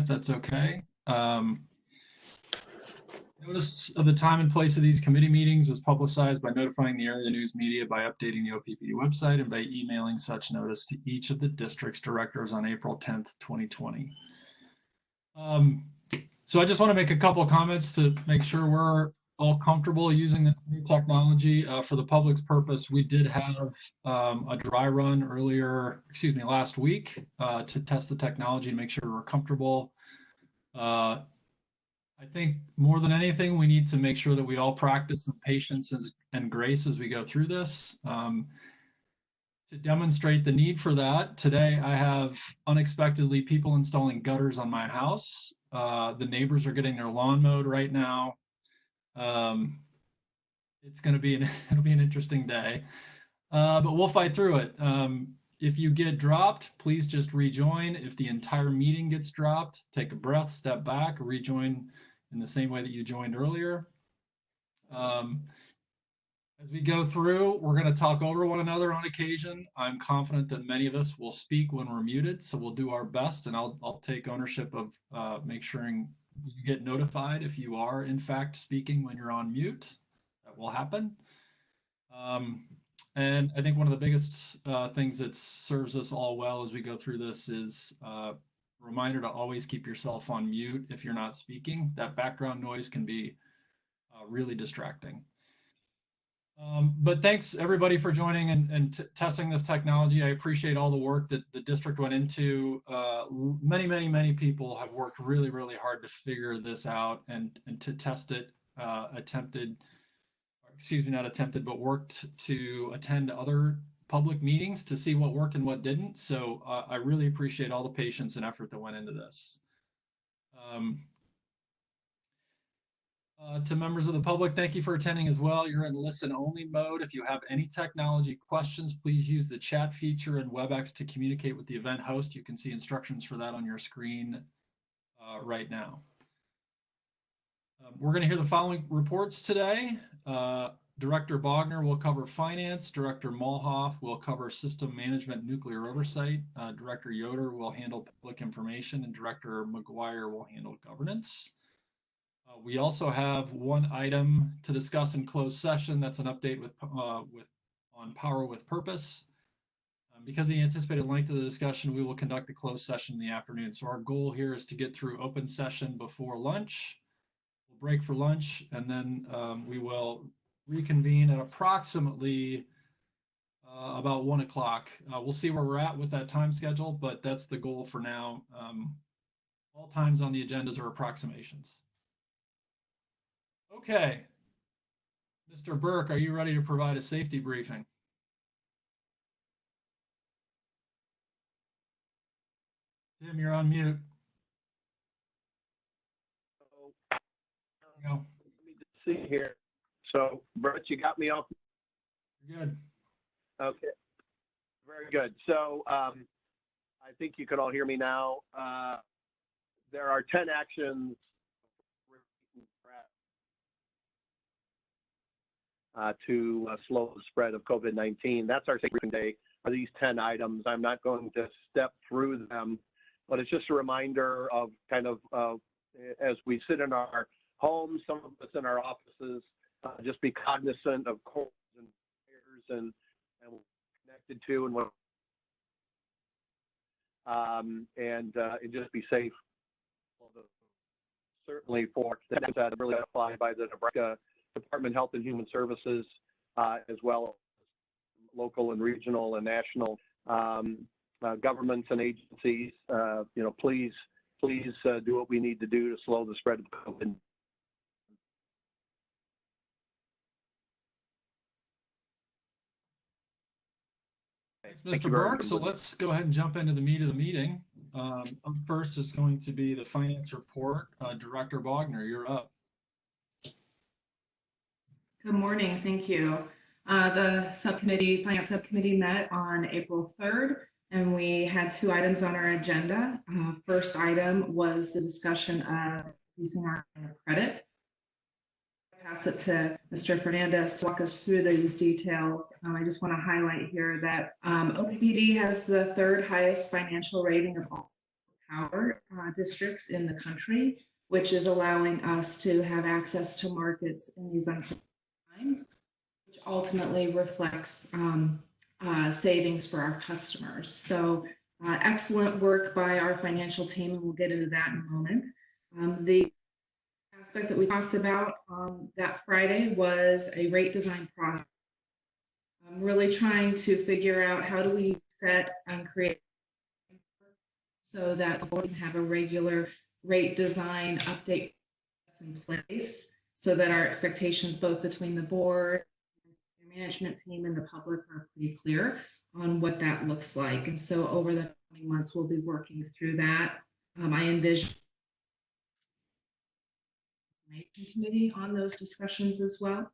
if that's okay. Notice of the time and place of these committee meetings was publicized by notifying the area news media, by updating the OPPD website, and by emailing such notice to each of the district's directors on April 10th, 2020. So I just want to make a couple of comments to make sure we're all comfortable using the new technology for the public's purpose. We did have a dry run last week to test the technology and make sure we're comfortable. I think more than anything, we need to make sure that we all practice some patience and grace as we go through this. To demonstrate the need for that, today I have unexpectedly people installing gutters on my house. The neighbors are getting their lawn mowed right now. It's going to be it'll be an interesting day, but we'll fight through it. If you get dropped, please just rejoin. If the entire meeting gets dropped, take a breath, step back, rejoin in the same way that you joined earlier. As we go through, we're going to talk over one another on occasion. I'm confident that many of us will speak when we're muted, so we'll do our best, and I'll take ownership of make sure you get notified if you are in fact speaking when you're on mute. That will happen. And I think one of the biggest things that serves us all well as we go through this is a reminder to always keep yourself on mute if you're not speaking. That background noise can be really distracting. But thanks everybody for joining and testing this technology. I appreciate all the work that the district went into. Many people have worked really hard to figure this out and to test it, worked to attend other public meetings to see what worked and what didn't. So I really appreciate all the patience and effort that went into this. To members of the public, thank you for attending as well. You're in listen-only mode. If you have any technology questions, please use the chat feature in WebEx to communicate with the event host. You can see instructions for that on your screen right now. We're going to hear the following reports today. Director Bogner will cover finance. Director Mulhoff will cover system management, nuclear oversight. Director Yoder will handle public information, and Director McGuire will handle governance. We also have one item to discuss in closed session. That's an update on Power with Purpose. Because of the anticipated length of the discussion, we will conduct a closed session in the afternoon. So our goal here is to get through open session before lunch. We'll break for lunch, and then we will reconvene at approximately about 1 o'clock. We'll see where we're at with that time schedule, but that's the goal for now. All times on the agendas are approximations. Okay, Mr. Burke, are you ready to provide a safety briefing? Tim, you're on mute. Let me just see here. So, Brett, you got me off? Good. Okay, very good. So, I think you can all hear me now. There are 10 actions to slow the spread of COVID-19. That's our safety briefing day, are these 10 items. I'm not going to step through them, but it's just a reminder of kind of as we sit in our homes, some of us in our offices, just be cognizant of cords and wires and connected to and what, and just be safe. Certainly for that really applied by the Nebraska Department of Health and Human Services, as well as local and regional and national governments and agencies. Please do what we need to do to slow the spread of COVID. Thanks, Mr. Burke. So let's go ahead and jump into the meat of the meeting. Up first is going to be the finance report. Director Bogner, you're up. Good morning, thank you. The finance subcommittee met on April 3rd, and we had 2 items on our agenda. First item was the discussion of increasing our line of credit. I'll pass it to Mr. Fernandez to walk us through these details. I just want to highlight here that OPPD has the 3rd highest financial rating of all power districts in the country, which is allowing us to have access to markets in these uncertain times, which ultimately reflects savings for our customers. So excellent work by our financial team, and we'll get into that in a moment. The aspect that we talked about that Friday was a rate design process. I'm really trying to figure out how do we set and create so that we can have a regular rate design update in place so that our expectations both between the board, the management team, and the public are pretty clear on what that looks like. And so over the coming months, we'll be working through that. I envision committee on those discussions as well.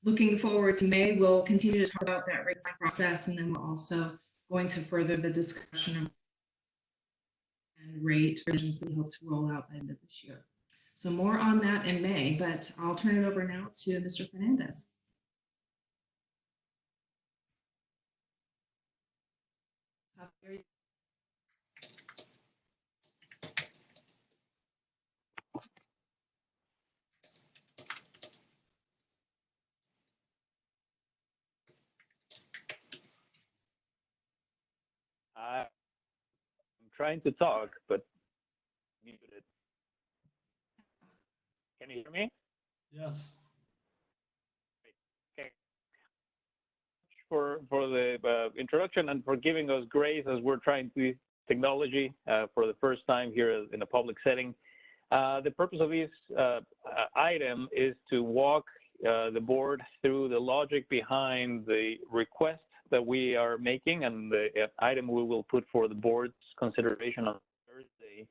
Looking forward to May, we'll continue to talk about that rate process, and then we're also going to further the discussion of and rate revisions that we hope to roll out by the end of this year. So more on that in May, but I'll turn it over now to Mr. Fernandez. I'm trying to talk, but muted. Can you hear me? Yes. Okay. For the introduction and for giving us grace as we're trying to use technology for the first time here in a public setting. The purpose of this item is to walk the board through the logic behind the request that we are making and the item we will put for the board's consideration on Thursday.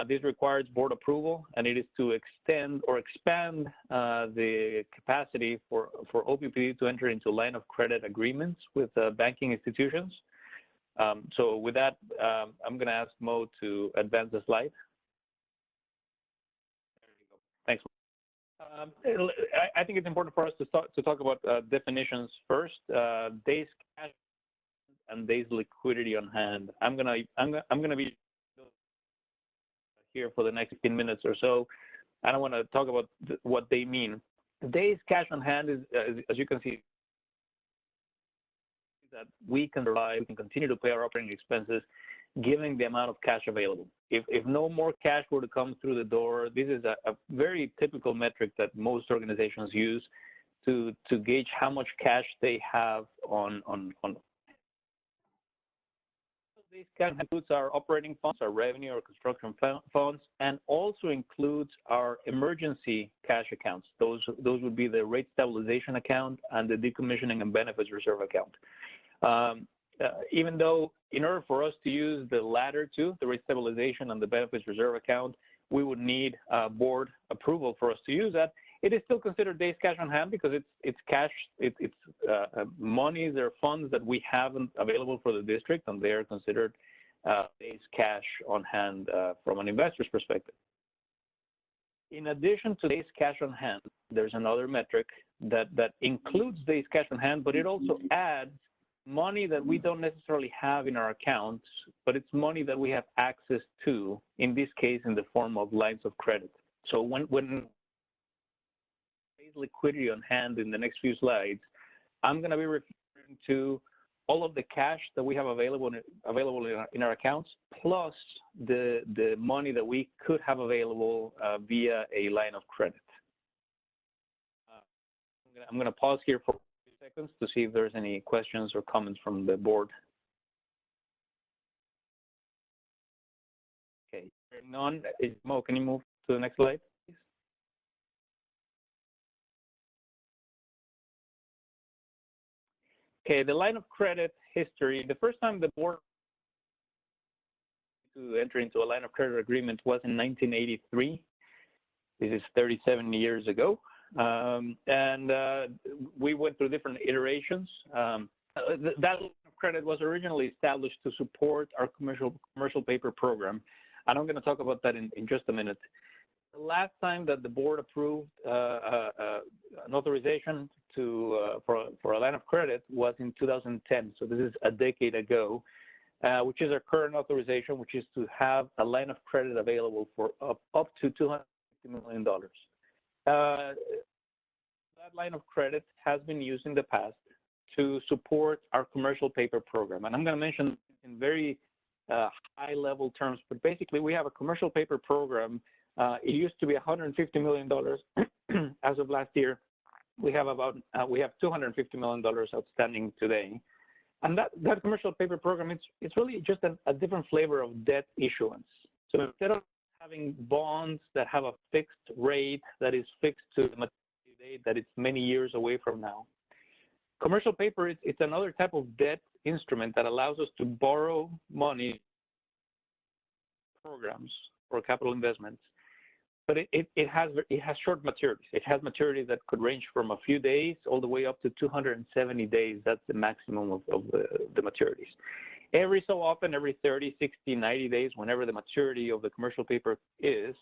This requires board approval, and it is to extend or expand the capacity for OPPD to enter into line of credit agreements with banking institutions. So with that, I'm going to ask Mo to advance the slide. There you go. Thanks. I think it's important for us to talk about definitions first. Days cash and days liquidity on hand. I'm gonna be here for the next 15 minutes or so. I don't want to talk about what they mean. Days cash on hand is, as you can see, that we can survive, we can continue to pay our operating expenses, given the amount of cash available. If no more cash were to come through the door, this is a very typical metric that most organizations use to gauge how much cash they have on. This cash includes our operating funds, our revenue, our construction funds, and also includes our emergency cash accounts. Those would be the rate stabilization account and the decommissioning and benefits reserve account. Even though in order for us to use the latter two, the rate stabilization and the benefits reserve account, we would need board approval for us to use that. It is still considered days cash on hand because it's cash, it's money, they're funds that we have available for the district, and they are considered days cash on hand from an investor's perspective. In addition to days cash on hand, there's another metric that includes days cash on hand, but it also adds money that we don't necessarily have in our accounts, but it's money that we have access to, in this case, in the form of lines of credit. So when liquidity on hand in the next few slides, I'm going to be referring to all of the cash that we have available in our accounts, plus the money that we could have available via a line of credit. I'm going to pause here for seconds to see if there's any questions or comments from the board. Okay, none. Mo, can you move to the next slide, please? Okay, the line of credit history. The first time the board to enter into a line of credit agreement was in 1983. This is 37 years ago. We went through different iterations. That line of credit was originally established to support our commercial paper program, and I'm going to talk about that in just a minute. The last time that the board approved an authorization for a line of credit was in 2010, so this is a decade ago. which is our current authorization, which is to have a line of credit available for up to $250 million. That line of credit has been used in the past to support our commercial paper program. And I'm going to mention in very high-level terms, but basically we have a commercial paper program. It used to be $150 million. As of last year, we have $250 million outstanding today. And that commercial paper program, it's really just a different flavor of debt issuance. So instead of having bonds that have a fixed rate that is fixed to the maturity date that it's many years away from now, commercial paper, it's another type of debt instrument that allows us to borrow money programs or capital investments, but it has short maturities. It has maturities that could range from a few days all the way up to 270 days. That's the maximum of the maturities. Every so often, every 30, 60, 90 days, whenever the maturity of the commercial paper is,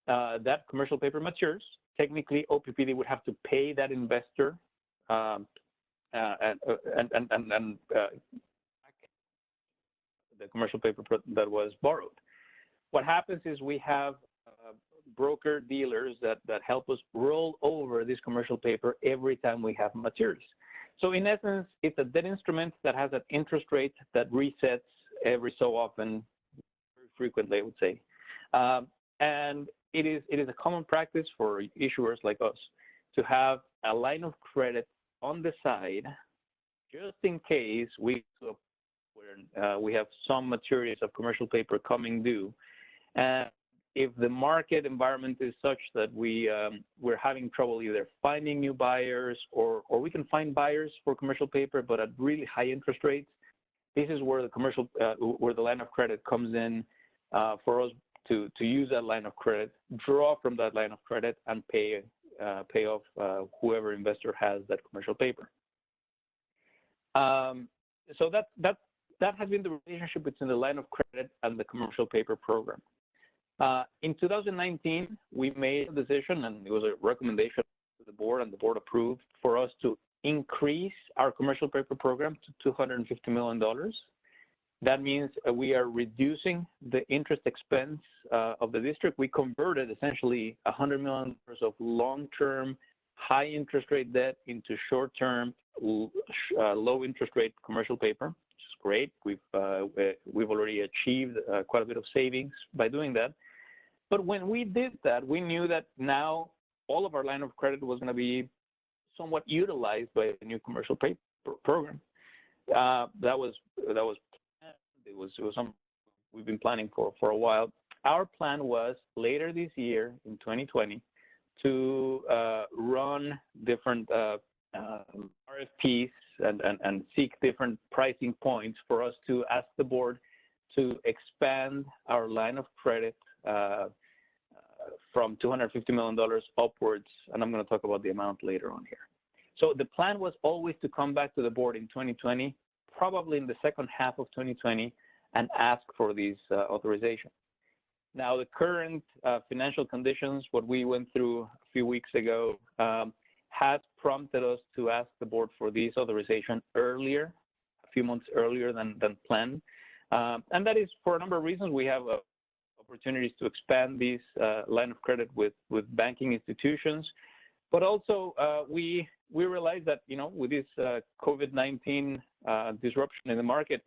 that commercial paper matures. Technically, OPPD would have to pay that investor the commercial paper that was borrowed. What happens is we have broker dealers that help us roll over this commercial paper every time we have maturities. So in essence, it's a debt instrument that has an interest rate that resets every so often, very frequently, I would say. And it is a common practice for issuers like us to have a line of credit on the side, just in case we have some maturities of commercial paper coming due. And if the market environment is such that we're having trouble either finding new buyers or we can find buyers for commercial paper but at really high interest rates, this is where the line of credit comes in for us to use that line of credit, draw from that line of credit, and pay off whoever investor has that commercial paper. So that has been the relationship between the line of credit and the commercial paper program. In 2019, we made a decision, and it was a recommendation to the board, and the board approved for us to increase our commercial paper program to $250 million. That means we are reducing the interest expense of the district. We converted essentially $100 million of long-term, high interest rate debt into short-term, low interest rate commercial paper, which is great. We've already achieved quite a bit of savings by doing that. But when we did that, we knew that now all of our line of credit was going to be somewhat utilized by the new commercial paper program. That was something we've been planning for a while. Our plan was later this year in 2020 to run different RFPs and seek different pricing points for us to ask the board to expand our line of credit from $250 million upwards, and I'm going to talk about the amount later on here. So the plan was always to come back to the board in 2020, probably in the second half of 2020, and ask for these authorizations. Now, the current financial conditions, what we went through a few weeks ago, has prompted us to ask the board for these authorization earlier, a few months earlier than planned. And that is for a number of reasons. We have opportunities to expand these line of credit with banking institutions, but also we realized that, with this COVID-19 disruption in the market,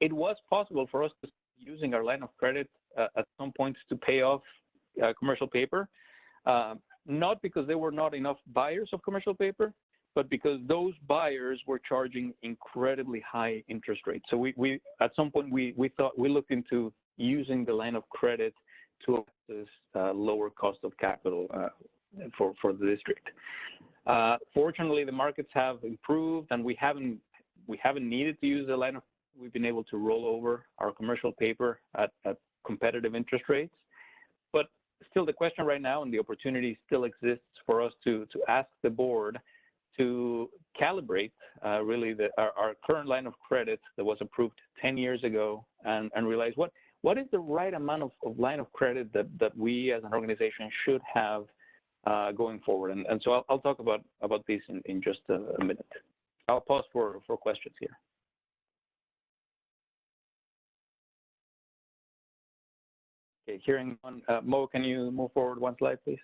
it was possible for us to start using our line of credit at some points to pay off commercial paper, not because there were not enough buyers of commercial paper, but because those buyers were charging incredibly high interest rates. So we at some point we looked into using the line of credit to access lower cost of capital for the district. Fortunately, the markets have improved, and we haven't needed to use the line of. We've been able to roll over our commercial paper at competitive interest rates. But still, the question right now and the opportunity still exists for us to ask the board to calibrate really our current line of credit that was approved 10 years ago and realize what is the right amount of line of credit that we as an organization should have going forward. And so I'll talk about this in just a minute. I'll pause for questions here. Okay, hearing on, Mo, can you move forward one slide, please?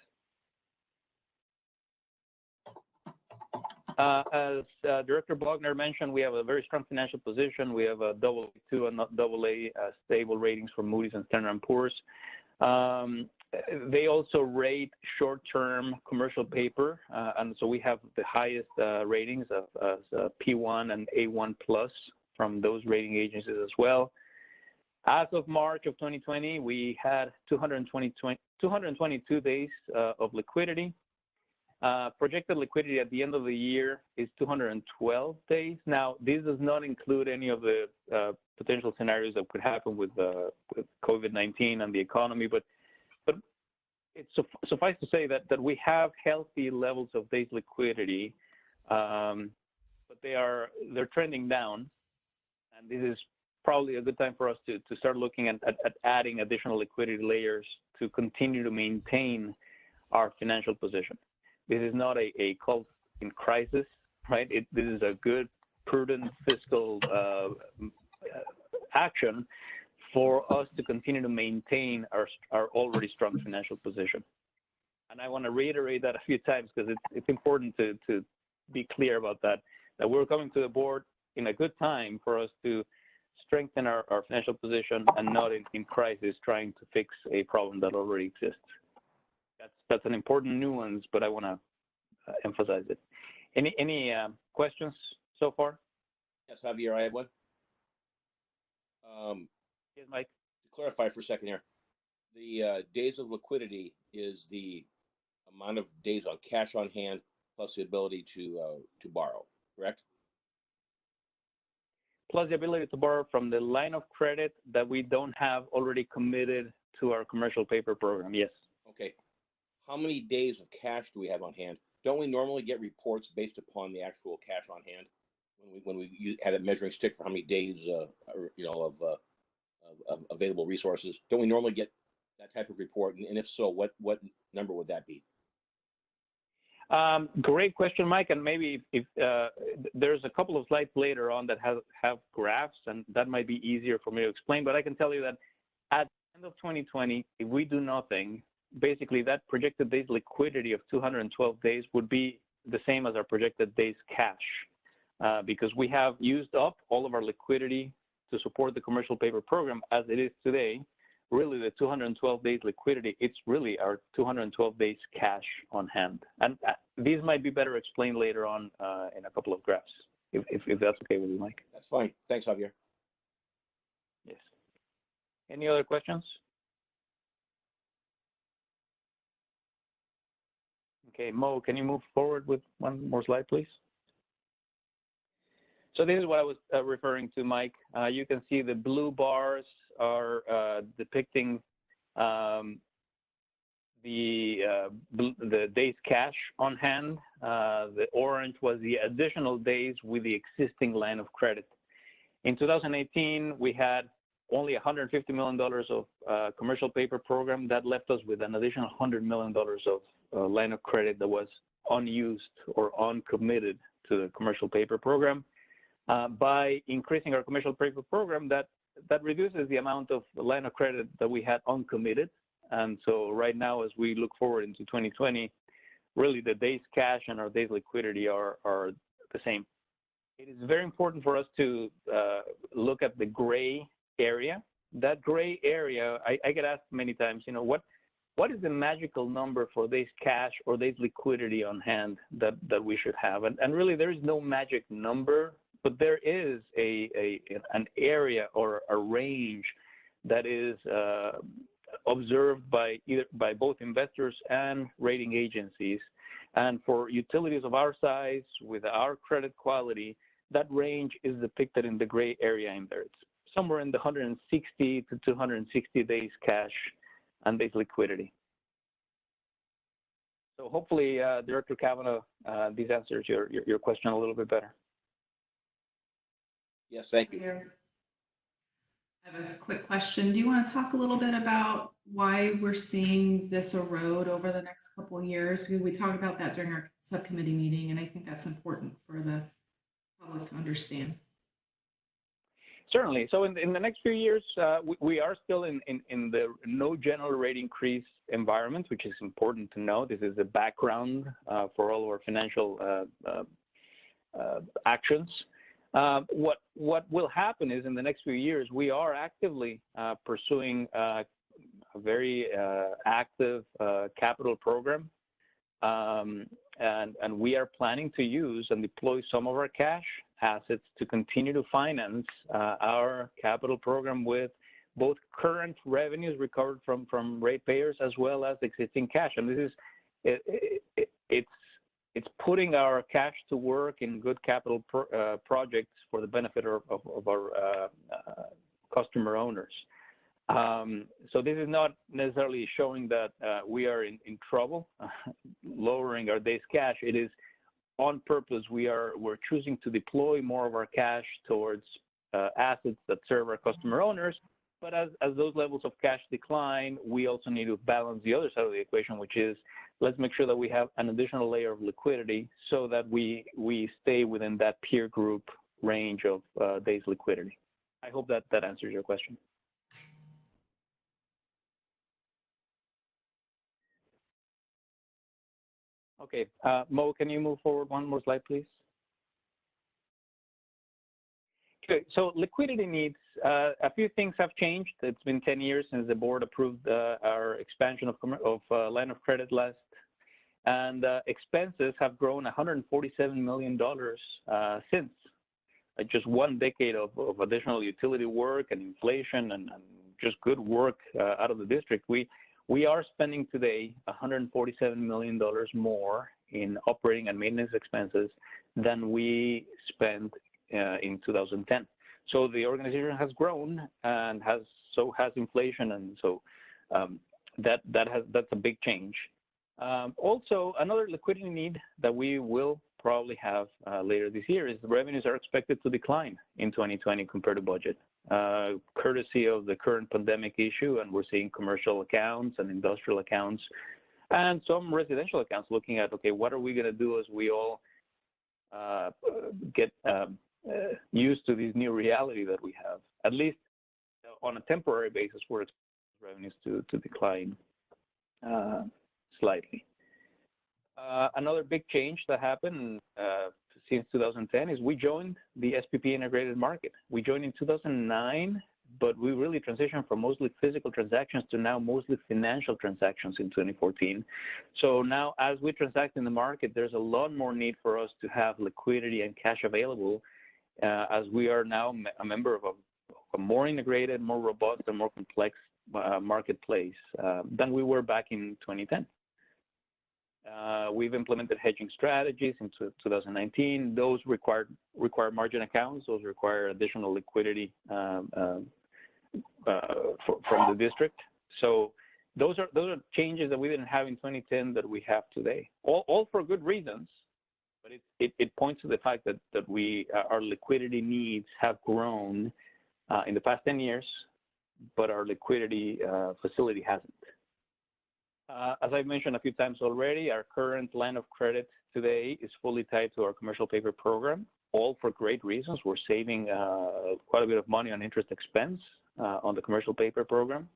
As Director Bogner mentioned, we have a very strong financial position. We have a AA2 and not AA stable ratings from Moody's and Standard & Poor's. They also rate short-term commercial paper, and so we have the highest ratings of P1 and A1 plus from those rating agencies as well. As of March of 2020, we had 222 days of liquidity. Projected liquidity at the end of the year is 212 days. Now, this does not include any of the potential scenarios that could happen with COVID-19 and the economy, but it's suffice to say that we have healthy levels of days liquidity, but they're trending down, and this is probably a good time for us to start looking at adding additional liquidity layers to continue to maintain our financial position. This is not a cult in crisis, right? This is a good, prudent fiscal action for us to continue to maintain our already strong financial position. And I want to reiterate that a few times because it's important to be clear about that we're coming to the board in a good time for us to strengthen our financial position and not in crisis trying to fix a problem that already exists. That's an important nuance, but I want to emphasize it. Any questions so far? Yes, Javier, I have one. Yes, Mike. To clarify for a second here, the days of liquidity is the amount of days on cash on hand plus the ability to borrow, correct? Plus the ability to borrow from the line of credit that we don't have already committed to our commercial paper program. Yes. Okay. How many days of cash do we have on hand? Don't we normally get reports based upon the actual cash on hand when we have a measuring stick for how many days, of available resources? Don't we normally get that type of report? And if so, what number would that be? Great question, Mike. And maybe if there's a couple of slides later on that have graphs, and that might be easier for me to explain. But I can tell you that at the end of 2020, if we do nothing, basically that projected days liquidity of 212 days would be the same as our projected days cash, because we have used up all of our liquidity to support the commercial paper program as it is today. Really, the 212 days liquidity, it's really our 212 days cash on hand. And these might be better explained later on in a couple of graphs, if that's okay with you, Mike. That's fine. Thanks, Javier. Yes. Any other questions? Okay, Mo, can you move forward with one more slide, please? So this is what I was referring to, Mike. You can see the blue bars are depicting the days cash on hand. The orange was the additional days with the existing line of credit. In 2018, we had only $150 million of commercial paper program. That left us with an additional $100 million of line of credit that was unused or uncommitted to the commercial paper program. By increasing our commercial paper program, that reduces the amount of line of credit that we had uncommitted. And so right now, as we look forward into 2020, really the days cash and our days liquidity are the same. It is very important for us to look at the gray area. That gray area, I get asked many times, what is the magical number for days cash or days liquidity on hand that we should have? And really, there is no magic number, but there is an area or a range that is observed by both investors and rating agencies. And for utilities of our size, with our credit quality, that range is depicted in the gray area in there. It's somewhere in the 160 to 260 days cash and days liquidity. So hopefully, Director Kavanaugh, these answers your question a little bit better. Yes, thank you. I have a quick question. Do you want to talk a little bit about why we're seeing this erode over the next couple of years? Because we talked about that during our subcommittee meeting, and I think that's important for the public to understand. Certainly. So in the next few years, we are still in the no general rate increase environment, which is important to know. This is the background for all of our financial actions. What will happen is in the next few years, we are actively pursuing a very active capital program. And we are planning to use and deploy some of our cash assets to continue to finance our capital program with both current revenues recovered from ratepayers as well as existing cash. And this is it's putting our cash to work in good capital projects for the benefit of our customer owners. So this is not necessarily showing that we are in trouble lowering our days cash. It is on purpose. We're choosing to deploy more of our cash towards assets that serve our customer owners. But as those levels of cash decline, we also need to balance the other side of the equation, which is let's make sure that we have an additional layer of liquidity so that we stay within that peer group range of days liquidity. I hope that answers your question. Okay, Mo, can you move forward one more slide, please? Okay, so liquidity needs, a few things have changed. It's been 10 years since the board approved our expansion of line of credit last, and expenses have grown $147 million since. Just one decade of additional utility work and inflation and just good work out of the district. We are spending today $147 million more in operating and maintenance expenses than we spent in 2010. So the organization has grown and so has inflation, and so that's a big change. Also, another liquidity need that we will probably have later this year is the revenues are expected to decline in 2020 compared to budget. Courtesy of the current pandemic issue, and we're seeing commercial accounts and industrial accounts and some residential accounts looking at, okay, what are we going to do as we all get used to this new reality that we have, at least on a temporary basis, for revenues to decline slightly. Another big change that happened since 2010 is we joined the SPP integrated market. We joined in 2009, but we really transitioned from mostly physical transactions to now mostly financial transactions in 2014. So now as we transact in the market, there's a lot more need for us to have liquidity and cash available as we are now a member of a more integrated, more robust, and more complex marketplace than we were back in 2010. We've implemented hedging strategies in 2019. Those require margin accounts. Those require additional liquidity from the district. So those are changes that we didn't have in 2010 that we have today. All for good reasons, but it points to the fact that our liquidity needs have grown in the past 10 years, but our liquidity facility hasn't. As I've mentioned a few times already, our current line of credit today is fully tied to our commercial paper program, all for great reasons. We're saving quite a bit of money on interest expense on the commercial paper program.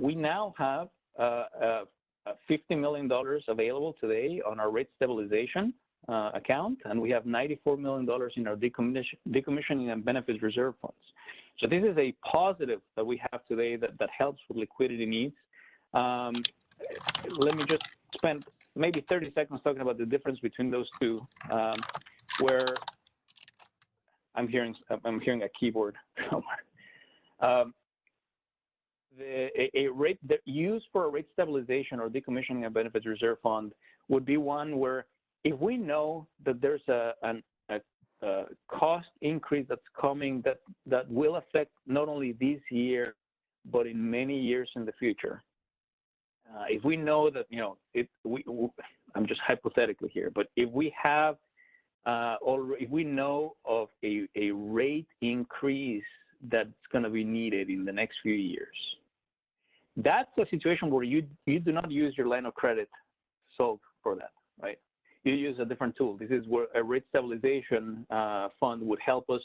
We now have $50 million available today on our rate stabilization account, and we have $94 million in our decommissioning and benefits reserve funds. So this is a positive that we have today that helps with liquidity needs. Let me just spend maybe 30 seconds talking about the difference between those two, where I'm hearing a keyboard somewhere. A rate that used for a rate stabilization or decommissioning and benefits reserve fund would be one where if we know that there's a cost increase that's coming that will affect not only this year, but in many years in the future. If we know that, I'm just hypothetically here, but if we have, if we know of a rate increase that's going to be needed in the next few years, that's a situation where you do not use your line of credit to solve for that, right? You use a different tool. This is where a rate stabilization fund would help us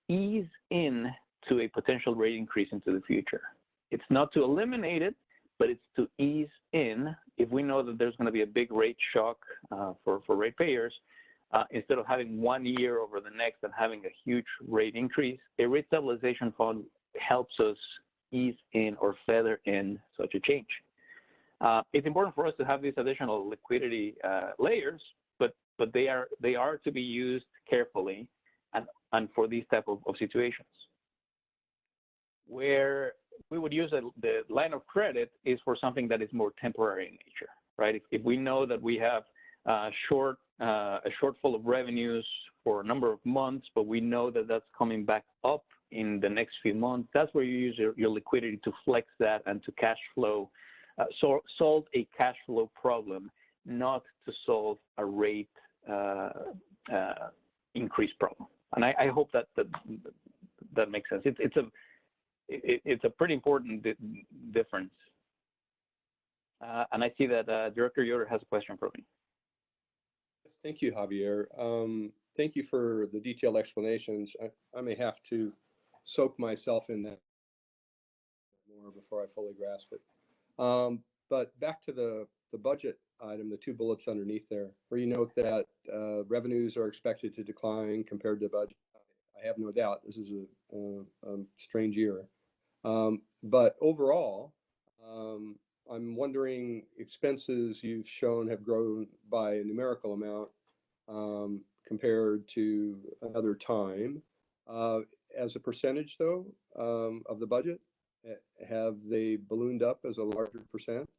ease in to a potential rate increase into the future. It's not to eliminate it, but it's to ease in if we know that there's going to be a big rate shock for ratepayers. Instead of having 1 year over the next and having a huge rate increase, a rate stabilization fund helps us ease in or feather in such a change. It's important for us to have these additional liquidity layers, but they are to be used carefully and for these type of situations. Where we would use the line of credit is for something that is more temporary in nature, right? If we know that we have a shortfall of revenues for a number of months, but we know that that's coming back up in the next few months, that's where you use your liquidity to flex that and to cash flow, solve a cash flow problem, not to solve a rate increase problem. And I hope that makes sense. It's a pretty important difference. And I see that Director Yoder has a question for me. Thank you, Javier. Thank you for the detailed explanations. I may have to soak myself in that more before I fully grasp it. But back to the budget item, the two bullets underneath there, where you note that revenues are expected to decline compared to budget. I have no doubt this is a strange year. But overall, I'm wondering, expenses you've shown have grown by a numerical amount compared to another time. As a percentage, though, of the budget, have they ballooned up as a larger percent?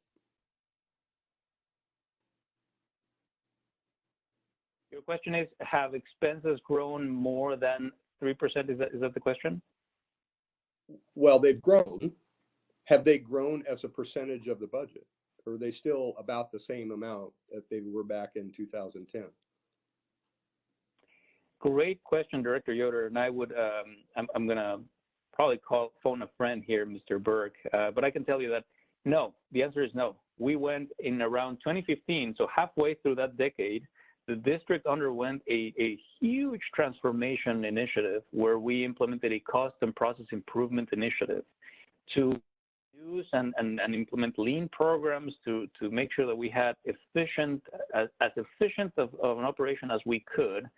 Your question is, have expenses grown more than 3%? Is that the question? Well, they've grown. Have they grown as a percentage of the budget? Or are they still about the same amount that they were back in 2010? Great question, Director Yoder. And I would, I'm going to probably phone a friend here, Mr. Burke. But I can tell you that no, the answer is no. We went in around 2015, so halfway through that decade, the district underwent a huge transformation initiative where we implemented a cost and process improvement initiative to use and implement lean programs to make sure that we had as efficient of an operation as we could,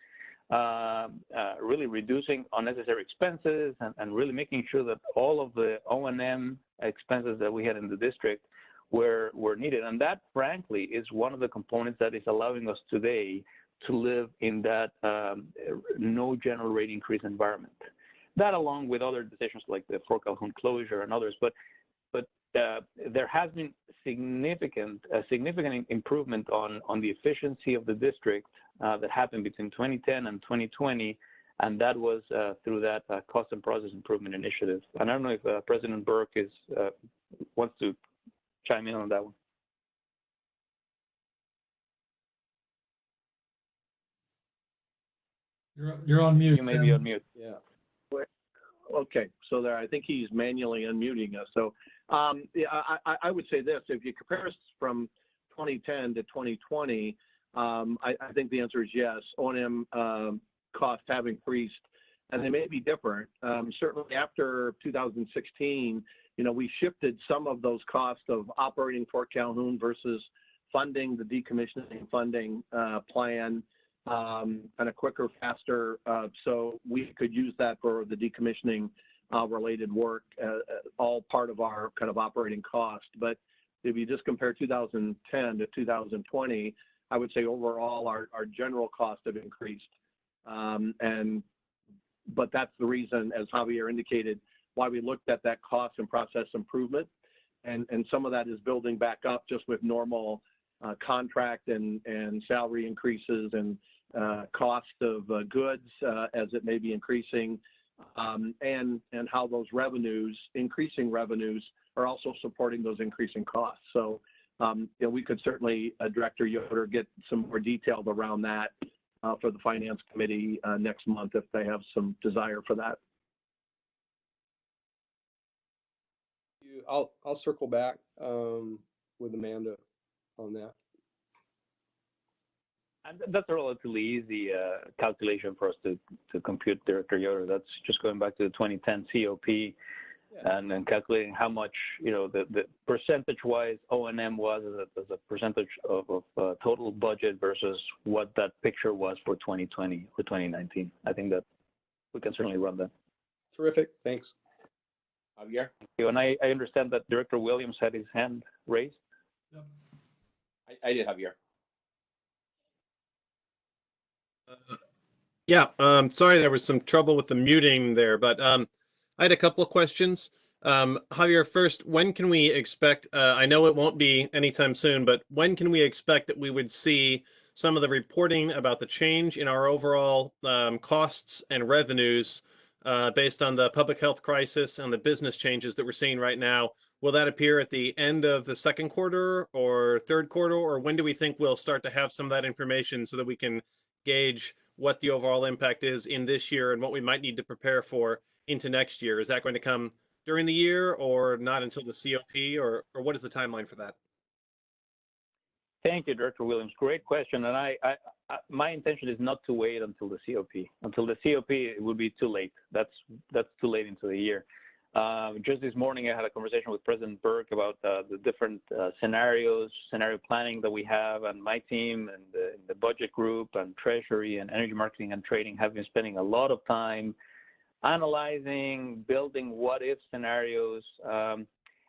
really reducing unnecessary expenses and really making sure that all of the O&M expenses that we had in the district were needed. And that, frankly, is one of the components that is allowing us today to live in that no general rate increase environment. That, along with other decisions like the Fort Calhoun closure and others, but there has been significant improvement on the efficiency of the district that happened between 2010 and 2020, and that was through that cost and process improvement initiative. And I don't know if President Burke wants to chime in on that one. You're on mute. You may be on mute. Yeah. Okay, so there, I think he's manually unmuting us. So yeah, I would say this: if you compare us from 2010 to 2020, I think the answer is yes. O&M costs have increased, and they may be different. Certainly after 2016, we shifted some of those costs of operating Fort Calhoun versus funding the decommissioning funding plan kind of quicker, faster, so we could use that for the decommissioning related work, all part of our kind of operating cost. But if you just compare 2010 to 2020, I would say overall our general costs have increased. But that's the reason, as Javier indicated, why we looked at that cost and process improvement. And some of that is building back up just with normal contract and salary increases and cost of goods as it may be increasing, and how those revenues, increasing revenues, are also supporting those increasing costs. So we could certainly, Director Yoder, get some more detailed around that for the Finance Committee next month if they have some desire for that. I'll circle back with Amanda on that. And that's a relatively easy calculation for us to compute, Director Yoder. That's just going back to the 2010 COP and then calculating how much, the percentage-wise O&M was as a percentage of total budget versus what that picture was for 2020 or 2019. I think that we can certainly run that. Terrific. Thanks. Javier? And I understand that Director Williams had his hand raised. Yep. I did, Javier. Sorry, there was some trouble with the muting there, but I had a couple of questions. Javier, first, when can we expect, I know it won't be anytime soon, but when can we expect that we would see some of the reporting about the change in our overall costs and revenues based on the public health crisis and the business changes that we're seeing right now? Will that appear at the end of the second quarter or third quarter, or when do we think we'll start to have some of that information so that we can gauge what the overall impact is in this year and what we might need to prepare for into next year? Is that going to come during the year or not until the COP, or what is the timeline for that? Thank you, Director Williams. Great question. And my intention is not to wait until the COP. Until the COP, it would be too late. That's too late into the year. Just this morning, I had a conversation with President Burke about the different scenario planning that we have, and my team and the budget group and Treasury and Energy Marketing and Trading have been spending a lot of time analyzing, building what-if scenarios.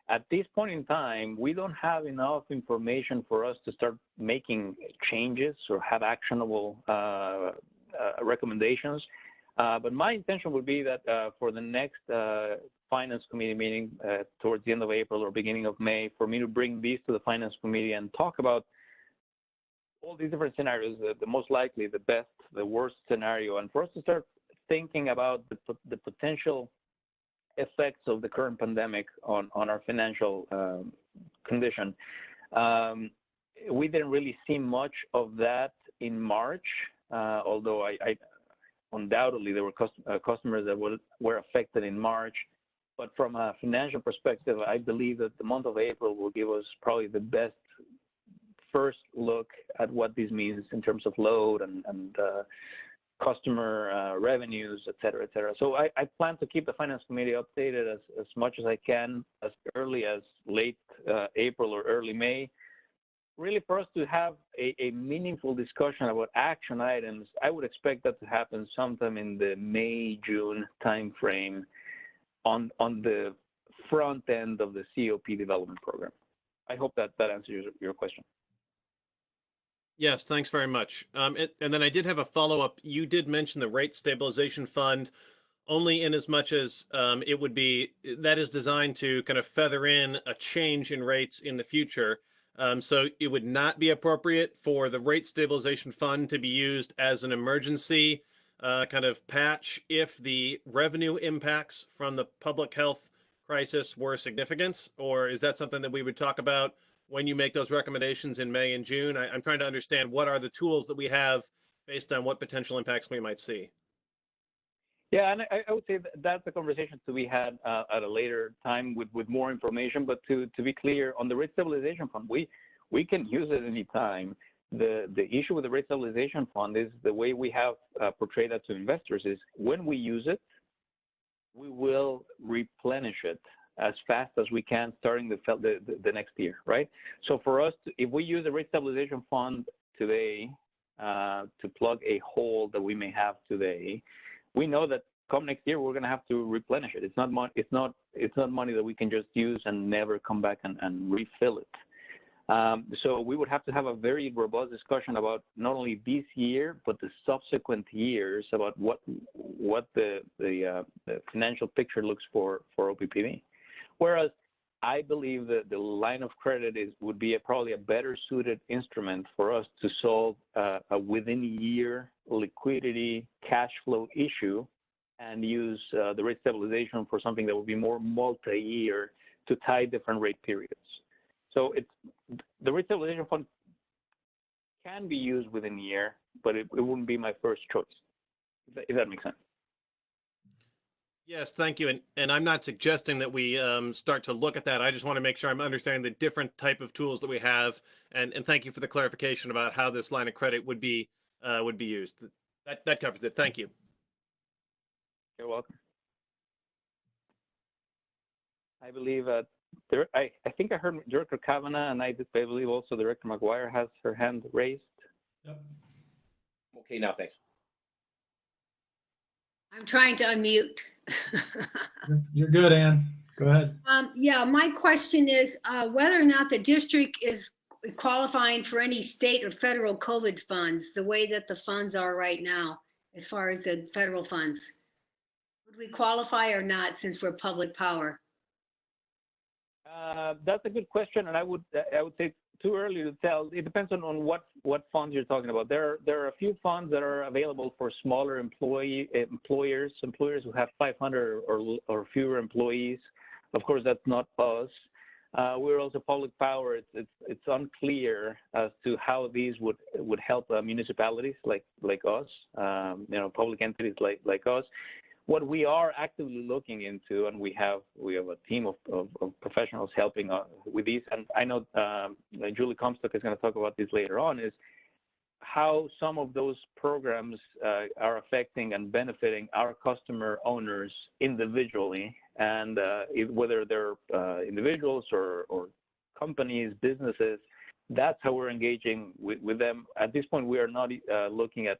At this point in time, we don't have enough information for us to start making changes or have actionable recommendations. But my intention would be that for the next Finance Committee meeting towards the end of April or beginning of May, for me to bring these to the Finance Committee and talk about all these different scenarios, the most likely, the best, the worst scenario, and for us to start thinking about the potential effects of the current pandemic on our financial condition. We didn't really see much of that in March, although I undoubtedly there were customers that were affected in March. But from a financial perspective, I believe that the month of April will give us probably the best first look at what this means in terms of load and customer revenues, et cetera, et cetera. So I plan to keep the Finance Committee updated as much as I can, as early as late April or early May, really for us to have a meaningful discussion about action items. I would expect that to happen sometime in the May, June timeframe on the front end of the COP development program. I hope that answers your question. Yes, thanks very much. And then I did have a follow-up. You did mention the rate stabilization fund only in as much as it would be, that is designed to kind of feather in a change in rates in the future. So it would not be appropriate for the rate stabilization fund to be used as an emergency kind of patch if the revenue impacts from the public health crisis were significant, or is that something that we would talk about when you make those recommendations in May and June? I'm trying to understand what are the tools that we have based on what potential impacts we might see. Yeah, and I would say that's a conversation to be had at a later time with more information. But to be clear, on the rate stabilization fund, we can use it anytime. The issue with the rate stabilization fund is the way we have portrayed that to investors is when we use it, we will replenish it as fast as we can starting the next year, right? So for us, if we use the rate stabilization fund today to plug a hole that we may have today, we know that come next year we're going to have to replenish it. It's not money that we can just use and never come back and refill it. So we would have to have a very robust discussion about not only this year but the subsequent years about what the financial picture looks for OPPD. Whereas I believe that the line of credit would be probably a better suited instrument for us to solve a within-year liquidity cash flow issue and use the rate stabilization for something that would be more multi-year to tie different rate periods. So the rate stabilization fund can be used within a year, but it wouldn't be my first choice, if that makes sense. Yes, thank you. And I'm not suggesting that we start to look at that. I just want to make sure I'm understanding the different type of tools that we have. And thank you for the clarification about how this line of credit would be used. That covers it. Thank you. You're welcome. I believe I think I heard Director Kavanagh, and I believe also Director McGuire has her hand raised. Yep. Okay, now thanks. I'm trying to unmute. You're good, Ann. Go ahead. Yeah, my question is whether or not the district is qualifying for any state or federal COVID funds, the way that the funds are right now, as far as the federal funds. Would we qualify or not since we're public power? That's a good question, and I would say too early to tell. It depends on what funds you're talking about. There are a few funds that are available for smaller employers who have 500 or fewer employees. Of course, that's not us. We're also public power. It's unclear as to how these would help municipalities like us, public entities like us. What we are actively looking into, and we have a team of professionals helping with these, and I know Julie Comstock is going to talk about this later on, is how some of those programs are affecting and benefiting our customer owners individually, and whether they're individuals or companies, businesses. That's how we're engaging with them. At this point, we are not looking at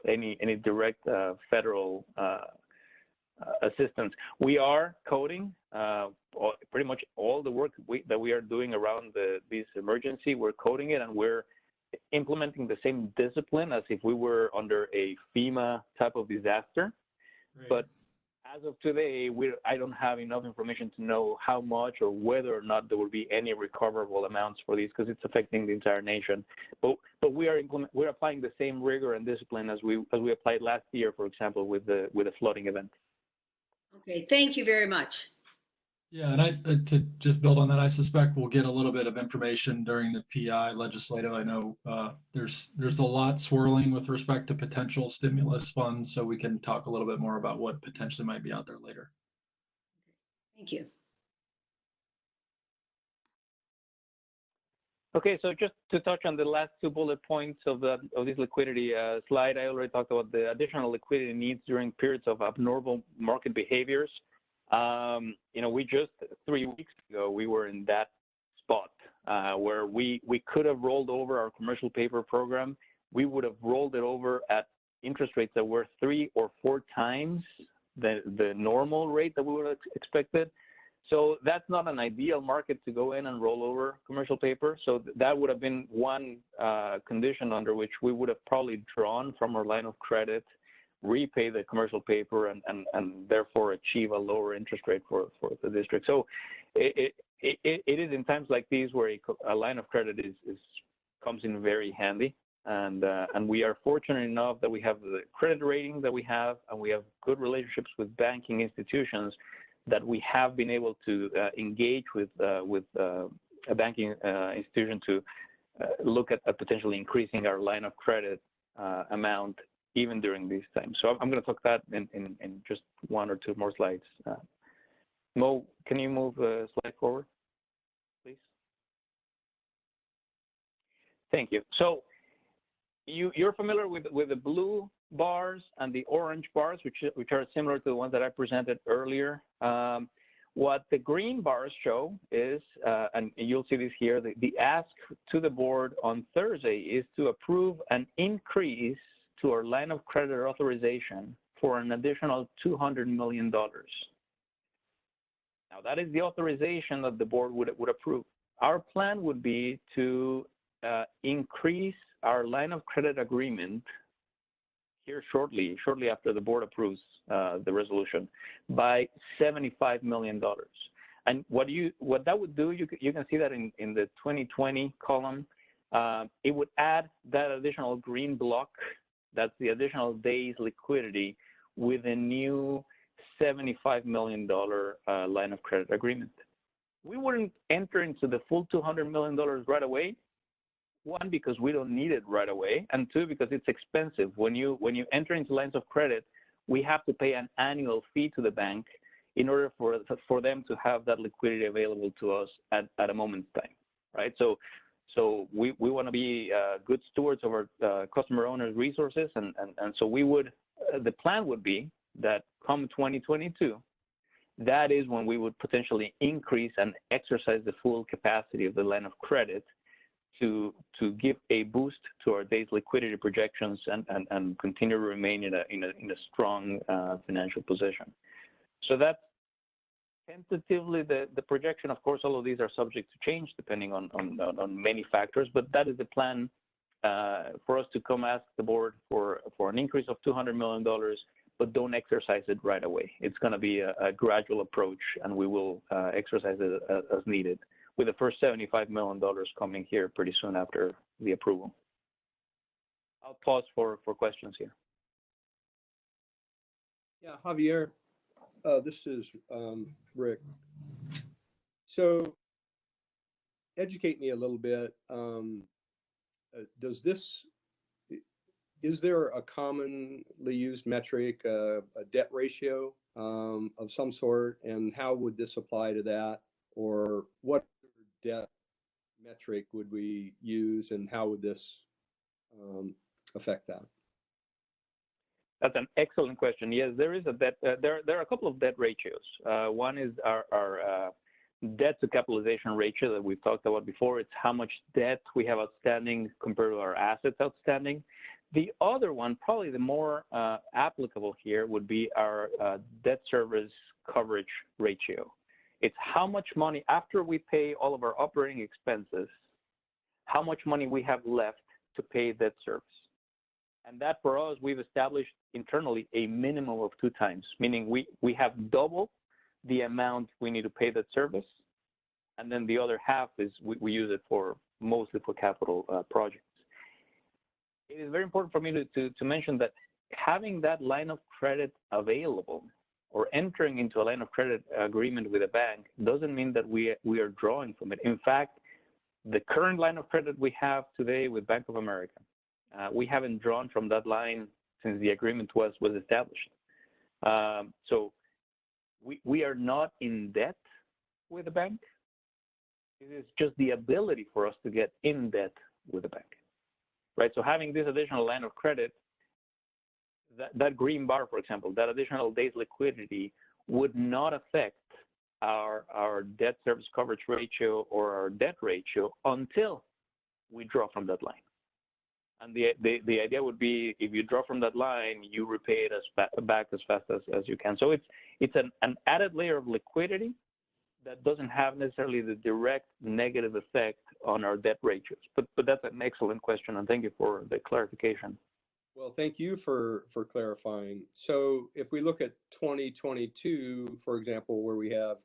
any direct federal assistance. We are coding pretty much all the work that we are doing around this emergency. We're coding it, and we're implementing the same discipline as if we were under a FEMA type of disaster. Right. But as of today, I don't have enough information to know how much or whether or not there will be any recoverable amounts for these, because it's affecting the entire nation. But we're applying the same rigor and discipline as we applied last year, for example, with the flooding event. Okay, thank you very much. Yeah, and I to just build on that, I suspect we'll get a little bit of information during the PI legislative. I know there's a lot swirling with respect to potential stimulus funds, so we can talk a little bit more about what potentially might be out there later. Thank you. Okay, so just to touch on the last two bullet points of this liquidity slide, I already talked about the additional liquidity needs during periods of abnormal market behaviors. We just 3 weeks ago, we were in that spot where we could have rolled over our commercial paper program. We would have rolled it over at interest rates that were 3 or 4 times the normal rate that we would have expected. So that's not an ideal market to go in and roll over commercial paper. So that would have been one condition under which we would have probably drawn from our line of credit, repay the commercial paper, and therefore achieve a lower interest rate for the district. So it is in times like these where a line of credit comes in very handy. And we are fortunate enough that we have the credit rating that we have, and we have good relationships with banking institutions that we have been able to engage with a banking institution to look at potentially increasing our line of credit amount even during these times. So I'm going to talk that in just 1 or 2 more slides. Mo, can you move a slide forward, please? Thank you. So you're familiar with the blue bars and the orange bars, which are similar to the ones that I presented earlier. What the green bars show is, and you'll see this here, the ask to the board on Thursday is to approve an increase to our line of credit authorization for an additional $200 million. Now, that is the authorization that the board would approve. Our plan would be to increase our line of credit agreement here shortly after the board approves the resolution by $75 million. And what that would do, you can see that in the 2020 column, it would add that additional green block, that's the additional days liquidity, with a new $75 million line of credit agreement. We wouldn't enter into the full $200 million right away. 1, because we don't need it right away, and 2, because it's expensive. When you enter into lines of credit we have to pay an annual fee to the bank in order for them to have that liquidity available to us at a moment's time, right? So we want to be good stewards of our customer owners' resources, and so we would, the plan would be that come 2022, that is when we would potentially increase and exercise the full capacity of the line of credit to give a boost to our day's liquidity projections and continue to remain in a strong financial position. So that's tentatively the projection. Of course, all of these are subject to change depending on many factors, but that is the plan for us to come ask the board for an increase of $200 million, but don't exercise it right away. It's going to be a gradual approach, and we will exercise it as needed, with the first $75 million coming here pretty soon after the approval. I'll pause for questions here. Yeah, Javier, this is Rick. So educate me a little bit. Is there a commonly used metric, a debt ratio of some sort, and how would this apply to that? Or what debt metric would we use, and how would this affect that? That's an excellent question. Yes, there is a debt. There are a couple of debt ratios. One is our debt to capitalization ratio that we've talked about before. It's how much debt we have outstanding compared to our assets outstanding. The other one, probably the more applicable here, would be our debt service coverage ratio. It's how much money, after we pay all of our operating expenses, how much money we have left to pay debt service. And that, for us, we've established internally a minimum of 2 times, meaning we have double the amount we need to pay that service, and then the other half is we use it mostly for capital projects. It is very important for me to mention that having that line of credit available or entering into a line of credit agreement with a bank doesn't mean that we are drawing from it. In fact, the current line of credit we have today with Bank of America, we haven't drawn from that line since the agreement was established. So we are not in debt with the bank. It is just the ability for us to get in debt with the bank, right? So having this additional line of credit, that green bar, for example, that additional day's liquidity would not affect our debt service coverage ratio or our debt ratio until we draw from that line. And the idea would be, if you draw from that line, you repay it back as fast as you can. So it's an added layer of liquidity that doesn't have necessarily the direct negative effect on our debt ratios. But that's an excellent question, and thank you for the clarification. Well, thank you for clarifying. So if we look at 2022, for example, where we have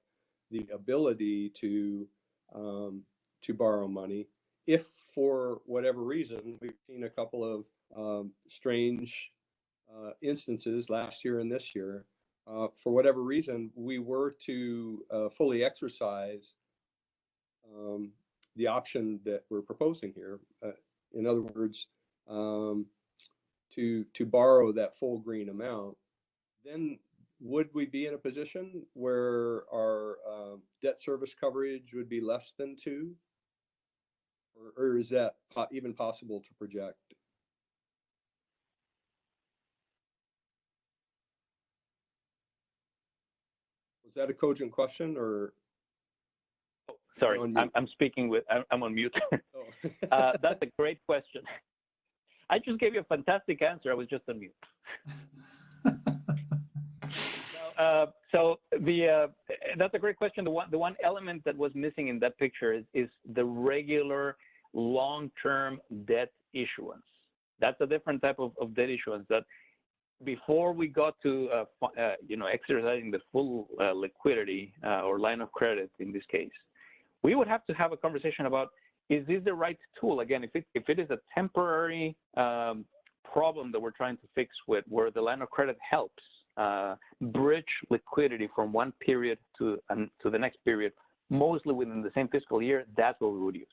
the ability to borrow money, if for whatever reason, we've seen a couple of strange instances last year and this year, for whatever reason, we were to fully exercise the option that we're proposing here. In other words, to borrow that full green amount, then would we be in a position where our debt service coverage would be less than 2? Or is that even possible to project? Was that a cogent question, or? Oh, sorry, I'm speaking with, I'm on mute. Oh. That's a great question. I just gave you a fantastic answer. I was just on mute. So that's a great question. The one element that was missing in that picture is the regular long-term debt issuance. That's a different type of debt issuance that before we got to exercising the full liquidity or line of credit in this case, we would have to have a conversation about, is this the right tool? Again, if it is a temporary problem that we're trying to fix with, where the line of credit helps bridge liquidity from one period to the next period, mostly within the same fiscal year, that's what we would use.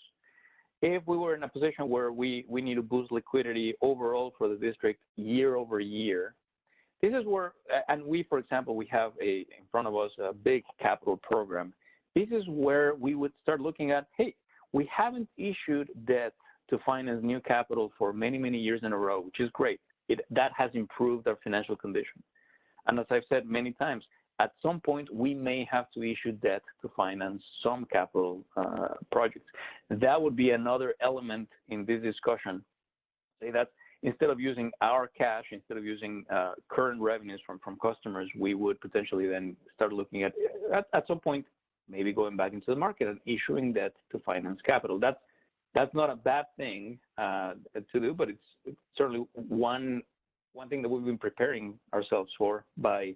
If we were in a position where we need to boost liquidity overall for the district year over year, this is where, and we, for example, we have in front of us a big capital program. This is where we would start looking at, hey, we haven't issued debt to finance new capital for many, many years in a row, which is great. That has improved our financial condition. And as I've said many times, at some point, we may have to issue debt to finance some capital projects. That would be another element in this discussion. Say that instead of using our cash, instead of using current revenues from customers, we would potentially then start looking at some point, maybe going back into the market and issuing debt to finance capital. That's not a bad thing to do, but it's certainly one thing that we've been preparing ourselves for by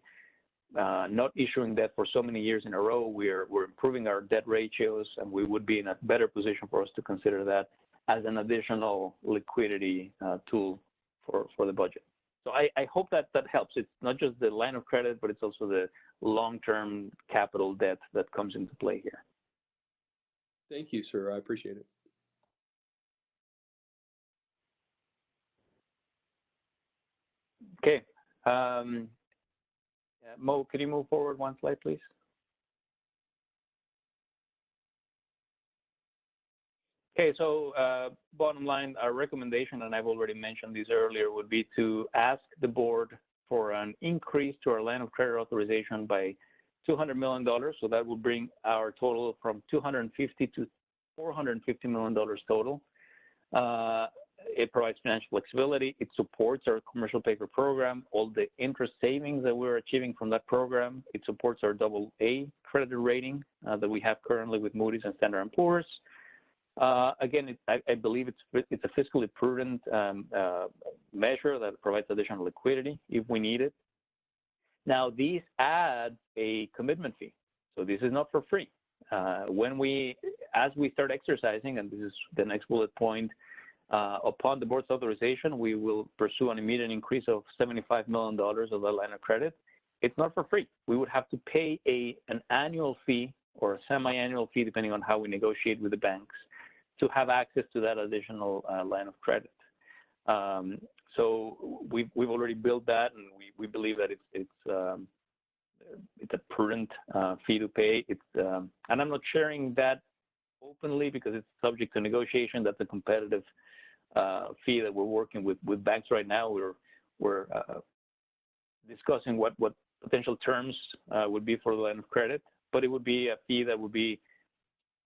not issuing debt for so many years in a row. We're improving our debt ratios, and we would be in a better position for us to consider that as an additional liquidity tool for the budget. So I hope that helps. It's not just the line of credit, but it's also the long-term capital debt that comes into play here. Thank you, sir. I appreciate it. Okay. Mo, could you move forward one slide, please? Okay, so bottom line, our recommendation, and I've already mentioned this earlier, would be to ask the board for an increase to our line of credit authorization by $200 million. So that will bring our total from $250 to $450 million total. It provides financial flexibility. It supports our commercial paper program, all the interest savings that we're achieving from that program. It supports our AA credit rating that we have currently with Moody's and Standard & Poor's. Again, I believe it's a fiscally prudent measure that provides additional liquidity if we need it. Now, these add a commitment fee. So this is not for free. As we start exercising, and this is the next bullet point, upon the board's authorization, we will pursue an immediate increase of $75 million of that line of credit. It's not for free. We would have to pay an annual fee or a semi-annual fee, depending on how we negotiate with the banks, to have access to that additional line of credit. So we've already built that, and we believe that it's a prudent fee to pay. And I'm not sharing that openly because it's subject to negotiation. That's a competitive fee that we're working with banks right now. We're discussing what potential terms would be for the line of credit, but it would be a fee that would be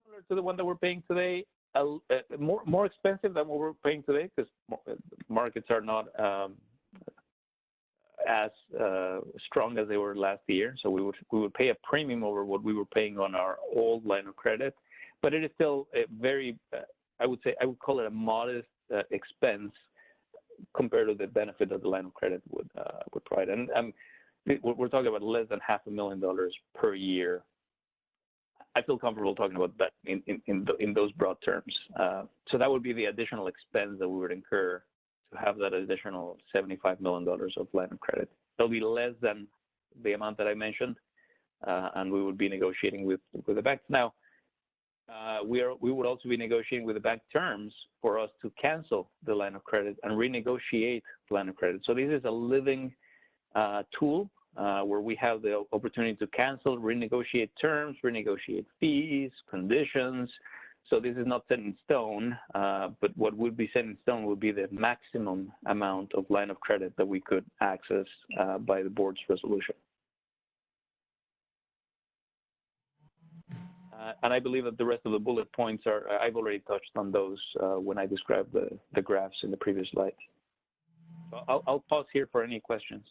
similar to the one that we're paying today, more expensive than what we're paying today because markets are not as strong as they were last year. So we would pay a premium over what we were paying on our old line of credit, but it is still a very, I would call it a modest expense compared to the benefit that the line of credit would provide. And we're talking about less than $500,000 per year. I feel comfortable talking about that in those broad terms. So that would be the additional expense that we would incur to have that additional $75 million of line of credit. It'll be less than the amount that I mentioned, and we would be negotiating with the banks. Now, we would also be negotiating with the bank terms for us to cancel the line of credit and renegotiate the line of credit. So this is a living tool where we have the opportunity to cancel, renegotiate terms, renegotiate fees, conditions. So this is not set in stone, but what would be set in stone would be the maximum amount of line of credit that we could access by the board's resolution. And I believe that the rest of the bullet points I've already touched on those when I described the graphs in the previous slides. So I'll pause here for any questions.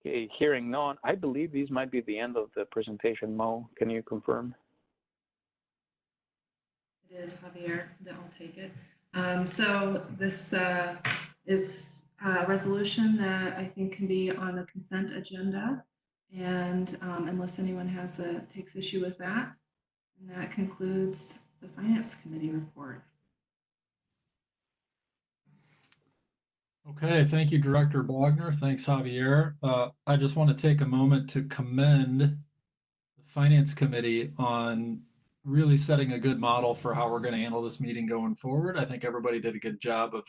Okay, hearing none, I believe these might be the end of the presentation. Mo, can you confirm? It is, Javier. I'll take it. So this is a resolution that I think can be on the consent agenda, and unless anyone takes issue with that, and that concludes the Finance Committee report. Okay, thank you, Director Bogner. Thanks, Javier. I just want to take a moment to commend the Finance Committee on really setting a good model for how we're going to handle this meeting going forward. I think everybody did a good job of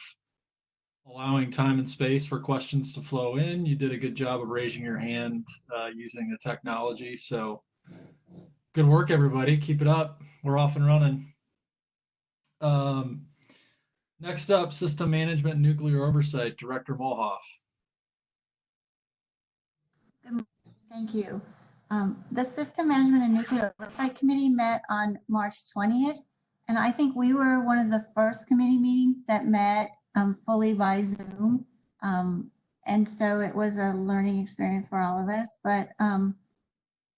allowing time and space for questions to flow in. You did a good job of raising your hand using the technology. So good work, everybody. Keep it up. We're off and running. Next up, System Management and Nuclear Oversight, Director Molhoff. Thank you. The System Management and Nuclear Oversight Committee met on March 20th, and I think we were one of the first committee meetings that met fully by Zoom. And so it was a learning experience for all of us, but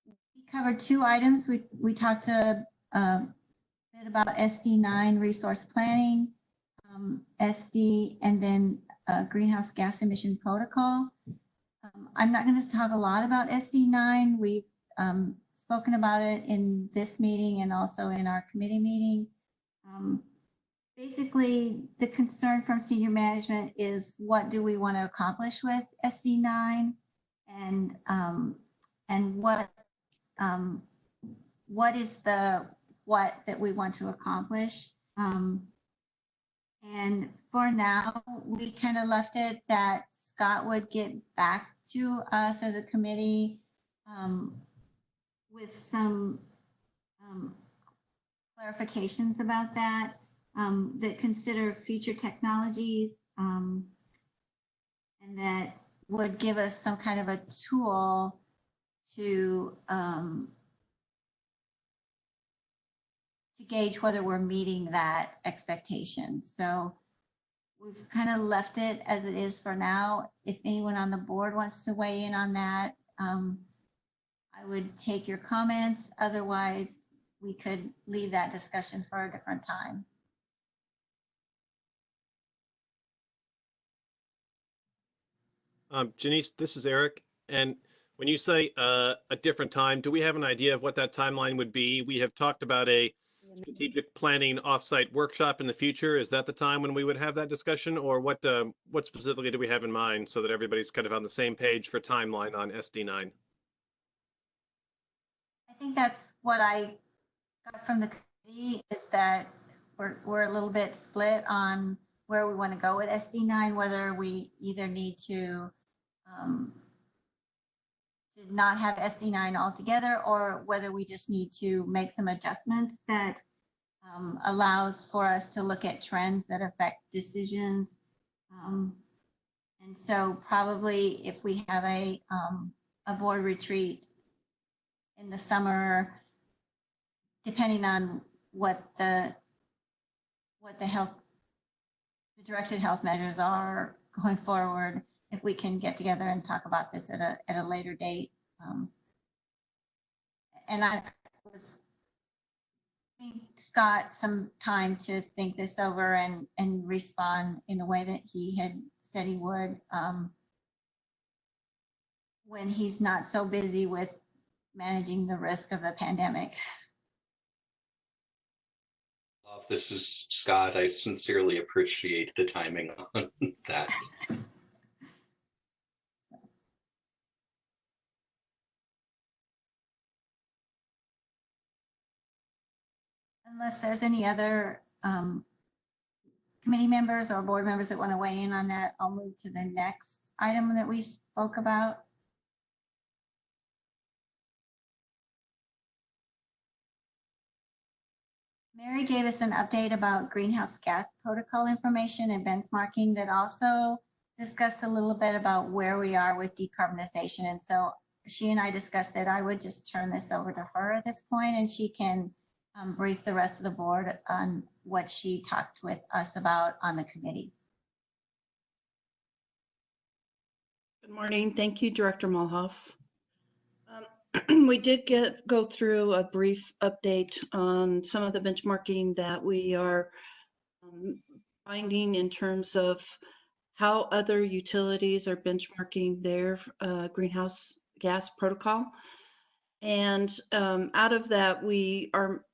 we covered two items. We talked a bit about SD9 resource planning, SD, and then greenhouse gas emission protocol. I'm not going to talk a lot about SD9. We've spoken about it in this meeting and also in our committee meeting. Basically, the concern from senior management is what do we want to accomplish with SD9, and what is the what that we want to accomplish. And for now, we kind of left it that Scott would get back to us as a committee with some clarifications about that, that consider future technologies, and that would give us some kind of a tool to gauge whether we're meeting that expectation. So we've kind of left it as it is for now. If anyone on the board wants to weigh in on that, I would take your comments. Otherwise, we could leave that discussion for a different time. Janice, this is Eric. And when you say a different time, do we have an idea of what that timeline would be? We have talked about a strategic planning offsite workshop in the future. Is that the time when we would have that discussion, or what specifically do we have in mind so that everybody's kind of on the same page for timeline on SD9? I think that's what I got from the committee, is that we're a little bit split on where we want to go with SD9, whether we either need to not have SD9 altogether, or whether we just need to make some adjustments that allows for us to look at trends that affect decisions. And so probably if we have a board retreat in the summer, depending on what the directed health measures are going forward, if we can get together and talk about this at a later date. And I was giving Scott some time to think this over and respond in the way that he had said he would, when he's not so busy with managing the risk of the pandemic. This is Scott. I sincerely appreciate the timing on that. Unless there's any other committee members or board members that want to weigh in on that, I'll move to the next item that we spoke about. Mary gave us an update about greenhouse gas protocol information and benchmarking that also discussed a little bit about where we are with decarbonization. And so she and I discussed that I would just turn this over to her at this point, and she can brief the rest of the board on what she talked with us about on the committee. Good morning. Thank you, Director Molhoff. We did go through a brief update on some of the benchmarking that we are finding in terms of how other utilities are benchmarking their greenhouse gas protocol. And out of that, we are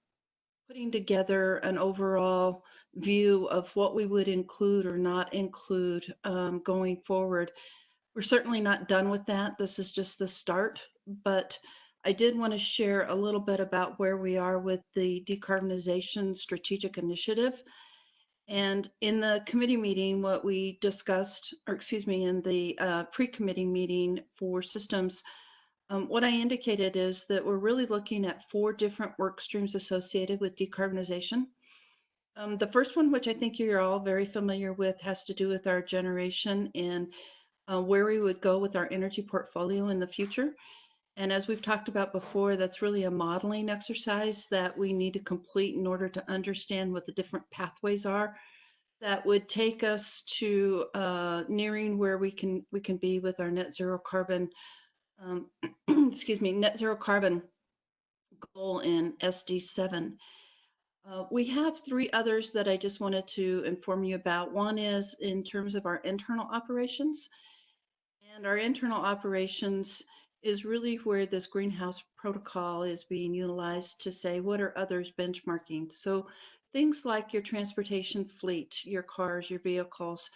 putting together an overall view of what we would include or not include going forward. We're certainly not done with that. This is just the start, but I did want to share a little bit about where we are with the decarbonization strategic initiative. And in the committee meeting, what we discussed, or excuse me, in the pre-committee meeting for systems, what I indicated is that we're really looking at 4 different work streams associated with decarbonization. The first one, which I think you're all very familiar with, has to do with our generation and where we would go with our energy portfolio in the future. And as we've talked about before, that's really a modeling exercise that we need to complete in order to understand what the different pathways are that would take us to nearing where we can be with our net zero carbon, excuse me, net zero carbon goal in SD7. We have 3 others that I just wanted to inform you about. One is in terms of our internal operations. And our internal operations is really where this greenhouse protocol is being utilized to say, what are others benchmarking? So things like your transportation fleet, your cars, your vehicles,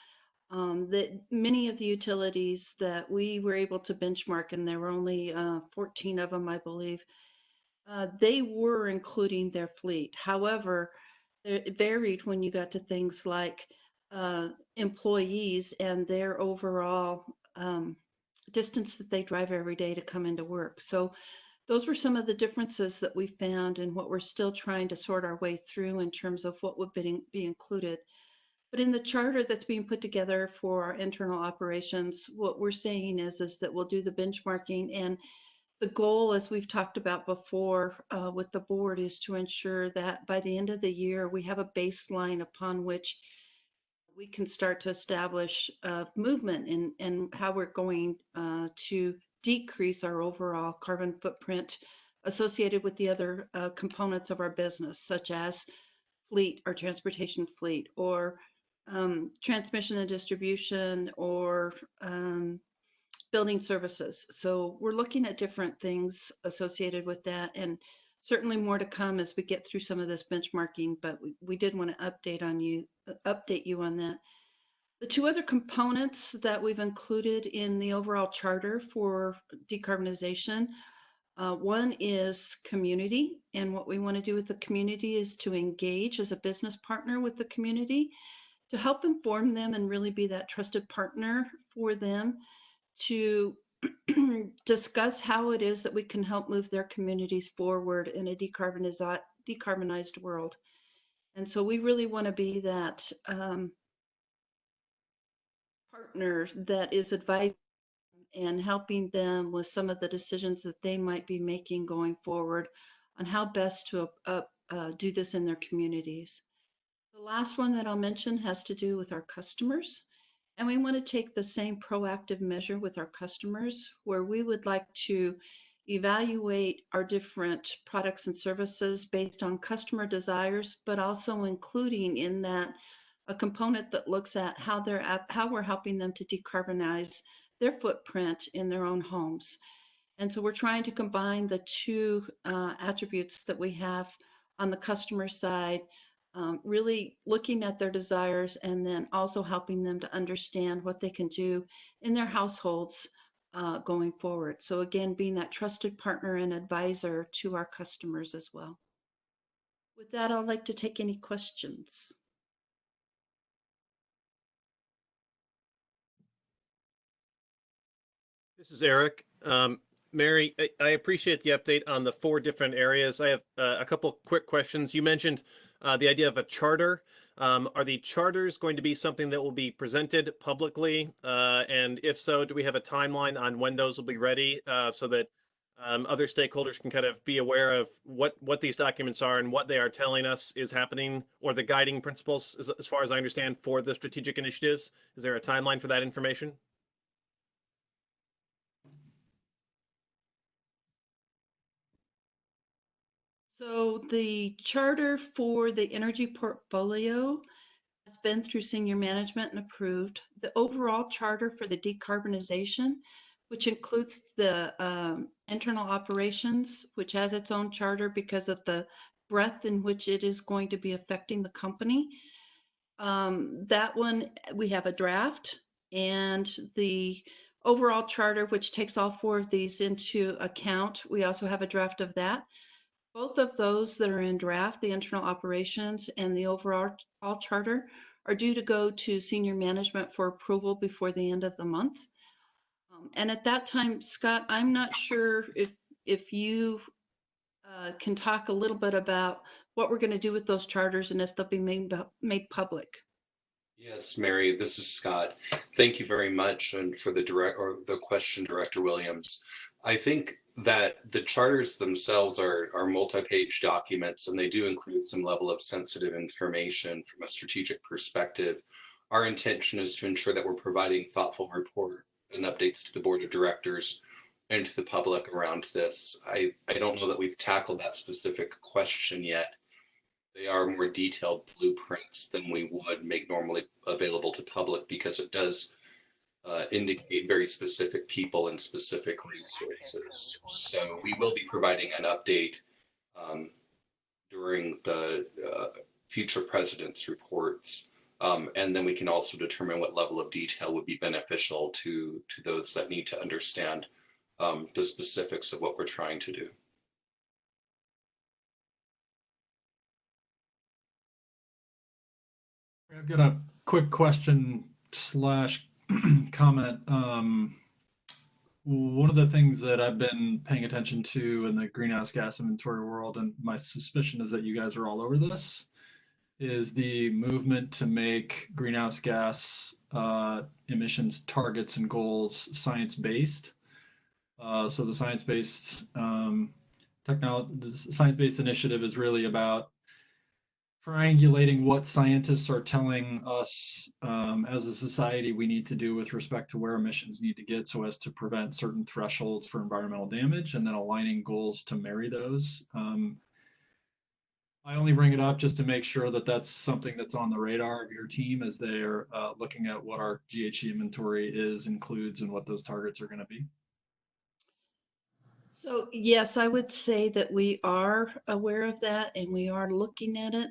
that many of the utilities that we were able to benchmark, and there were only 14 of them, I believe, they were including their fleet. However, it varied when you got to things like employees and their overall distance that they drive every day to come into work. So those were some of the differences that we found and what we're still trying to sort our way through in terms of what would be included. But in the charter that's being put together for our internal operations, what we're saying is that we'll do the benchmarking, and the goal, as we've talked about before with the board, is to ensure that by the end of the year, we have a baseline upon which we can start to establish movement in how we're going to decrease our overall carbon footprint associated with the other components of our business, such as fleet or transportation fleet, or transmission and distribution, or building services. So we're looking at different things associated with that, and certainly more to come as we get through some of this benchmarking, but we did want to update you on that. The 2 other components that we've included in the overall charter for decarbonization, one is community, and what we want to do with the community is to engage as a business partner with the community to help inform them and really be that trusted partner for them to discuss how it is that we can help move their communities forward in a decarbonized world. And so we really want to be that partner that is advising and helping them with some of the decisions that they might be making going forward on how best to do this in their communities. The last one that I'll mention has to do with our customers. And we want to take the same proactive measure with our customers, where we would like to evaluate our different products and services based on customer desires, but also including in that a component that looks at how we're helping them to decarbonize their footprint in their own homes. And so we're trying to combine the 2 attributes that we have on the customer side, really looking at their desires and then also helping them to understand what they can do in their households going forward. So again, being that trusted partner and advisor to our customers as well. With that, I'd like to take any questions. This is Eric. Mary, I appreciate the update on the 4 different areas. I have a couple quick questions. You mentioned the idea of a charter. Are the charters going to be something that will be presented publicly? And if so, do we have a timeline on when those will be ready so that other stakeholders can kind of be aware of what these documents are and what they are telling us is happening, or the guiding principles, as far as I understand, for the strategic initiatives? Is there a timeline for that information? So the charter for the energy portfolio has been through senior management and approved. The overall charter for the decarbonization, which includes the internal operations, which has its own charter because of the breadth in which it is going to be affecting the company. That one, we have a draft, and the overall charter, which takes all 4 of these into account. We also have a draft of that. Both of those that are in draft, the internal operations and the overall charter, are due to go to senior management for approval before the end of the month. And at that time, Scott, I'm not sure if you can talk a little bit about what we're going to do with those charters and if they'll be made public. Yes, Mary, this is Scott. Thank you very much and for the question, Director Williams. I think that the charters themselves are multi-page documents, and they do include some level of sensitive information from a strategic perspective. Our intention is to ensure that we're providing thoughtful report and updates to the board of directors and to the public around this. I don't know that we've tackled that specific question yet. They are more detailed blueprints than we would make normally available to public because it does indicate very specific people and specific resources. So we will be providing an update during the future president's reports. And then we can also determine what level of detail would be beneficial to those that need to understand the specifics of what we're trying to do. I've got a quick question slash comment. One of the things that I've been paying attention to in the greenhouse gas inventory world, and my suspicion is that you guys are all over this, is the movement to make greenhouse gas emissions targets and goals science-based. So the science-based science-based initiative is really about triangulating what scientists are telling us as a society we need to do with respect to where emissions need to get so as to prevent certain thresholds for environmental damage, and then aligning goals to marry those. I only bring it up just to make sure that that's something that's on the radar of your team as they're looking at what our GHG inventory includes, and what those targets are going to be. So yes, I would say that we are aware of that and we are looking at it.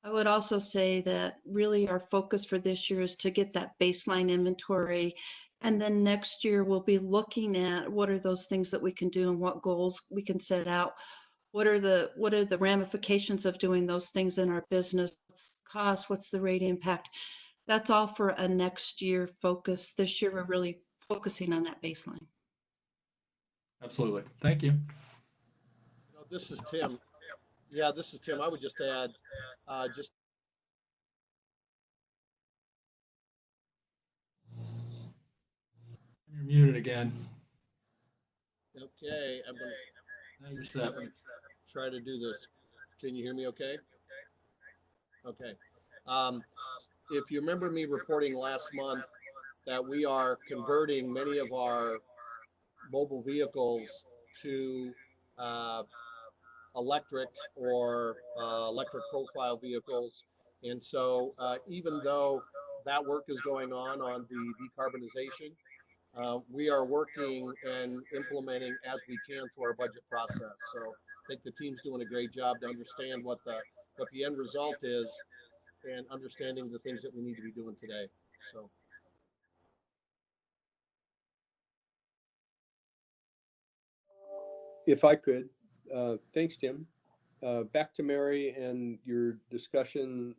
I would also say that really our focus for this year is to get that baseline inventory. And then next year we'll be looking at what are those things that we can do and what goals we can set out. What are the ramifications of doing those things in our business? What's the cost? What's the rate impact? That's all for a next year focus. This year we're really focusing on that baseline. Absolutely. Thank you. This is Tim. Yeah, this is Tim. I would just add, You're muted again. Okay, I'm Now you're set. try to do this. Can you hear me okay? Okay. If you remember me reporting last month that we are converting many of our mobile vehicles to electric or electric profile vehicles. And so even though that work is going on the decarbonization, we are working and implementing as we can through our budget process. So I think the team's doing a great job to understand what the end result is and understanding the things that we need to be doing today. So. If I could, thanks, Tim. Back to Mary and your discussion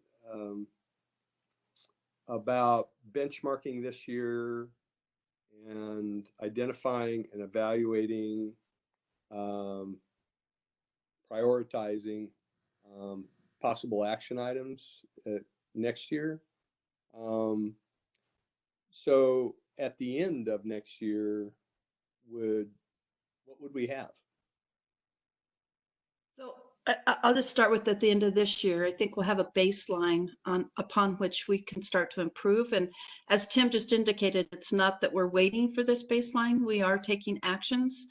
about benchmarking this year and identifying and evaluating, prioritizing possible action items next year. So at the end of next year, what would we have? So I'll just start with at the end of this year. I think we'll have a baseline upon which we can start to improve. And as Tim just indicated, it's not that we're waiting for this baseline. We are taking actions.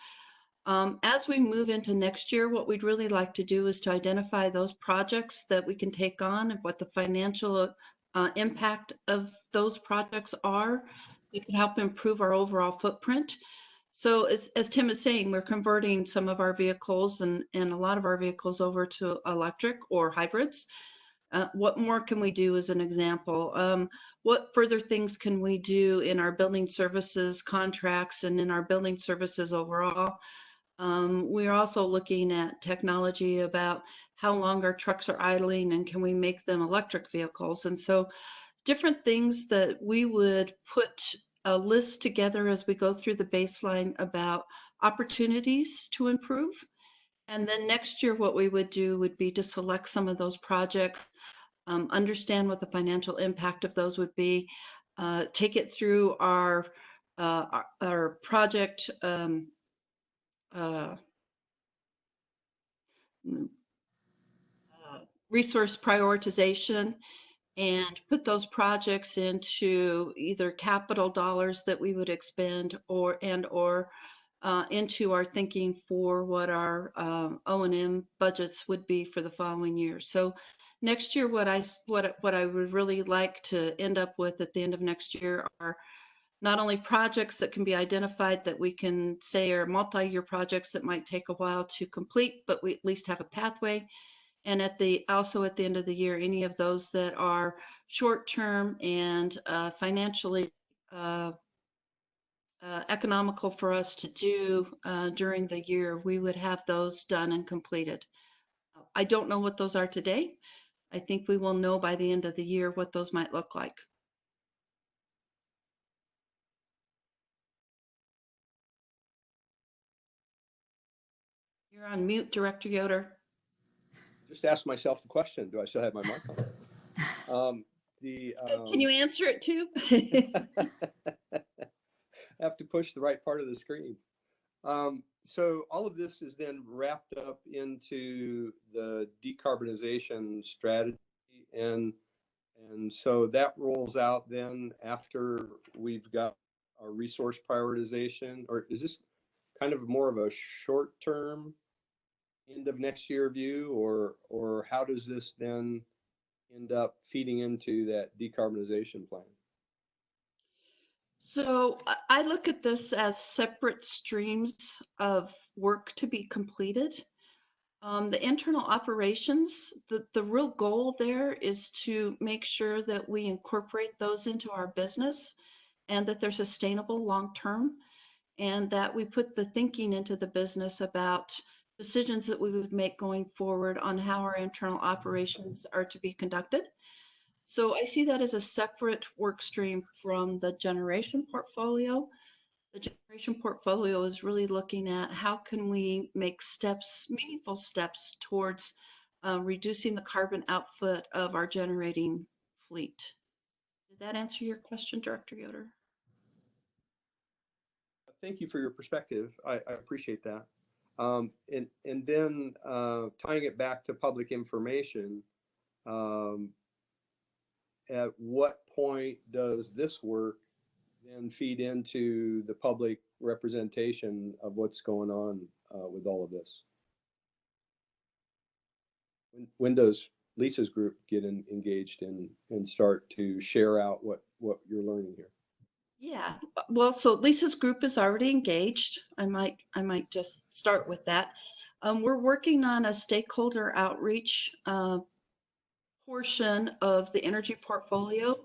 As we move into next year, what we'd really like to do is to identify those projects that we can take on and what the financial impact of those projects are. It can help improve our overall footprint. So as Tim is saying, we're converting some of our vehicles and a lot of our vehicles over to electric or hybrids. What more can we do as an example? What further things can we do in our building services contracts and in our building services overall? We're also looking at technology about how long our trucks are idling and can we make them electric vehicles? And so different things that we would put a list together as we go through the baseline about opportunities to improve. And then next year, what we would do would be to select some of those projects, understand what the financial impact of those would be, take it through our project resource prioritization and put those projects into either capital dollars that we would expend or into our thinking for what our O&M budgets would be for the following year. So next year, what I would really like to end up with at the end of next year are not only projects that can be identified that we can say are multi-year projects that might take a while to complete, but we at least have a pathway. And also at the end of the year, any of those that are short-term and financially economical for us to do during the year, we would have those done and completed. I don't know what those are today. I think we will know by the end of the year what those might look like. You're on mute, Director Yoder. Just asked myself the question, do I still have my mic on? Can you answer it too? I have to push the right part of the screen. So all of this is then wrapped up into the decarbonization strategy, and so that rolls out then after we've got our resource prioritization, or is this kind of more of a short-term end of next year view, or how does this then end up feeding into that decarbonization plan? So I look at this as separate streams of work to be completed. The internal operations, the real goal there is to make sure that we incorporate those into our business and that they're sustainable long-term, and that we put the thinking into the business about decisions that we would make going forward on how our internal operations are to be conducted. So I see that as a separate work stream from the generation portfolio. The generation portfolio is really looking at how can we make meaningful steps towards reducing the carbon output of our generating fleet. Did that answer your question, Director Yoder? Thank you for your perspective. I appreciate that. And then tying it back to public information, at what point does this work then feed into the public representation of what's going on with all of this? When does Lisa's group get engaged in and start to share out what you're learning here? Yeah, well, so Lisa's group is already engaged. I might just start with that. We're working on a stakeholder outreach portion of the energy portfolio.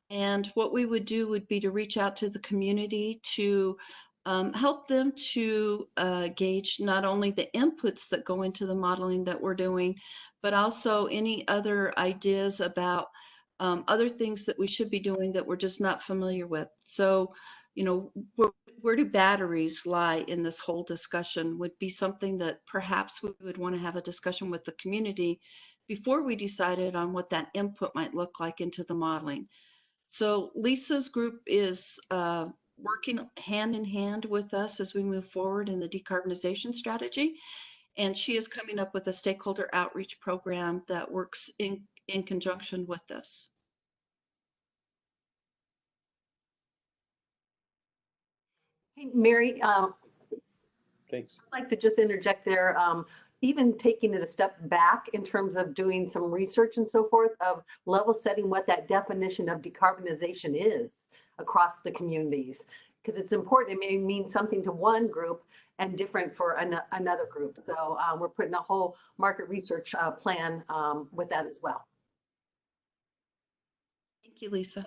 And what we would do would be to reach out to the community to help them to gauge not only the inputs that go into the modeling that we're doing, but also any other ideas about other things that we should be doing that we're just not familiar with. So, you know, where do batteries lie in this whole discussion would be something that perhaps we would want to have a discussion with the community before we decided on what that input might look like into the modeling. So Lisa's group is working hand in hand with us as we move forward in the decarbonization strategy. And she is coming up with a stakeholder outreach program that works in conjunction with this. Hey, Mary, Thanks. I'd like to just interject there. Even taking it a step back in terms of doing some research and so forth, of level setting what that definition of decarbonization is across the communities, because it's important. It may mean something to one group and different for another group. So we're putting a whole market research plan with that as well. Thank you, Lisa.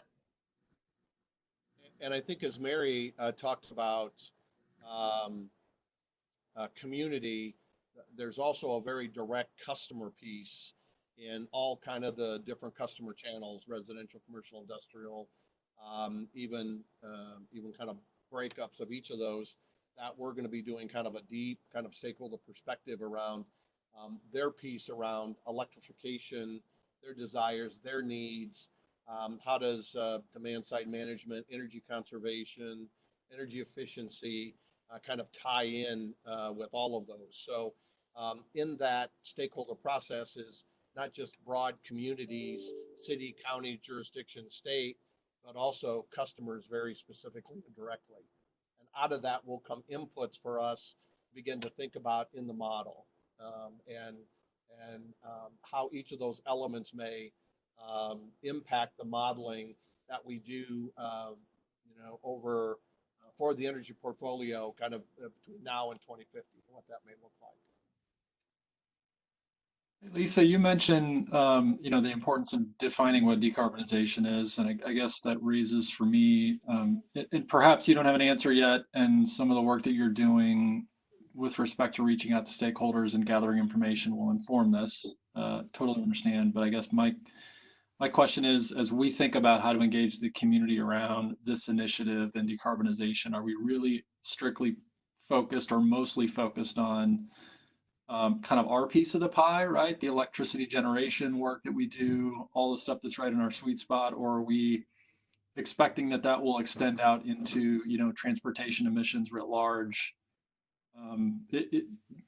And I think as Mary talked about community, there's also a very direct customer piece in all kind of the different customer channels, residential, commercial, industrial, even kind of breakups of each of those, that we're going to be doing kind of a deep kind of stakeholder perspective around their piece around electrification, their desires, their needs. How does demand side management, energy conservation, energy efficiency kind of tie in with all of those? So in that stakeholder process is not just broad communities, city, county, jurisdiction, state, but also customers very specifically and directly. And out of that will come inputs for us to begin to think about in the model and how each of those elements may impact the modeling that we do, over for the energy portfolio kind of between now and 2050, what that may look like. Lisa, you mentioned, the importance of defining what decarbonization is, and I guess that raises for me, and perhaps you don't have an answer yet, and some of the work that you're doing with respect to reaching out to stakeholders and gathering information will inform this. Totally understand, but I guess my question is, as we think about how to engage the community around this initiative and decarbonization, are we really strictly focused or mostly focused on kind of our piece of the pie, right? The electricity generation work that we do, all the stuff that's right in our sweet spot, or are we expecting that will extend out into, transportation emissions writ large?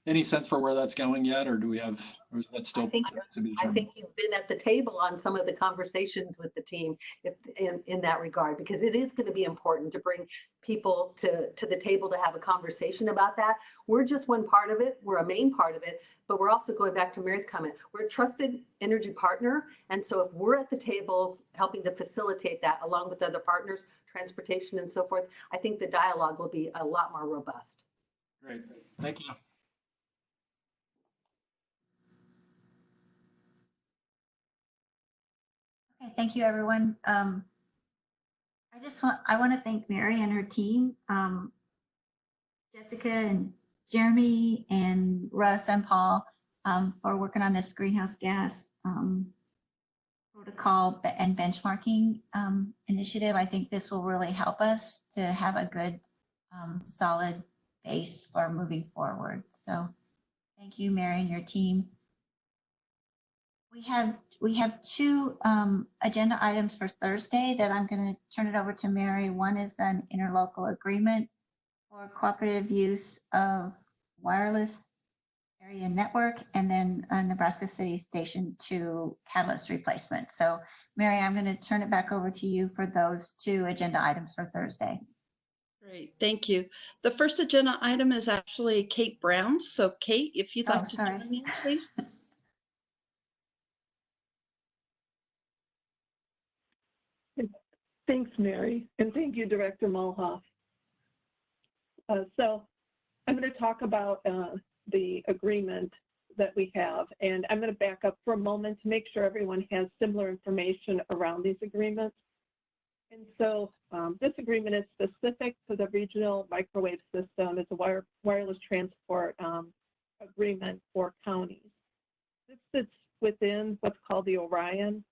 Any sense for where that's going yet, or or is that still to be determined? I think you've been at the table on some of the conversations with the team in that regard, because it is going to be important to bring people to the table to have a conversation about that. We're just one part of it. We're a main part of it, but we're also going back to Mary's comment. We're a trusted energy partner. And so if we're at the table helping to facilitate that along with other partners, transportation and so forth, I think the dialogue will be a lot more robust. Great. Thank you. Okay, thank you, everyone. I want to thank Mary and her team, Jessica and Jeremy and Russ and Paul, for working on this greenhouse gas protocol and benchmarking initiative. I think this will really help us to have a good, solid base for moving forward. So thank you, Mary and your team. We have two agenda items for Thursday that I'm going to turn it over to Mary. One is an interlocal agreement for cooperative use of wireless area network, and then a Nebraska City Station 2 catalyst replacement. So Mary, I'm going to turn it back over to you for those two agenda items for Thursday. Great, thank you. The first agenda item is actually Kate Brown. So Kate, if you'd like to join in, please. Thanks, Mary, and thank you, Director Mulhoff. So I'm going to talk about the agreement that we have, and I'm going to back up for a moment to make sure everyone has similar information around these agreements. And so this agreement is specific to the regional microwave system. It's a wireless transport agreement for counties. This sits within what's called the Orion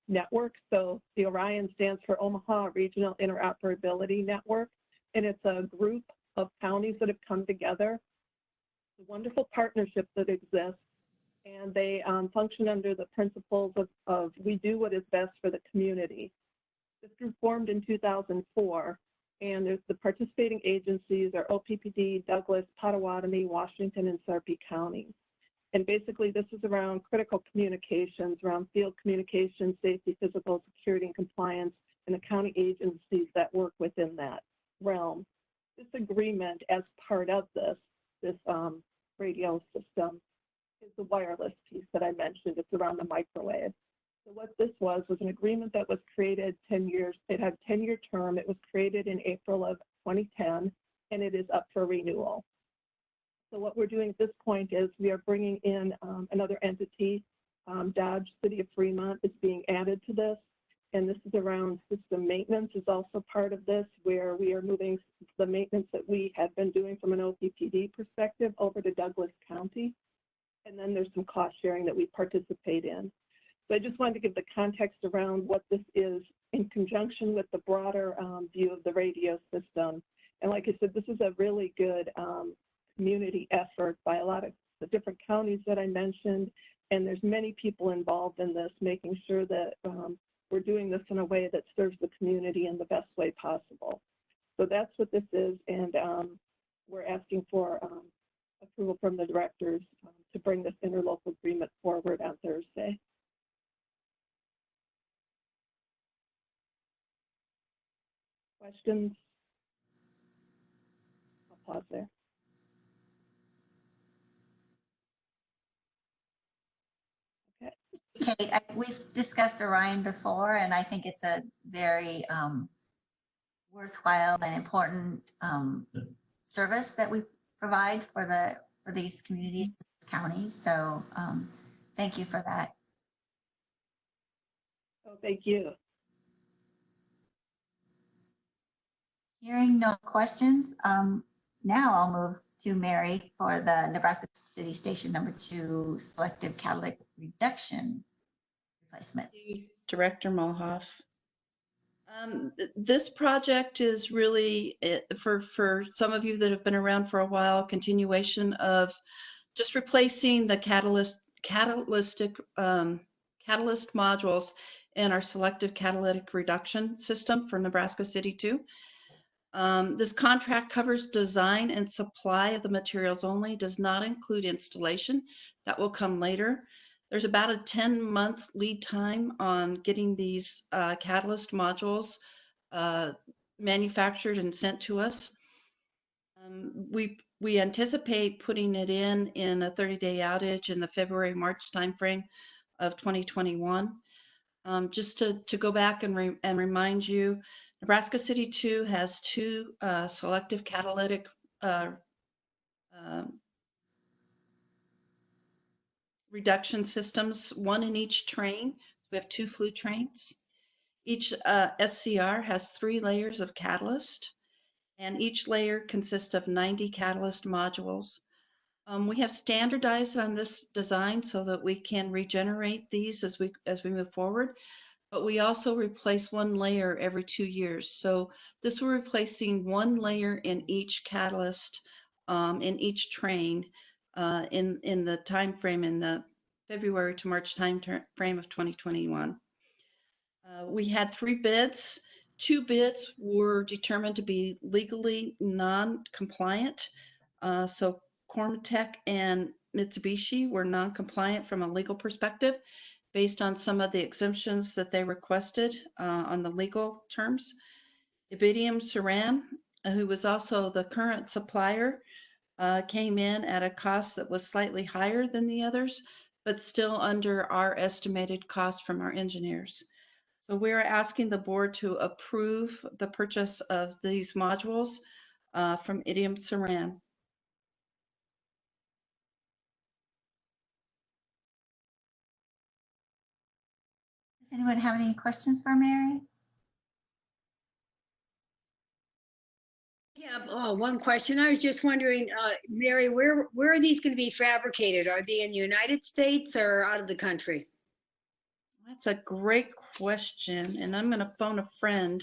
network. So the Orion stands for Omaha Regional Interoperability Network, and it's a group of counties that have come together. It's a wonderful partnership that exists, and they function under the principles of we do what is best for the community. This group formed in 2004, and there's the participating agencies are OPPD, Douglas, Pottawatomie, Washington, and Sarpy counties. And basically, this is around critical communications, around field communications, safety, physical security, and compliance, and the county agencies that work within that realm. This agreement, as part of this radio system, is the wireless piece that I mentioned. It's around the microwave. So what this was an agreement that was created 10 years. It had a 10-year term. It was created in April of 2010, and it is up for renewal. So what we're doing at this point is we are bringing in another entity. Dodge City of Fremont is being added to this. and this is around system maintenance is also part of this, where we are moving the maintenance that we have been doing from an OPPD perspective over to Douglas County. And then there's some cost sharing that we participate in. So I just wanted to give the context around what this is in conjunction with the broader view of the radio system. And like I said, this is a really good community effort by a lot of the different counties that I mentioned. And there's many people involved in this, making sure that we're doing this in a way that serves the community in the best way possible. So that's what this is. And we're asking for approval from the directors to bring this interlocal agreement forward on Thursday. Questions? I'll pause there. Okay, we've discussed Orion before, and I think it's a very worthwhile and important service that we provide for these communities, counties. So thank you for that. Oh, thank you. Hearing no questions, now I'll move to Mary for the Nebraska City Station number 2 selective catalytic reduction replacement. Director Mulhoff. This project is really, for some of you that have been around for a while, continuation of just replacing the catalyst modules in our selective catalytic reduction system for Nebraska City 2. This contract covers design and supply of the materials only, does not include installation. That will come later. There's about a 10-month lead time on getting these catalyst modules manufactured and sent to us. We anticipate putting it in a 30-day outage in the February-March timeframe of 2021. Just to go back and remind you, Nebraska City 2 has 2 selective catalytic reduction systems, one in each train. We have 2 flue trains. Each SCR has 3 layers of catalyst, and each layer consists of 90 catalyst modules. We have standardized on this design so that we can regenerate these as we move forward, but we also replace 1 layer every 2 years. So this will replacing 1 layer in each catalyst in each train in the time frame, in the February to March time frame of 2021. We had 3 bids. 2 bids were determined to be legally non-compliant. So Cormatech and Mitsubishi were non-compliant from a legal perspective based on some of the exemptions that they requested on the legal terms. Iridium Ceramic, who was also the current supplier, came in at a cost that was slightly higher than the others, but still under our estimated cost from our engineers. So we're asking the board to approve the purchase of these modules from Iridium Ceramic. Does anyone have any questions for Mary? Yeah, one question. I was just wondering, Mary, where are these going to be fabricated? Are they in the United States or out of the country? That's a great question, and I'm going to phone a friend.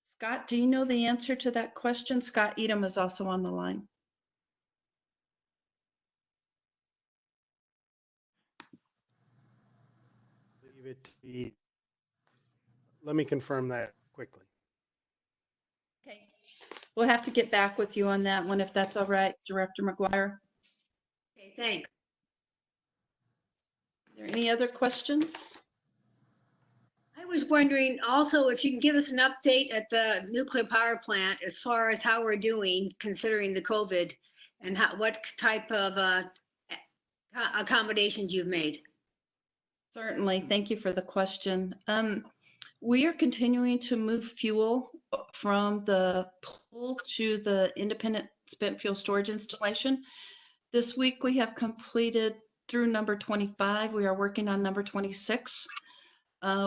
Scott, do you know the answer to that question? Scott Edom is also on the line. Leave it to be. Let me confirm that quickly. Okay, we'll have to get back with you on that one if that's all right, Director McGuire. Okay, thanks. Are there any other questions? I was wondering also if you can give us an update at the nuclear power plant as far as how we're doing considering the COVID and what type of accommodations you've made. Certainly, thank you for the question. We are continuing to move fuel from the pool to the independent spent fuel storage installation. This week we have completed through number 25. We are working on number 26.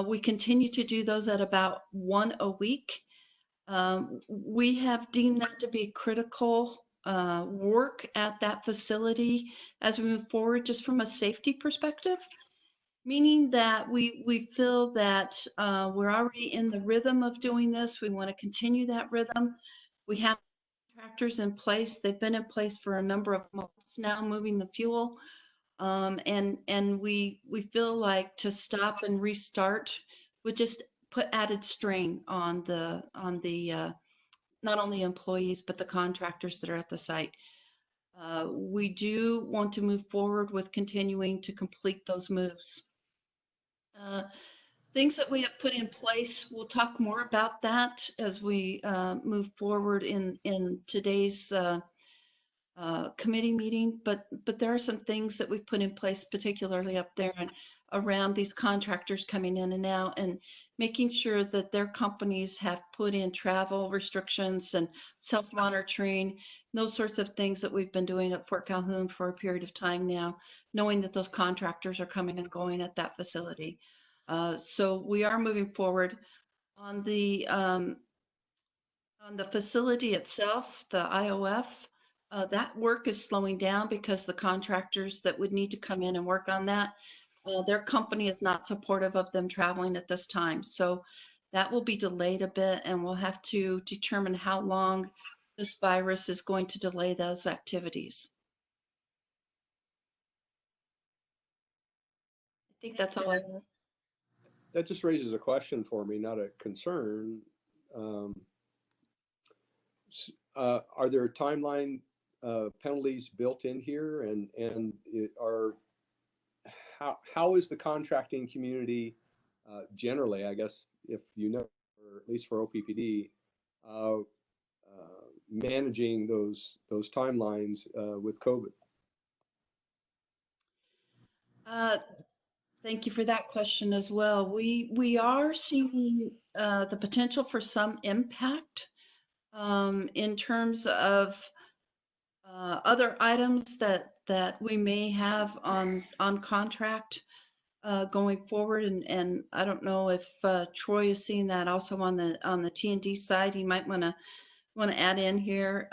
We continue to do those at about one a week. We have deemed that to be critical work at that facility as we move forward, just from a safety perspective, meaning that we feel that we're already in the rhythm of doing this. We want to continue that rhythm. We have contractors in place. They've been in place for a number of months now, moving the fuel. And we feel like to stop and restart would just put added strain on the not only employees but the contractors that are at the site. We do want to move forward with continuing to complete those moves. Things that we have put in place, we'll talk more about that as we move forward in today's committee meeting, but there are some things that we've put in place, particularly up there and around these contractors coming in and out, and making sure that their companies have put in travel restrictions and self-monitoring, those sorts of things that we've been doing at Fort Calhoun for a period of time now, knowing that those contractors are coming and going at that facility. So we are moving forward on the facility itself, the IOF. That work is slowing down because the contractors that would need to come in and work on that, their company is not supportive of them traveling at this time. So that will be delayed a bit, and we'll have to determine how long this virus is going to delay those activities. I think that's all I have. That just raises a question for me, not a concern. Are there timeline penalties built in here, and how is the contracting community generally, I guess, if you know, or at least for OPPD, managing those timelines with COVID? Thank you for that question as well. We are seeing the potential for some impact in terms of other items that we may have on contract going forward, and I don't know if Troy is seeing that also on the T&D side. He might want to add in here.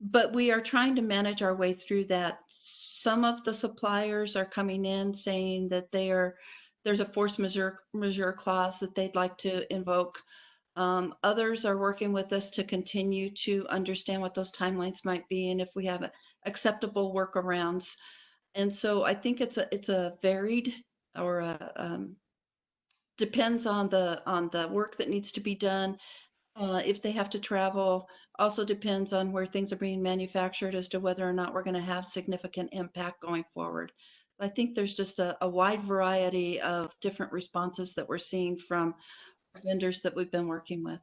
But we are trying to manage our way through that. Some of the suppliers are coming in saying that there's a force majeure clause that they'd like to invoke. Others are working with us to continue to understand what those timelines might be and if we have acceptable workarounds. And so I think it's a varied, or depends on the work that needs to be done. If they have to travel, also depends on where things are being manufactured as to whether or not we're going to have significant impact going forward. I think there's just a wide variety of different responses that we're seeing from vendors that we've been working with.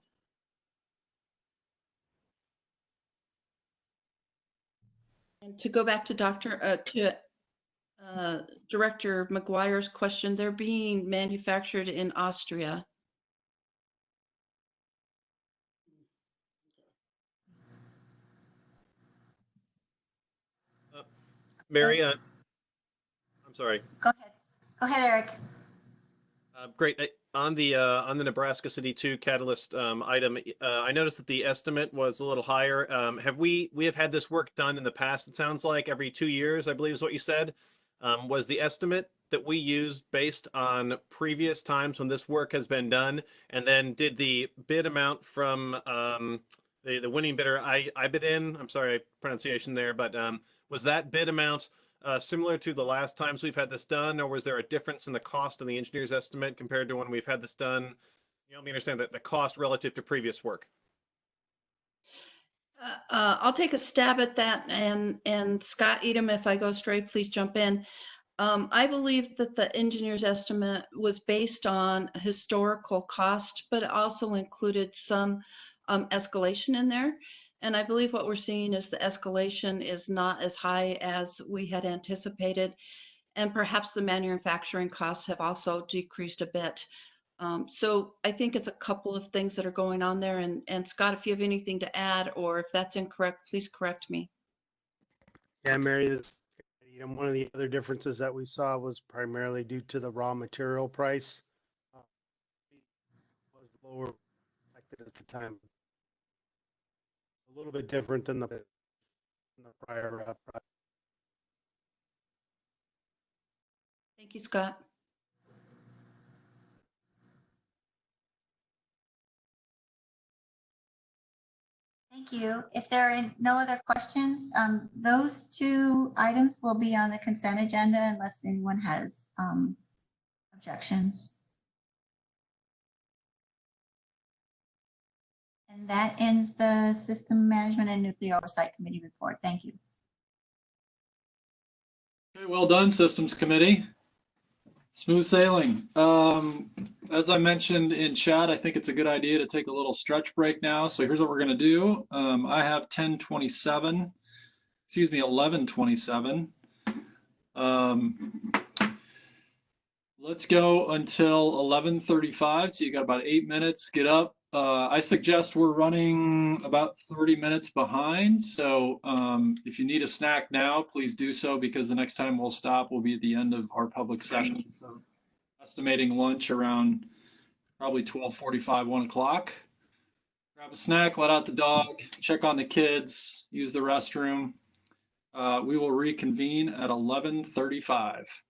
And to go back to Director McGuire's question, they're being manufactured in Austria. Mary, I'm sorry. Go ahead, Eric. Great. On the Nebraska City 2 catalyst item, I noticed that the estimate was a little higher. We have had this work done in the past, it sounds like every 2 years, I believe is what you said. Was the estimate that we used based on previous times when this work has been done? And then did the bid amount from the winning bidder, I bid in, I'm sorry, pronunciation there, but was that bid amount similar to the last times we've had this done, or was there a difference in the cost of the engineer's estimate compared to when we've had this done? You help me understand that the cost relative to previous work. I'll take a stab at that, and Scott Edom, if I go straight, please jump in. I believe that the engineer's estimate was based on historical cost, but it also included some escalation in there. And I believe what we're seeing is the escalation is not as high as we had anticipated. And perhaps the manufacturing costs have also decreased a bit. So I think it's a couple of things that are going on there. And Scott, if you have anything to add, or if that's incorrect, please correct me. Yeah, Mary, one of the other differences that we saw was primarily due to the raw material price. lower expected at the time. A little bit different than the prior project. Thank you, Scott. Thank you. If there are no other questions, those two items will be on the consent agenda unless anyone has objections. And that ends the System Management and Nuclear Oversight Committee report. Thank you. Okay, well done, Systems Committee. Smooth sailing. As I mentioned in chat, I think it's a good idea to take a little stretch break now. So here's what we're going to do. I have 11:27. Let's go until 11:35. So you got about 8 minutes. Get up. I suggest we're running about 30 minutes behind. So if you need a snack now, please do so, because the next time we'll stop will be at the end of our public session. So estimating lunch around probably 12:45, 1 o'clock. Grab a snack, let out the dog, check on the kids, use the restroom. We will reconvene at 11:35.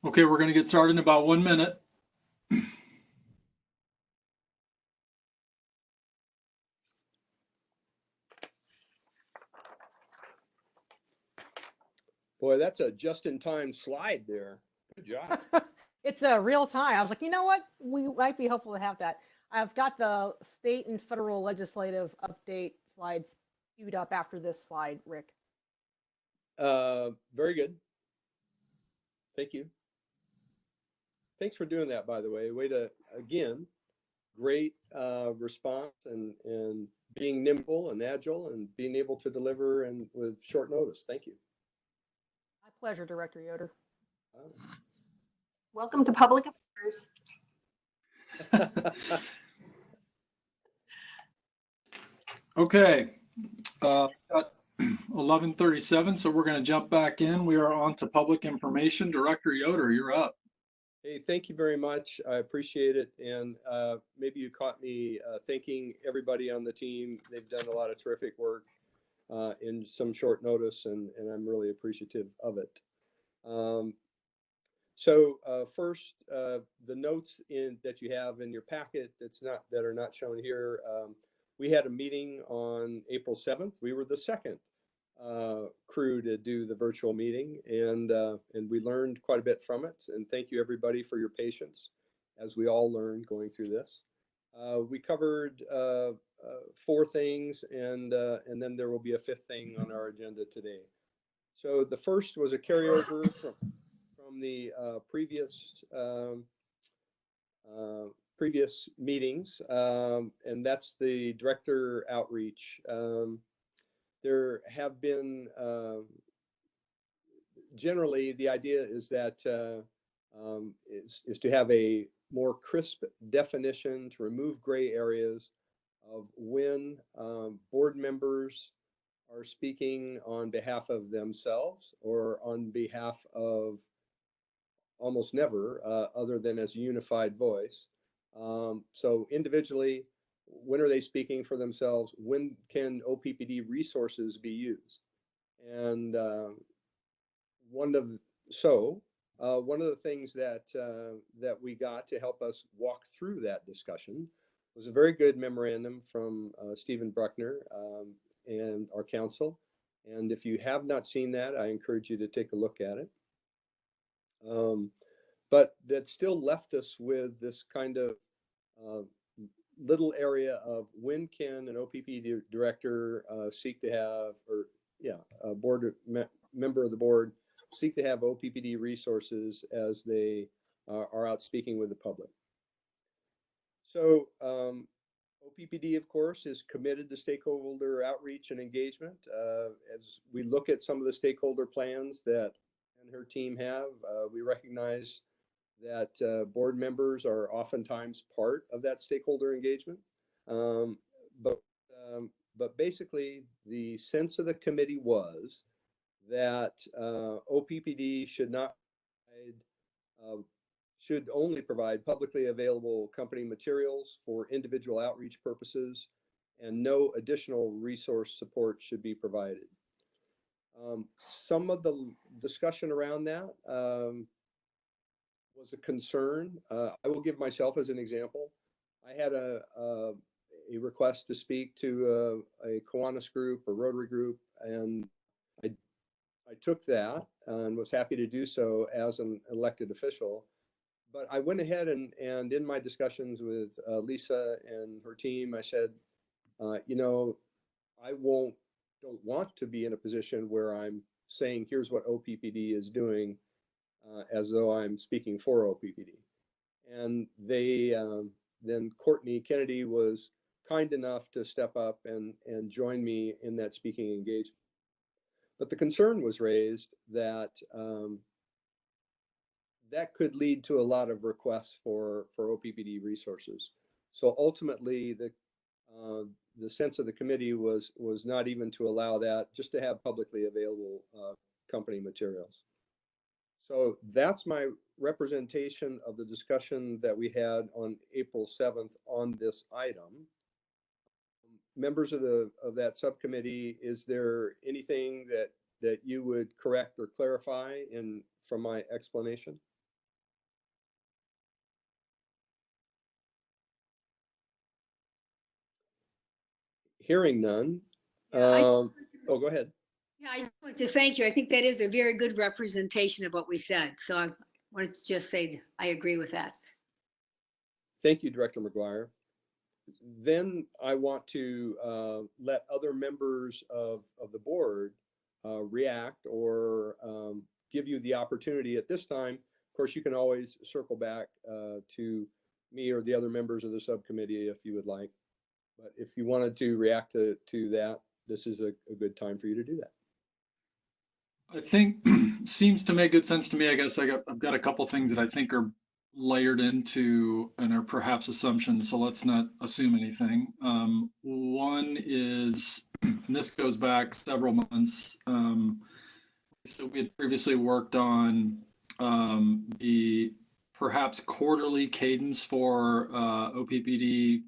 Okay, we're going to get started in about 1 minute. Boy, that's a just-in-time slide there. Good job. It's a real time. I was like, you know what? We might be helpful to have that. I've got the state and federal legislative update slides queued up after this slide, Rick. Very good. Thank you. Thanks for doing that, by the way. Way to, again, great response and being nimble and agile and being able to deliver and with short notice. Thank you. My pleasure, Director Yoder. Welcome to Public Affairs. Okay, at 11:37, so we're going to jump back in. We are on to public information. Director Yoder, you're up. Hey, thank you very much. I appreciate it. And maybe you caught me thanking everybody on the team. They've done a lot of terrific work in some short notice, and I'm really appreciative of it. First, the notes that you have in your packet that are not shown here. We had a meeting on April 7th. We were the second crew to do the virtual meeting, and we learned quite a bit from it. And thank you everybody for your patience as we all learned going through this. We covered 4 things, and then there will be a 5th thing on our agenda today. So the first was a carryover from the previous meetings, and that's the director outreach. There have been, generally the idea is that is to have a more crisp definition to remove gray areas of when board members are speaking on behalf of themselves or on behalf of almost never, other than as a unified voice. So individually, when are they speaking for themselves? When can OPPD resources be used? And one of the things that we got to help us walk through that discussion was a very good memorandum from Stephen Bruckner and our council. And if you have not seen that, I encourage you to take a look at it. But that still left us with this kind of little area of when can an OPPD director seek to have, a member of the board seek to have OPPD resources as they are out speaking with the public. So OPPD, of course, is committed to stakeholder outreach and engagement. As we look at some of the stakeholder plans that and her team have, we recognize that board members are oftentimes part of that stakeholder engagement. But basically, the sense of the committee was that OPPD should only provide publicly available company materials for individual outreach purposes, and no additional resource support should be provided. Some of the discussion around that was a concern. I will give myself as an example. I had a request to speak to a Kiwanis group or Rotary group, and I took that and was happy to do so as an elected official. But I went ahead and in my discussions with Lisa and her team, I said, I don't want to be in a position where I'm saying, here's what OPPD is doing, as though I'm speaking for OPPD. And then Courtney Kennedy was kind enough to step up and join me in that speaking engagement. But the concern was raised that that could lead to a lot of requests for OPPD resources. So ultimately, the sense of the committee was not even to allow that, just to have publicly available company materials. So that's my representation of the discussion that we had on April 7th on this item. Members of that subcommittee, is there anything that that you would correct or clarify from my explanation? Hearing none. Oh, go ahead. Yeah, I just wanted to thank you. I think that is a very good representation of what we said. So I wanted to just say I agree with that. Thank you, Director McGuire. Then I want to let other members of the board react or give you the opportunity at this time. Of course, you can always circle back to me or the other members of the subcommittee if you would like. But if you wanted to react to that, this is a good time for you to do that. I think seems to make good sense to me. I guess I've got a couple things that I think are layered into and are perhaps assumptions, so let's not assume anything. One is, and this goes back several months, so we had previously worked on the perhaps quarterly cadence for OPPD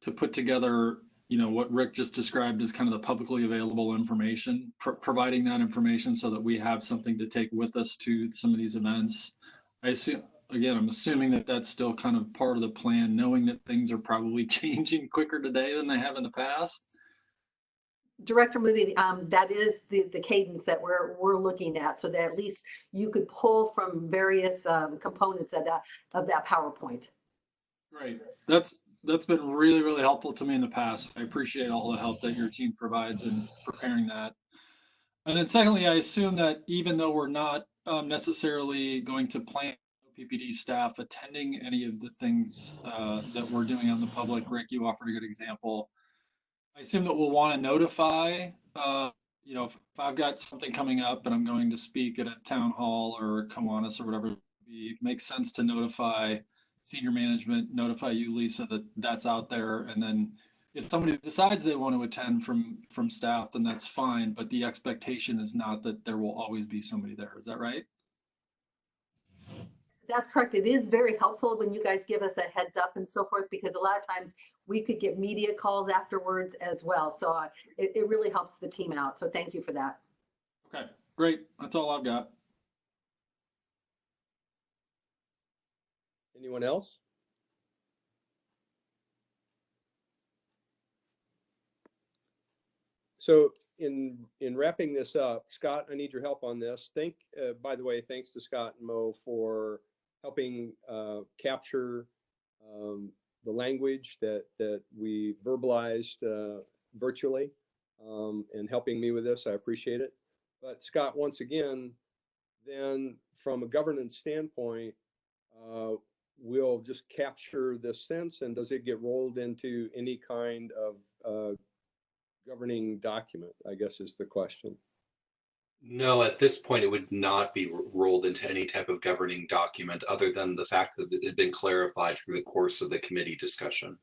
to put together, what Rick just described as kind of the publicly available information, providing that information so that we have something to take with us to some of these events. I assume, again, I'm assuming that that's still kind of part of the plan, knowing that things are probably changing quicker today than they have in the past. Director Moody, that is the cadence that we're looking at, so that at least you could pull from various components of that PowerPoint. Right. That's been really, really helpful to me in the past. I appreciate all the help that your team provides in preparing that. And then secondly, I assume that even though we're not necessarily going to plan PPD staff attending any of the things that we're doing on the public, Rick, you offered a good example. I assume that we'll want to notify, if I've got something coming up and I'm going to speak at a town hall or a Kiwanis or whatever, it makes sense to notify senior management, notify you, Lisa, that that's out there. And then if somebody decides they want to attend from staff, then that's fine. But the expectation is not that there will always be somebody there. Is that right? That's correct. It is very helpful when you guys give us a heads up and so forth, because a lot of times we could get media calls afterwards as well. So it really helps the team out. So thank you for that. Okay, great. That's all I've got. Anyone else? So in wrapping this up, Scott, I need your help on this. By the way, thanks to Scott and Mo for helping capture the language that we verbalized virtually and helping me with this. I appreciate it. But Scott, once again, then from a governance standpoint, we'll just capture this sense, and does it get rolled into any kind of governing document, I guess is the question. No, at this point, it would not be rolled into any type of governing document other than the fact that it had been clarified through the course of the committee discussion.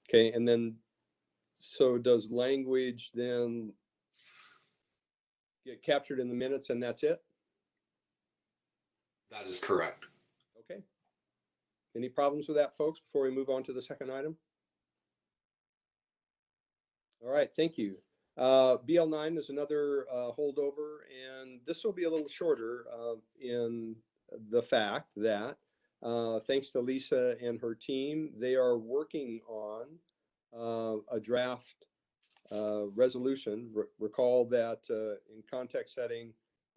Okay, and then, so does language then get captured in the minutes and that's it? That is correct. Okay. Any problems with that, folks, before we move on to the second item? All right, thank you. BL9 is another holdover, and this will be a little shorter in the fact that thanks to Lisa and her team, they are working on a draft resolution. Recall that in context setting,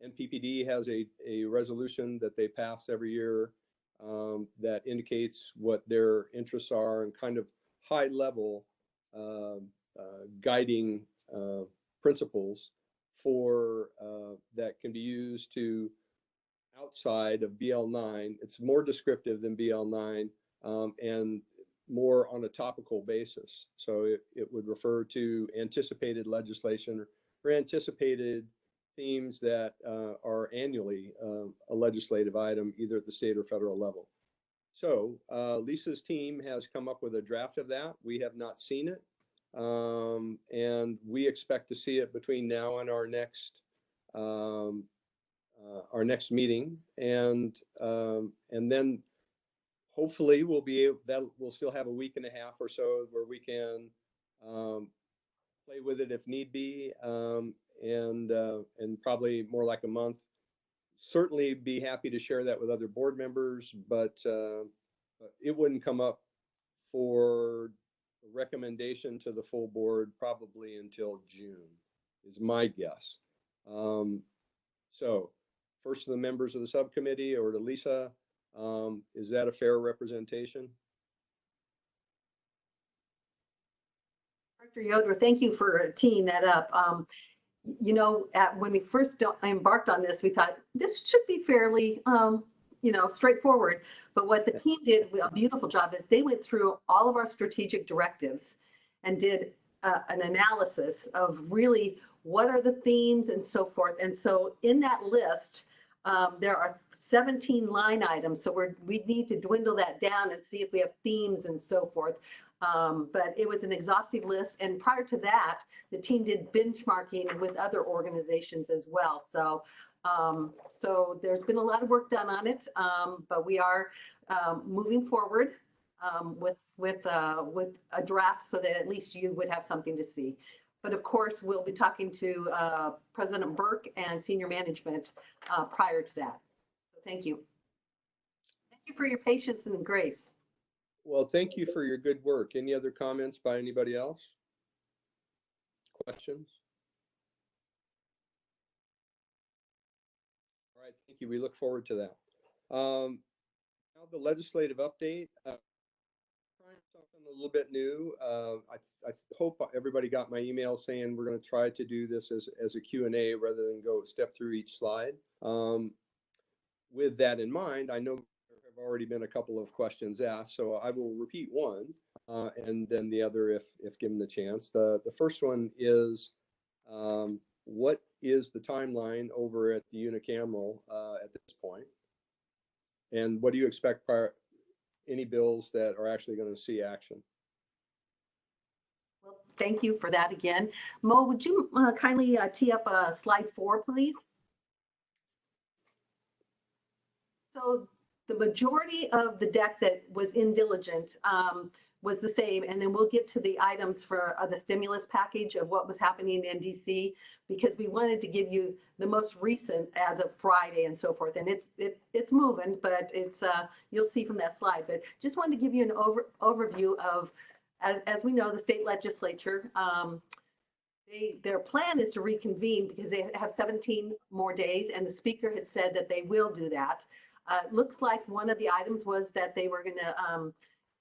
NPPD has a resolution that they pass every year that indicates what their interests are and kind of high level guiding principles for that can be used to outside of BL9. It's more descriptive than BL9 and more on a topical basis. So it would refer to anticipated legislation or anticipated themes that are annually a legislative item, either at the state or federal level. So Lisa's team has come up with a draft of that. We have not seen it. And we expect to see it between now and our next meeting, and then hopefully we'll still have a week and a half or so where we can play with it if need be, and probably more like a month. Certainly be happy to share that with other board members, but it wouldn't come up for recommendation to the full board probably until June, is my guess. So first to the members of the subcommittee or to Lisa, is that a fair representation? Dr. Yoder, thank you for teeing that up. You know, when we first embarked on this, we thought this should be fairly, you know, straightforward. But what the team did a beautiful job is they went through all of our strategic directives and did an analysis of really what are the themes and so forth. And so in that list, there are 17 line items. So we need to dwindle that down and see if we have themes and so forth. But it was an exhaustive list. And prior to that, the team did benchmarking with other organizations as well. So, so there's been a lot of work done on it, but we are moving forward with a draft so that at least you would have something to see. But of course, we'll be talking to President Burke and senior management prior to that. So thank you. Thank you for your patience and grace. Well, thank you for your good work. Any other comments by anybody else? Questions? All right, thank you. We look forward to that. Now the legislative update. Trying something a little bit new. I hope everybody got my email saying we're going to try to do this as a Q&A rather than go step through each slide. With that in mind, I know there have already been a couple of questions asked, so I will repeat one and then the other if given the chance. The first one is, what is the timeline over at the unicameral at this point? And what do you expect any bills that are actually going to see action? Well, thank you for that again. Mo, would you kindly tee up slide 4, please? So the majority of the deck that was in diligent was the same, and then we'll get to the items for the stimulus package of what was happening in DC, because we wanted to give you the most recent as of Friday and so forth. And it's moving, but it's you'll see from that slide. But just wanted to give you an overview of, as we know, the state legislature. Their plan is to reconvene because they have 17 more days, and the speaker had said that they will do that. It looks like one of the items was that they were going to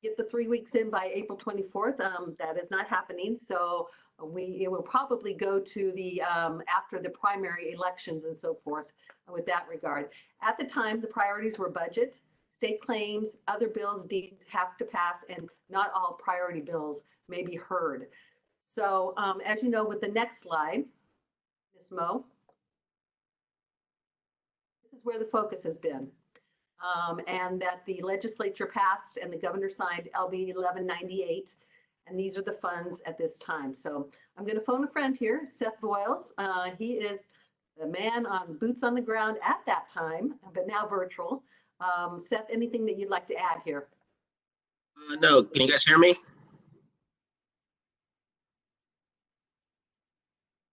get the 3 weeks in by April 24th. That is not happening. So it will probably go to the after the primary elections and so forth with that regard. At the time, the priorities were budget, state claims, other bills deemed have to pass, and not all priority bills may be heard. So as you know, with the next slide, Ms. Mo, this is where the focus has been. And that the legislature passed and the governor signed LB 1198, and these are the funds at this time. So I'm going to phone a friend here, Seth Boyles. He is the man on boots on the ground at that time, but now virtual. Seth, anything that you'd like to add here? No, can you guys hear me?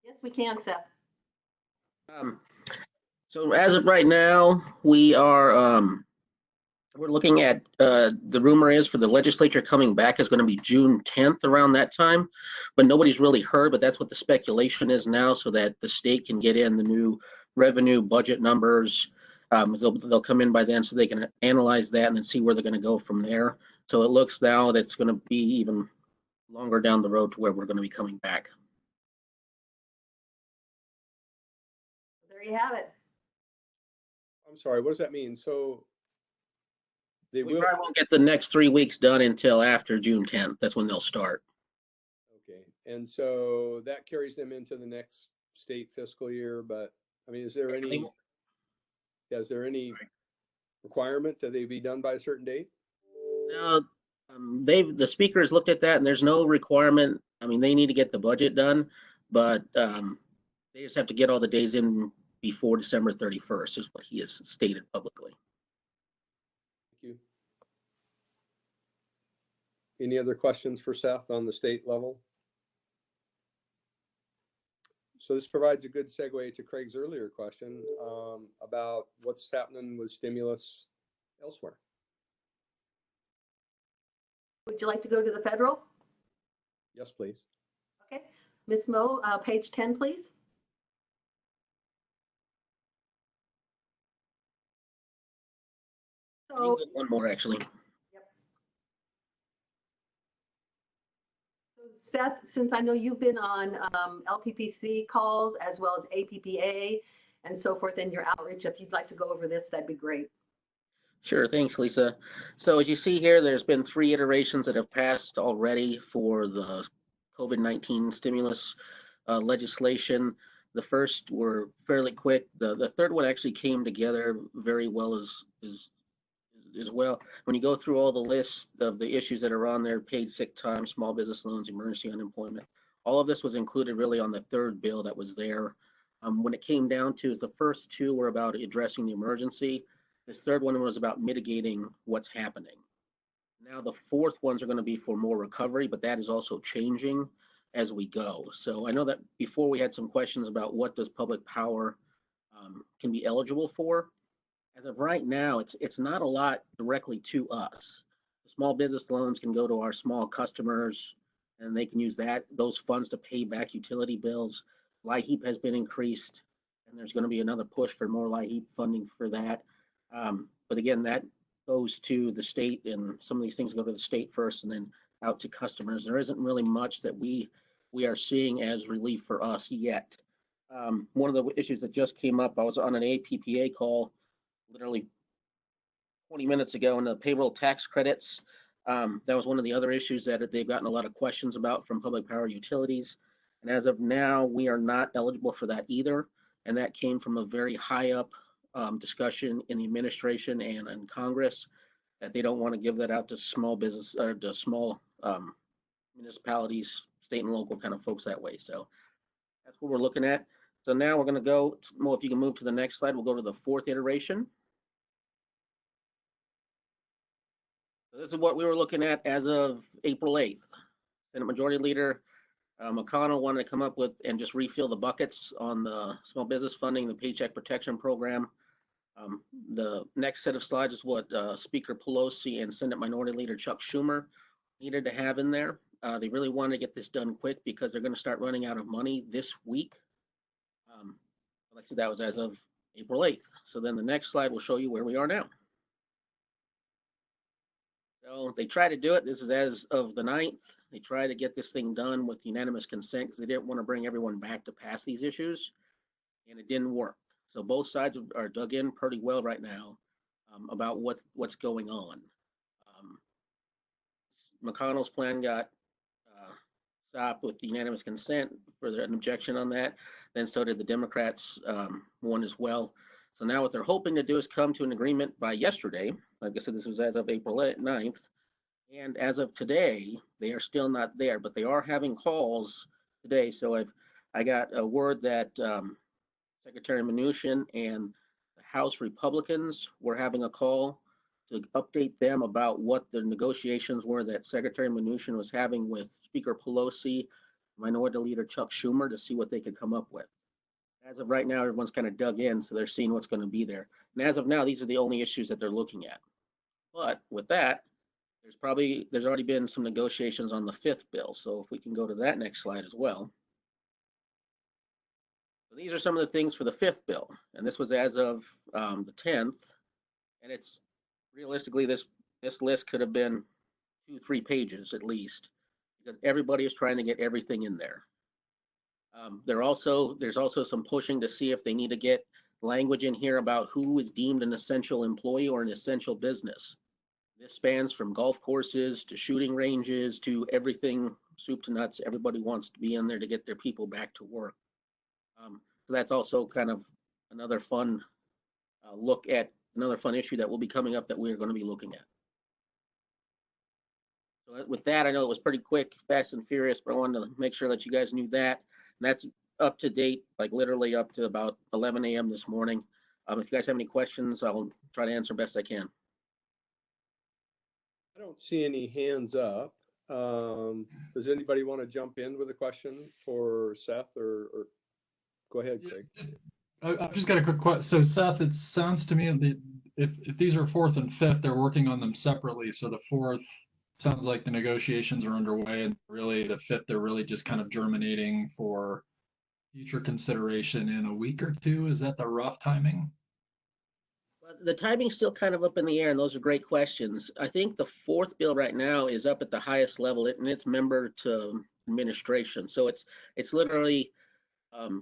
Yes, we can, Seth. So as of right now, we are we're looking at the rumor is for the legislature coming back is going to be June 10th around that time, but nobody's really heard. But that's what the speculation is now, so that the state can get in the new revenue budget numbers. They'll come in by then, so they can analyze that and then see where they're going to go from there. So it looks now that it's going to be even longer down the road to where we're going to be coming back. There you have it. I'm sorry, what does that mean? So we probably won't get the next 3 weeks done until after June 10th. That's when they'll start. Okay, and so that carries them into the next state fiscal year. But I mean, is there any requirement that they be done by a certain date? No, the speakers looked at that, and there's no requirement. I mean, they need to get the budget done, but they just have to get all the days in before December 31st, is what he has stated publicly. Thank you. Any other questions for Seth on the state level? So this provides a good segue to Craig's earlier question about what's happening with stimulus elsewhere. Would you like to go to the federal? Yes, please. Okay. Ms. Moe, page 10, please. So One more, actually. Seth, since I know you've been on LPPC calls as well as APPA and so forth in your outreach, if you'd like to go over this, that'd be great. Sure, thanks, Lisa. So as you see here, there's been 3 iterations that have passed already for the COVID-19 stimulus legislation. The first were fairly quick. The third one actually came together very well as well. When you go through all the lists of the issues that are on there, paid sick time, small business loans, emergency unemployment, all of this was included really on the third bill that was there. When it came down to is the first 2 were about addressing the emergency. This third one was about mitigating what's happening. Now the fourth ones are going to be for more recovery, but that is also changing as we go. So I know that before we had some questions about what does public power can be eligible for. As of right now, it's not a lot directly to us. The small business loans can go to our small customers, and they can use those funds to pay back utility bills. LIHEAP has been increased, and there's going to be another push for more LIHEAP funding for that. But again, that goes to the state, and some of these things go to the state first and then out to customers. There isn't really much that we are seeing as relief for us yet. One of the issues that just came up, I was on an APPA call literally 20 minutes ago, in the payroll tax credits. That was one of the other issues that they've gotten a lot of questions about from public power utilities. And as of now, we are not eligible for that either. And that came from a very high up discussion in the administration and in Congress, that they don't want to give that out to small business or to small municipalities, state and local kind of folks that way. So that's what we're looking at. So now we're going to go, well, if you can move to the next slide, we'll go to the 4th iteration. So this is what we were looking at as of April 8th. Senate Majority Leader McConnell wanted to come up with and just refill the buckets on the small business funding, the Paycheck Protection Program. The next set of slides is what Speaker Pelosi and Senate Minority Leader Chuck Schumer needed to have in there. They really wanted to get this done quick because they're going to start running out of money this week. Like I said, that was as of April 8th. So then the next slide will show you where we are now. So they tried to do it. This is as of the 9th. They tried to get this thing done with unanimous consent because they didn't want to bring everyone back to pass these issues, and it didn't work. So both sides are dug in pretty well right now about what's going on. McConnell's plan got stopped with unanimous consent for an objection on that. Then so did the Democrats one as well. So now what they're hoping to do is come to an agreement by yesterday. Like I said, this was as of April 9th. And as of today, they are still not there, but they are having calls today. So I got a word that Secretary Mnuchin and the House Republicans were having a call to update them about what the negotiations were that Secretary Mnuchin was having with Speaker Pelosi, Minority Leader Chuck Schumer, to see what they could come up with. As of right now, everyone's kind of dug in, so they're seeing what's going to be there. And as of now, these are the only issues that they're looking at. But with that, there's already been some negotiations on the 5th bill. So if we can go to that next slide as well. So these are some of the things for the 5th bill, and this was as of the 10th. And it's realistically, this list could have been 2-3 pages at least, because everybody is trying to get everything in there. There's also some pushing to see if they need to get language in here about who is deemed an essential employee or an essential business. This spans from golf courses to shooting ranges to everything, soup to nuts. Everybody wants to be in there to get their people back to work. So that's also kind of another fun look at another fun issue that will be coming up that we're going to be looking at. So with that, I know it was pretty quick, fast and furious, but I wanted to make sure that you guys knew that. And that's up to date, like literally up to about 11 a.m. this morning. If you guys have any questions, I'll try to answer best I can. I don't see any hands up. Does anybody want to jump in with a question for Seth or Go ahead, Craig. I've just got a quick question. So Seth, it sounds to me that if these are fourth and fifth, they're working on them separately. So the fourth sounds like the negotiations are underway, and really the fifth, they're really just kind of germinating for future consideration in a week or two. Is that the rough timing? The timing's still kind of up in the air, and those are great questions. I think the fourth bill right now is up at the highest level, and it's member to administration. So it's literally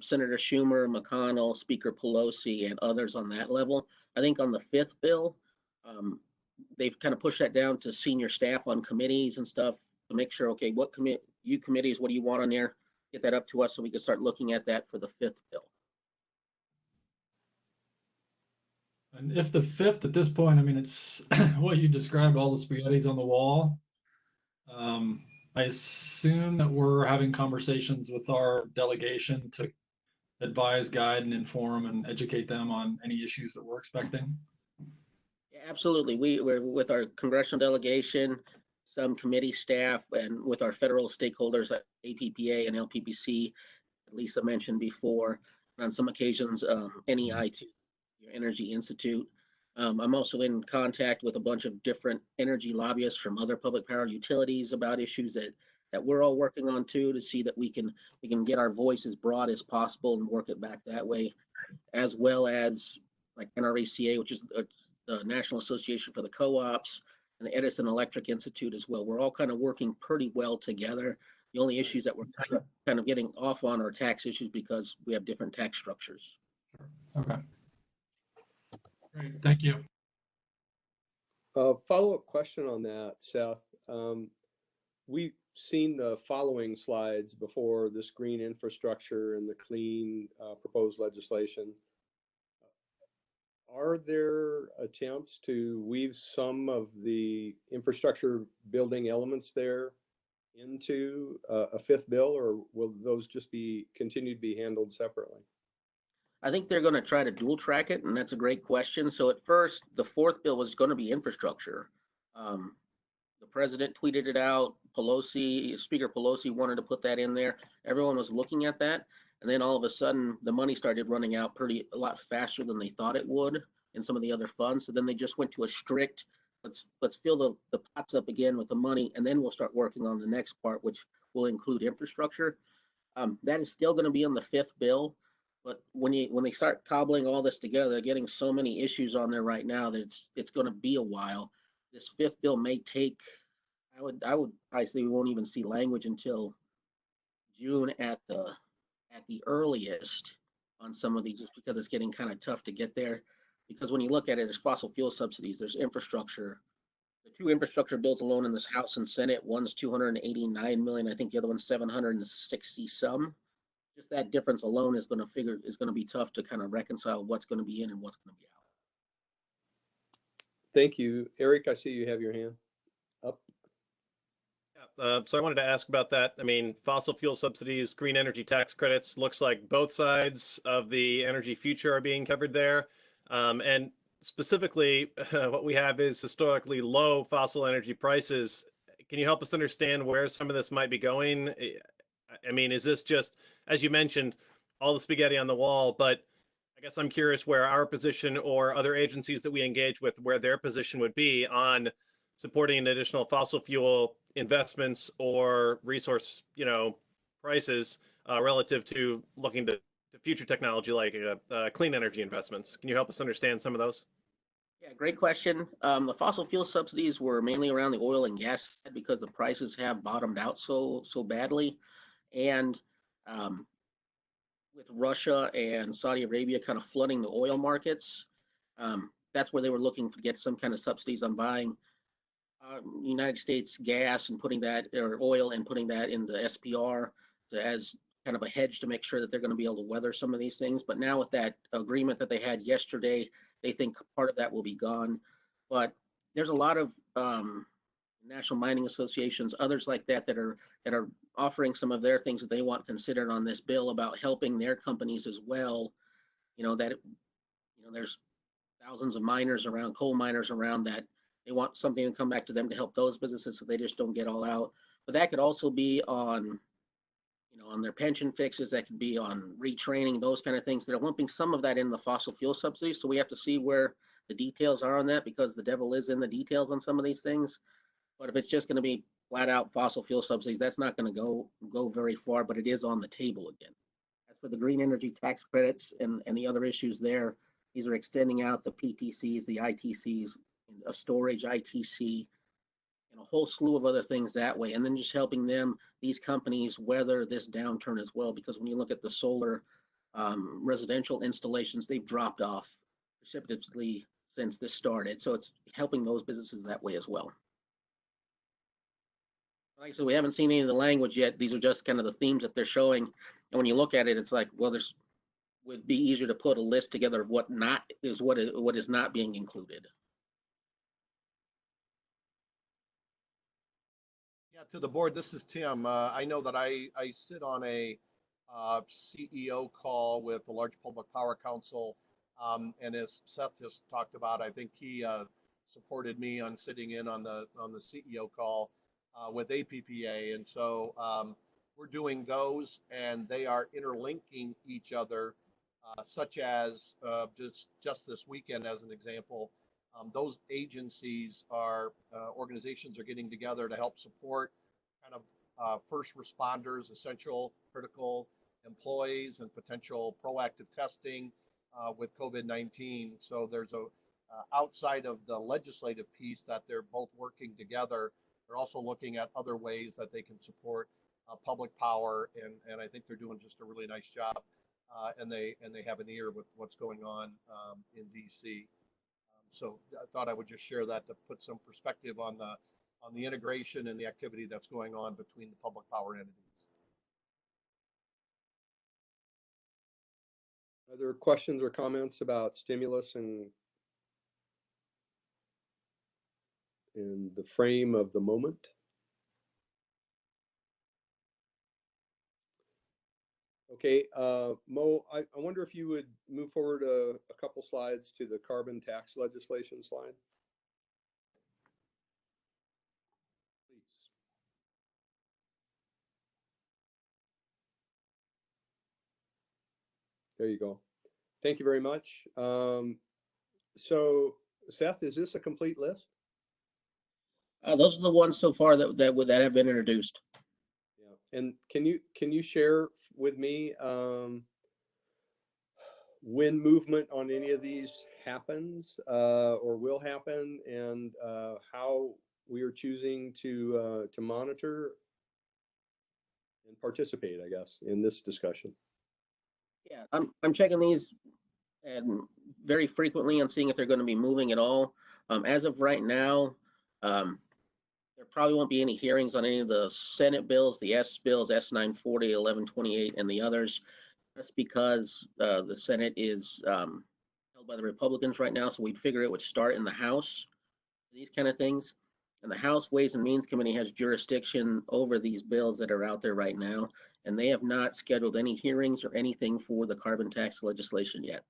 Senator Schumer, McConnell, Speaker Pelosi, and others on that level. I think on the fifth bill, they've kind of pushed that down to senior staff on committees and stuff to make sure, okay, what committees, what do you want on there? Get that up to us so we can start looking at that for the fifth bill. And if the fifth at this point, I mean, it's what you described, all the spaghetti's on the wall. I assume that we're having conversations with our delegation to advise, guide, and inform and educate them on any issues that we're expecting. Yeah, absolutely. We're with our congressional delegation, some committee staff, and with our federal stakeholders at APPA and LPPC, Lisa mentioned before, and on some occasions, NEI2, your Energy Institute. I'm also in contact with a bunch of different energy lobbyists from other public power utilities about issues that we're all working on too, to see that we can get our voice as broad as possible and work it back that way, as well as like NRACA, which is the National Association for the Co-ops, and the Edison Electric Institute as well. We're all kind of working pretty well together. The only issues that we're kind of getting off on are tax issues because we have different tax structures. Okay. Great, thank you. Follow-up question on that, Seth. We've seen the following slides before, this green infrastructure and the clean proposed legislation. Are there attempts to weave some of the infrastructure building elements there into a fifth bill, or will those just be continue to be handled separately? I think they're going to try to dual track it, and that's a great question. So at first, the fourth bill was going to be infrastructure. The president tweeted it out. Speaker Pelosi wanted to put that in there. Everyone was looking at that. And then all of a sudden, the money started running out a lot faster than they thought it would in some of the other funds. So then they just went to a strict, let's fill the pots up again with the money, and then we'll start working on the next part, which will include infrastructure. That is still going to be on the fifth bill. But when they start cobbling all this together, they're getting so many issues on there right now that it's going to be a while. This fifth bill may take, I would probably say we won't even see language until June at the earliest on some of these, just because it's getting kind of tough to get there. Because when you look at it, there's fossil fuel subsidies, there's infrastructure. The two infrastructure bills alone in this House and Senate, one's 289 million, I think the other one's 760 some. Just that difference alone is going to be tough to kind of reconcile what's going to be in and what's going to be out. Thank you. Eric, I see you have your hand up. So I wanted to ask about that. I mean, fossil fuel subsidies, green energy tax credits, looks like both sides of the energy future are being covered there. And specifically, what we have is historically low fossil energy prices. Can you help us understand where some of this might be going? I mean, is this just, as you mentioned, all the spaghetti on the wall, but I guess I'm curious where our position or other agencies that we engage with, where their position would be on supporting additional fossil fuel investments or resource, prices relative to looking to future technology like clean energy investments. Can you help us understand some of those? Yeah, great question. The fossil fuel subsidies were mainly around the oil and gas because the prices have bottomed out so badly. And with Russia and Saudi Arabia kind of flooding the oil markets, that's where they were looking to get some kind of subsidies on buying United States gas and putting that, or oil, and putting that in the SPR as kind of a hedge to make sure that they're going to be able to weather some of these things. But now with that agreement that they had yesterday, they think part of that will be gone. But there's a lot of national mining associations, others like that are offering some of their things that they want considered on this bill about helping their companies as well. There's thousands of miners around, coal miners around, that they want something to come back to them to help those businesses so they just don't get all out. But that could also be on, on their pension fixes, that could be on retraining, those kind of things. They're lumping some of that in the fossil fuel subsidies. So we have to see where the details are on that, because the devil is in the details on some of these things. But if it's just going to be flat out fossil fuel subsidies, that's not going to go very far, but it is on the table again. As for the green energy tax credits and the other issues there, these are extending out the PTCs, the ITCs, a storage ITC, and a whole slew of other things that way. And then just helping these companies weather this downturn as well, because when you look at the solar residential installations, they've dropped off precipitously since this started. So it's helping those businesses that way as well. Like I said, we haven't seen any of the language yet. These are just kind of the themes that they're showing. And when you look at it, it's like, well, would be easier to put a list together of what is not being included. Yeah, to the board, this is Tim. I know that I sit on a CEO call with the Large Public Power Council, and as Seth just talked about, I think he supported me on sitting in on the CEO call with APPA, and so we're doing those, and they are interlinking each other, such as just this weekend, as an example. Those agencies organizations are getting together to help support kind of first responders, essential, critical employees, and potential proactive testing with COVID-19. So there's outside of the legislative piece that they're both working together, they're also looking at other ways that they can support public power, and I think they're doing just a really nice job, and they have an ear with what's going on in DC. So I thought I would just share that to put some perspective on the integration and the activity that's going on between the public power entities. Are there questions or comments about stimulus and in the frame of the moment? Okay, Mo, I wonder if you would move forward a couple slides to the carbon tax legislation slide. Please. There you go. Thank you very much. So, Seth, is this a complete list? Those are the ones so far that have been introduced. Yeah, and can you share with me when movement on any of these happens or will happen, and how we are choosing to monitor and participate, I guess, in this discussion? Yeah, I'm checking these and very frequently and seeing if they're going to be moving at all. As of right now, there probably won't be any hearings on any of the Senate bills, the S bills, S940, 1128, and the others. That's because the Senate is held by the Republicans right now, so we'd figure it would start in the House, these kind of things. And the House Ways and Means Committee has jurisdiction over these bills that are out there right now, and they have not scheduled any hearings or anything for the carbon tax legislation yet.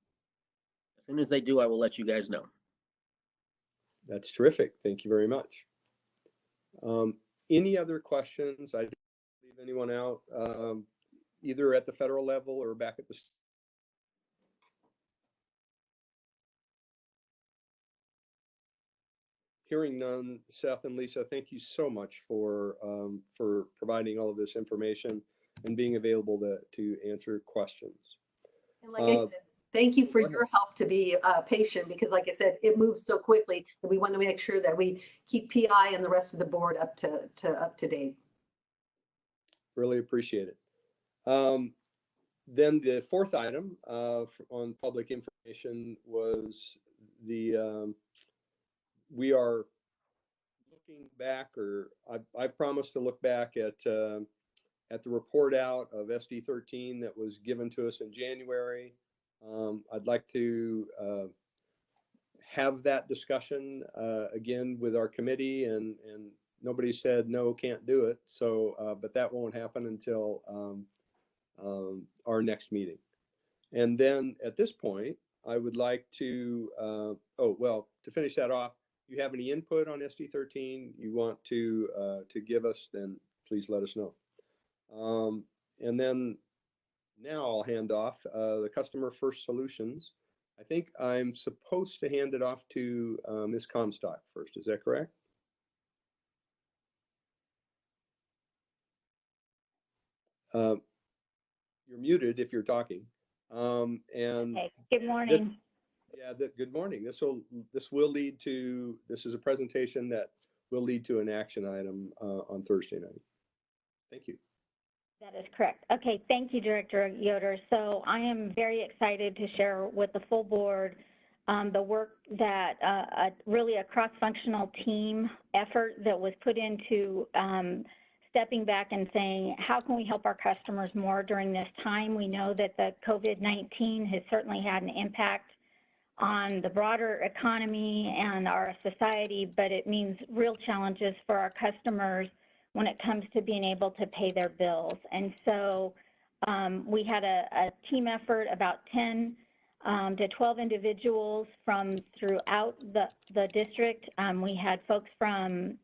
As soon as they do, I will let you guys know. That's terrific. Thank you very much. Any other questions? I didn't leave anyone out, either at the federal level or back at the Hearing none. Seth and Lisa, thank you so much for providing all of this information and being available to answer questions. And like I said, thank you for your help to be patient, because like I said, it moves so quickly that we want to make sure that we keep PI and the rest of the board up to date. Really appreciate it. Then the fourth item on public information was we are looking back, or I've promised to look back at the report out of SD 13 that was given to us in January. I'd like to have that discussion again with our committee, and nobody said no, can't do it. So, but that won't happen until our next meeting. And then at this point, I would like to, to finish that off, you have any input on SD 13 you want to give us, then please let us know. And then now I'll hand off the Customer First Solutions. I think I'm supposed to hand it off to Ms. Comstock first. Is that correct? You're muted if you're talking. Okay. Good morning. Good morning. This will lead to, this is a presentation that will lead to an action item on Thursday night. Thank you. That is correct. Okay, thank you, Director Yoder. So I am very excited to share with the full board the work that really a cross-functional team effort that was put into stepping back and saying, how can we help our customers more during this time? We know that the COVID-19 has certainly had an impact on the broader economy and our society, but it means real challenges for our customers when it comes to being able to pay their bills. And so we had a team effort, about 10 to 12 individuals from throughout the district. We had folks from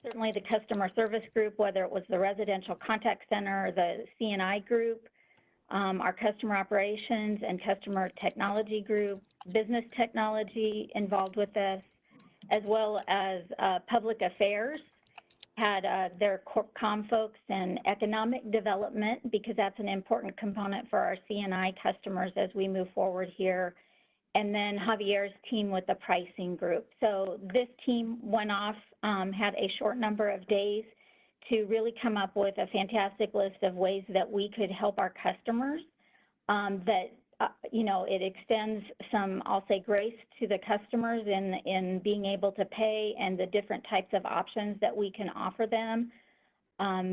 certainly the customer service group, whether it was the residential contact center or the C&I group, our customer operations and customer technology group, business technology involved with this, as well as public affairs, had their CorpCom folks and economic development, because that's an important component for our C&I customers as we move forward here. And then Javier's team with the pricing group. So this team went off, had a short number of days to really come up with a fantastic list of ways that we could help our customers, that it extends some, I'll say, grace to the customers in being able to pay and the different types of options that we can offer them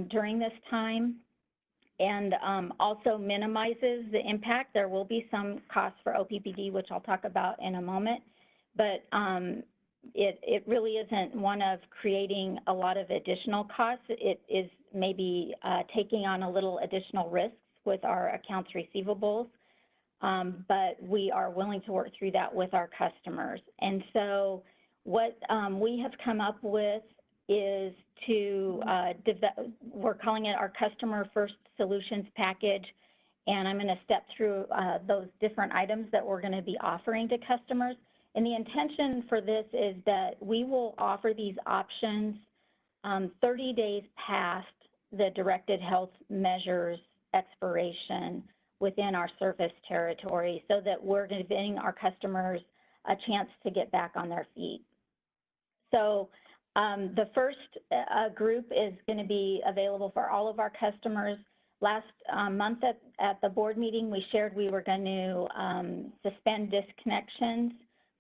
during this time, and also minimizes the impact. There will be some costs for OPPD, which I'll talk about in a moment, but it really isn't one of creating a lot of additional costs. It is maybe taking on a little additional risks with our accounts receivables. But we are willing to work through that with our customers. And so what we have come up with is to, we're calling it our Customer First Solutions Package. And I'm going to step through those different items that we're going to be offering to customers. And the intention for this is that we will offer these options 30 days past the directed health measures expiration within our service territory, so that we're giving our customers a chance to get back on their feet. So the first group is going to be available for all of our customers. Last month at the board meeting, we shared we were going to suspend disconnections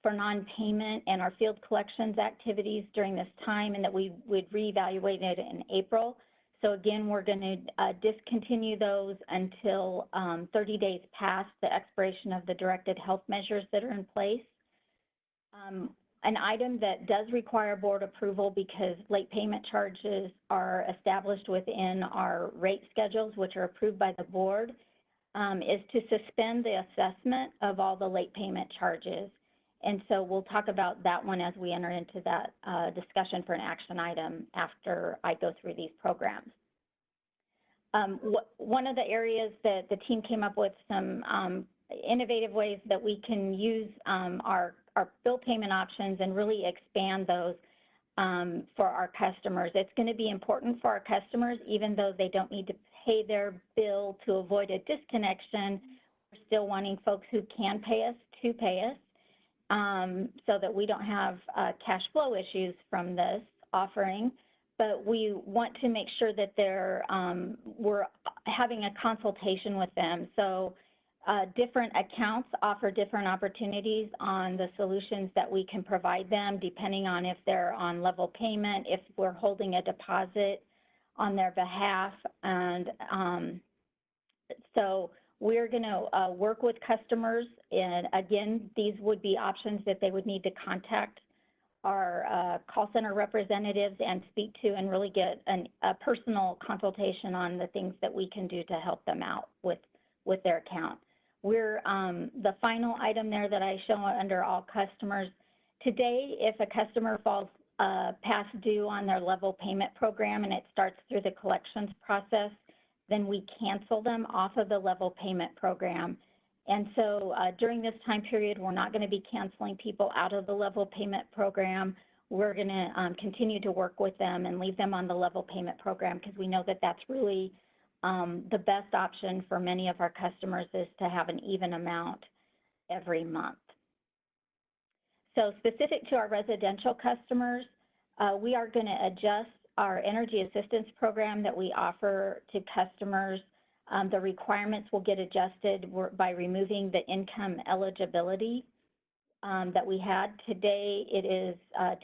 for non-payment and our field collections activities during this time, and that we would reevaluate it in April. So again, we're going to discontinue those until 30 days past the expiration of the directed health measures that are in place. An item that does require board approval, because late payment charges are established within our rate schedules, which are approved by the board, is to suspend the assessment of all the late payment charges. And so we'll talk about that one as we enter into that discussion for an action item after I go through these programs. One of the areas that the team came up with some innovative ways that we can use our bill payment options and really expand those for our customers. It's going to be important for our customers, even though they don't need to pay their bill to avoid a disconnection. We're still wanting folks who can pay us to pay us, so that we don't have cash flow issues from this offering. But we want to make sure that we're having a consultation with them. So different accounts offer different opportunities on the solutions that we can provide them, depending on if they're on level payment, if we're holding a deposit on their behalf. And so we're going to work with customers. And again, these would be options that they would need to contact our call center representatives and speak to, and really get a personal consultation on the things that we can do to help them out with their account. We're the final item there that I show under all customers. Today, if a customer falls past due on their level payment program and it starts through the collections process, then we cancel them off of the level payment program. And so during this time period, we're not going to be canceling people out of the level payment program. We're going to continue to work with them and leave them on the level payment program because we know that that's really the best option for many of our customers is to have an even amount every month. So specific to our residential customers, we are going to adjust our energy assistance program that we offer to customers. The requirements will get adjusted by removing the income eligibility that we had. Today, it is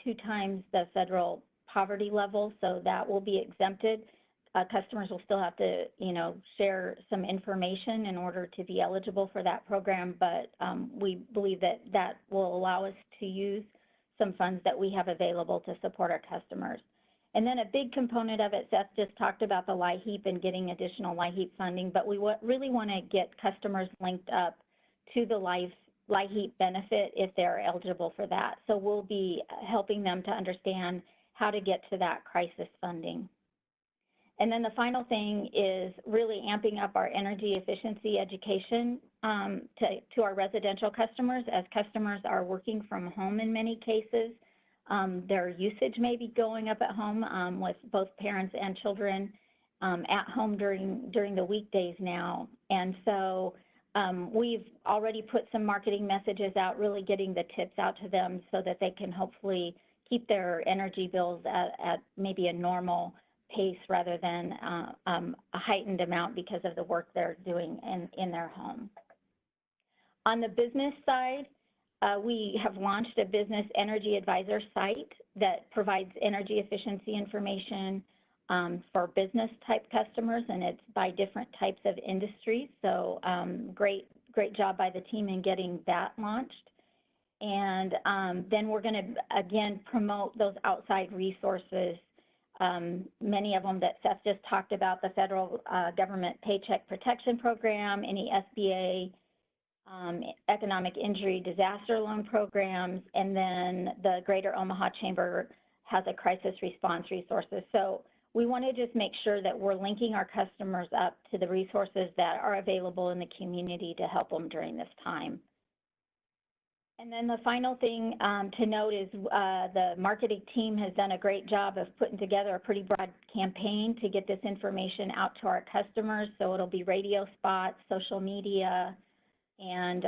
2 times the federal poverty level, so that will be exempted. Customers will still have to, share some information in order to be eligible for that program, but we believe that that will allow us to use some funds that we have available to support our customers. And then a big component of it, Seth just talked about the LIHEAP and getting additional LIHEAP funding, but we really want to get customers linked up to the LIHEAP benefit if they're eligible for that. So we'll be helping them to understand how to get to that crisis funding. And then the final thing is really amping up our energy efficiency education to our residential customers. As customers are working from home in many cases, their usage may be going up at home with both parents and children at home during the weekdays now. And so we've already put some marketing messages out, really getting the tips out to them so that they can hopefully keep their energy bills at maybe a normal pace rather than a heightened amount because of the work they're doing in their home. On the business side, we have launched a business energy advisor site that provides energy efficiency information for business type customers, and it's by different types of industries. So great job by the team in getting that launched. And then we're going to, again, promote those outside resources. Many of them that Seth just talked about, the federal government paycheck protection program, any SBA economic injury disaster loan programs, and then the Greater Omaha Chamber has a crisis response resources. So we want to just make sure that we're linking our customers up to the resources that are available in the community to help them during this time. And then the final thing to note is the marketing team has done a great job of putting together a pretty broad campaign to get this information out to our customers. So it'll be radio spots, social media, and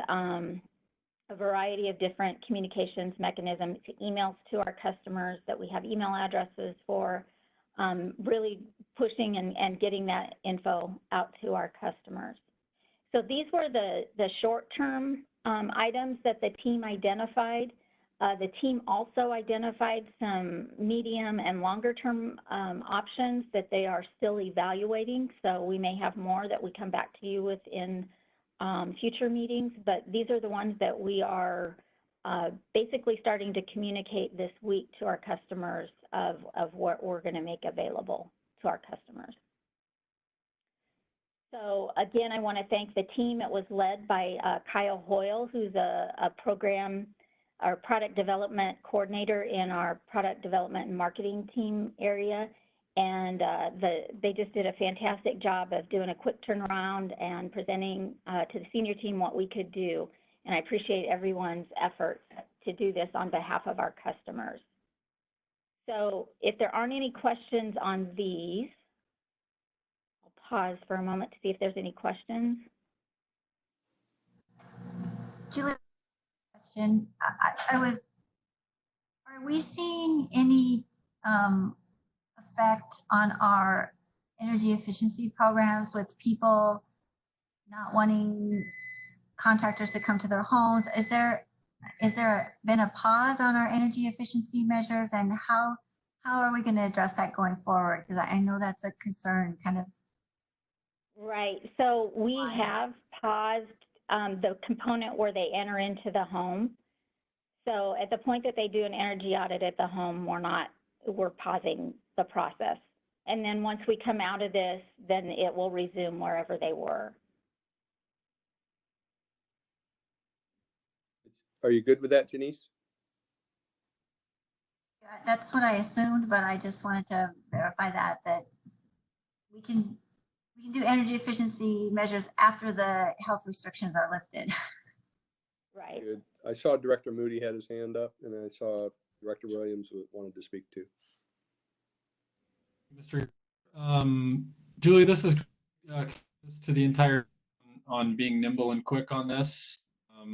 a variety of different communications mechanisms, emails to our customers that we have email addresses for, really pushing and getting that info out to our customers. So these were the short-term items that the team identified. The team also identified some medium and longer term options that they are still evaluating. So we may have more that we come back to you with in future meetings, but these are the ones that we are basically starting to communicate this week to our customers of what we're going to make available to our customers. So again, I want to thank the team. It was led by Kyle Hoyle, who's a program or product development coordinator in our product development and marketing team area. And they just did a fantastic job of doing a quick turnaround and presenting to the senior team what we could do. And I appreciate everyone's effort to do this on behalf of our customers. So if there aren't any questions on these, pause for a moment to see if there's any questions. Julie, question. Are we seeing any effect on our energy efficiency programs with people not wanting contractors to come to their homes? Is there been a pause on our energy efficiency measures, and how are we going to address that going forward? Because I know that's a concern, kind of. Right. So we have paused the component where they enter into the home. So at the point that they do an energy audit at the home, we're pausing the process. And then once we come out of this, then it will resume wherever they were. Are you good with that, Janice? That's what I assumed, but I just wanted to verify that we can We can do energy efficiency measures after the health restrictions are lifted. Right. Good. I saw Director Moody had his hand up, and I saw Director Williams wanted to speak too. Mr. Julie, this is to the entire on being nimble and quick on this.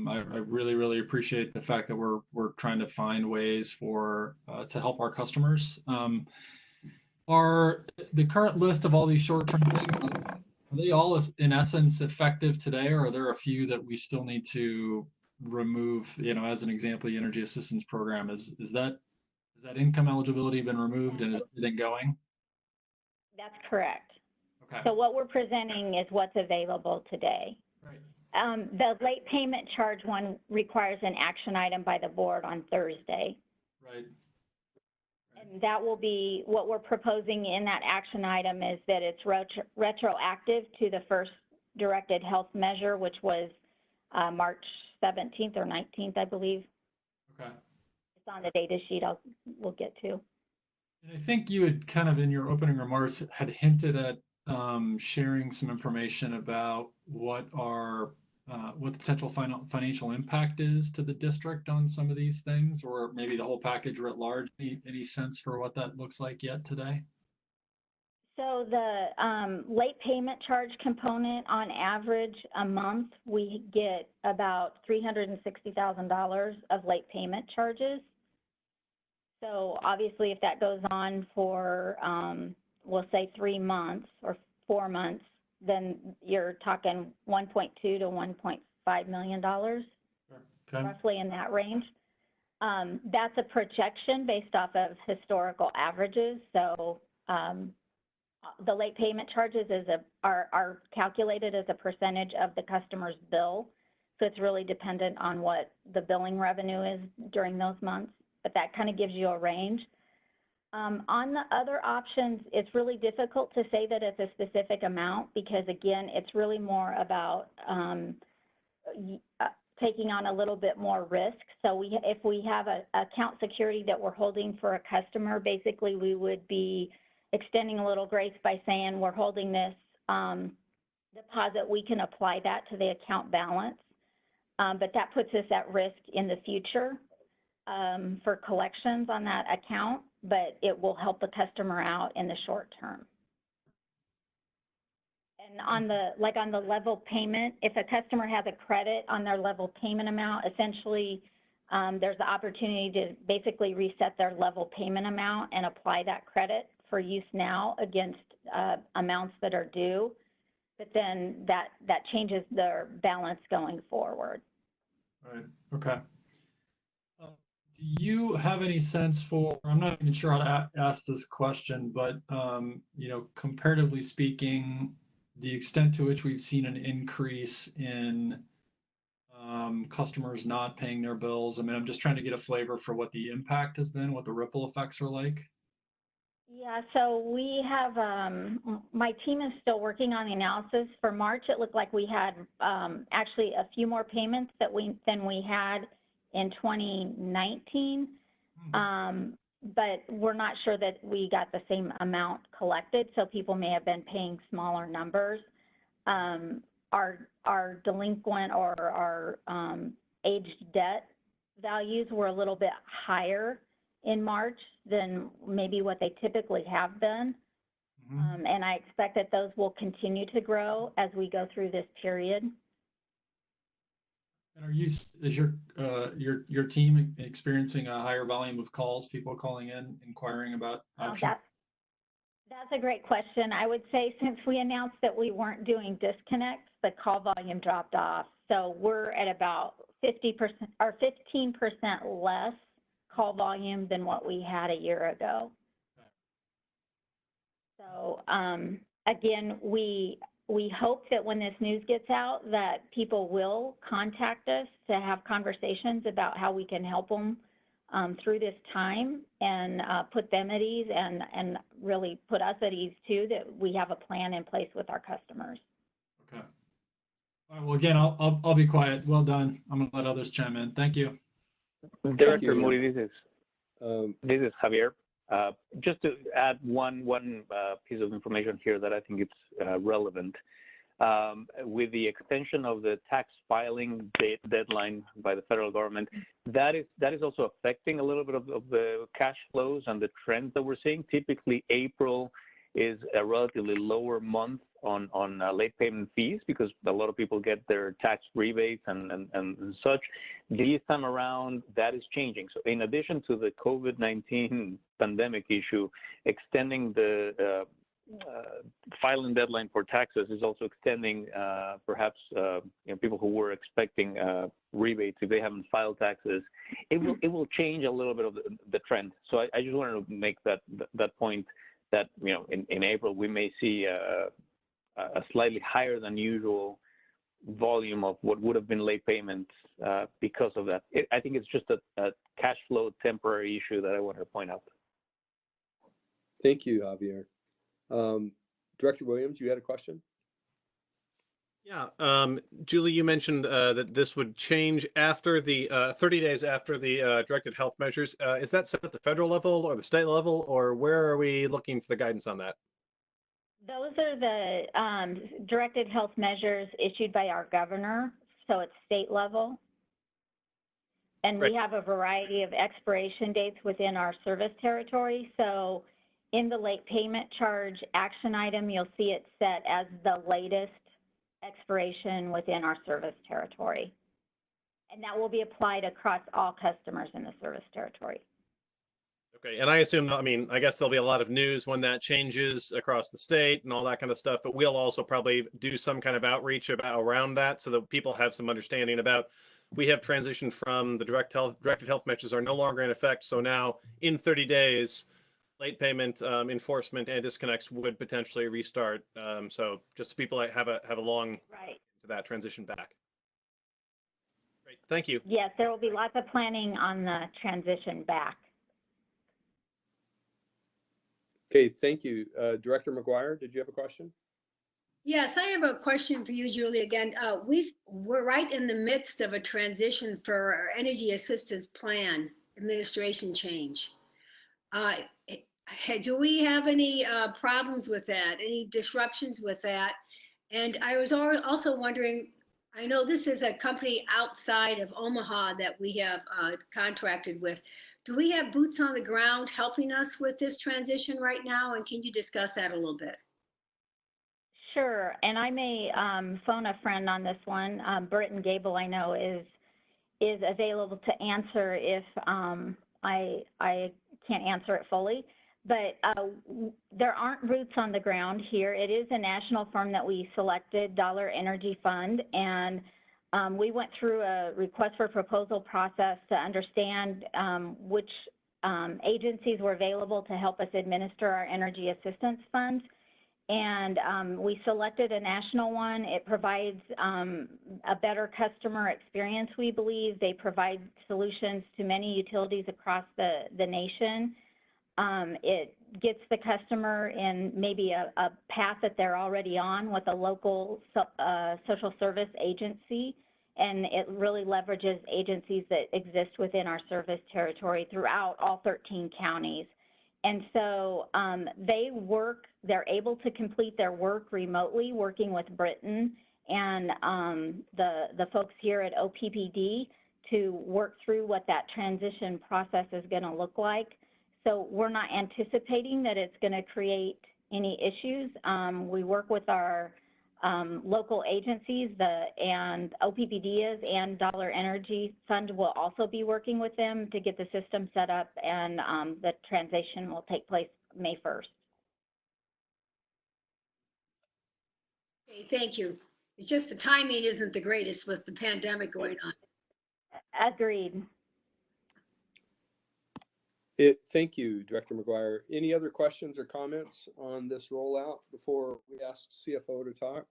I really appreciate the fact that we're trying to find ways for to help our customers. Are the current list of all these short-term things, are they all in essence effective today, or are there a few that we still need to remove? You know, as an example, the energy assistance program is that income eligibility been removed and is everything going? That's correct. Okay. So what we're presenting is what's available today. Right. The late payment charge one requires an action item by the board on Thursday. Right. And that will be what we're proposing in that action item is that it's retroactive to the first directed health measure, which was March 17th or 19th, I believe. Okay. It's on the data sheet we'll get to. And I think you had kind of in your opening remarks had hinted at sharing some information about what the potential financial impact is to the district on some of these things, or maybe the whole package writ large. Any sense for what that looks like yet today? So the late payment charge component, on average a month, we get about $360,000 of late payment charges. So obviously if that goes on for, we'll say 3 months or 4 months, then you're talking $1.2 to $1.5 million, roughly in that range. That's a projection based off of historical averages. So the late payment charges are calculated as a percentage of the customer's bill. So it's really dependent on what the billing revenue is during those months, but that kind of gives you a range. On the other options, it's really difficult to say that it's a specific amount because, again, it's really more about taking on a little bit more risk. So if we have an account security that we're holding for a customer, basically we would be extending a little grace by saying we're holding this deposit, we can apply that to the account balance. But that puts us at risk in the future for collections on that account, but it will help the customer out in the short term. And on the level payment, if a customer has a credit on their level payment amount, essentially there's the opportunity to basically reset their level payment amount and apply that credit for use now against amounts that are due. But then that changes their balance going forward. Right. Okay. Do you have any sense for, I'm not even sure how to ask this question, but, you know, comparatively speaking, the extent to which we've seen an increase in customers not paying their bills? I mean, I'm just trying to get a flavor for what the impact has been, what the ripple effects are like. Yeah, so we have, my team is still working on the analysis. For March, it looked like we had actually a few more payments than we had in 2019, but we're not sure that we got the same amount collected, so people may have been paying smaller numbers. Our delinquent or our aged debt values were a little bit higher in March than maybe what they typically have been. And I expect that those will continue to grow as we go through this period. And is your team experiencing a higher volume of calls, people calling in, inquiring about options? That's a great question. I would say since we announced that we weren't doing disconnects, the call volume dropped off. So we're at about 50% or 15% less call volume than what we had a year ago. So again, we hope that when this news gets out that people will contact us to have conversations about how we can help them through this time and put them at ease and really put us at ease too, that we have a plan in place with our customers. Okay. All right, well, again, I'll be quiet. Well done. I'm gonna let others chime in. Thank you. Director Moody, this is Javier. Just to add one piece of information here that I think it's relevant. With the extension of the tax filing deadline by the federal government, that is also affecting a little bit of the cash flows and the trends that we're seeing. Typically, April is a relatively lower month on late payment fees because a lot of people get their tax rebates and such. This time around, that is changing. So in addition to the COVID-19 pandemic issue, extending the filing deadline for taxes is also extending perhaps people who were expecting rebates if they haven't filed taxes. It will change a little bit of the trend. So I just wanted to make that point that in April we may see a slightly higher than usual volume of what would have been late payments because of that. I think it's just a cash flow temporary issue that I wanted to point out. Thank you, Javier. Director Williams, you had a question? Yeah, Julie, you mentioned that this would change after the 30 days after the directed health measures. Is that set at the federal level or the state level, or where are we looking for the guidance on that? Those are the directed health measures issued by our governor, so it's state level. And we have a variety of expiration dates within our service territory. So in the late payment charge action item, you'll see it set as the latest expiration within our service territory. And that will be applied across all customers in the service territory. Okay, and I assume, I guess there'll be a lot of news when that changes across the state and all that kind of stuff, but we'll also probably do some kind of outreach around that so that people have some understanding about, we have transitioned from the directed health measures are no longer in effect. So now in 30 days, late payment enforcement and disconnects would potentially restart. So just so people have a long to that transition back. Great, thank you. Yes, there will be lots of planning on the transition back. Okay, thank you. Director McGuire, did you have a question? Yes, I have a question for you, Julie, again. We're right in the midst of a transition for our energy assistance plan administration change. Do we have any problems with that, any disruptions with that? And I was also wondering, I know this is a company outside of Omaha that we have contracted with. Do we have boots on the ground helping us with this transition right now? And can you discuss that a little bit? Sure, and I may phone a friend on this one. Britton Gable, I know, is available to answer if I can't answer it fully. But there aren't boots on the ground here. It is a national firm that we selected, Dollar Energy Fund, and we went through a request for proposal process to understand which agencies were available to help us administer our energy assistance funds. And we selected a national one. It provides a better customer experience, we believe. They provide solutions to many utilities across the nation. It gets the customer in maybe a path that they're already on with a local social service agency, and it really leverages agencies that exist within our service territory throughout all 13 counties. And so they're able to complete their work remotely, working with Britton and the folks here at OPPD to work through what that transition process is going to look like. So we're not anticipating that it's going to create any issues. We work with our local agencies, and OPPD is, and Dollar Energy Fund will also be working with them to get the system set up, and the transition will take place May 1st. Okay, thank you. It's just the timing isn't the greatest with the pandemic going on. Agreed. Thank you, Director McGuire. Any other questions or comments on this rollout before we ask CFO to talk?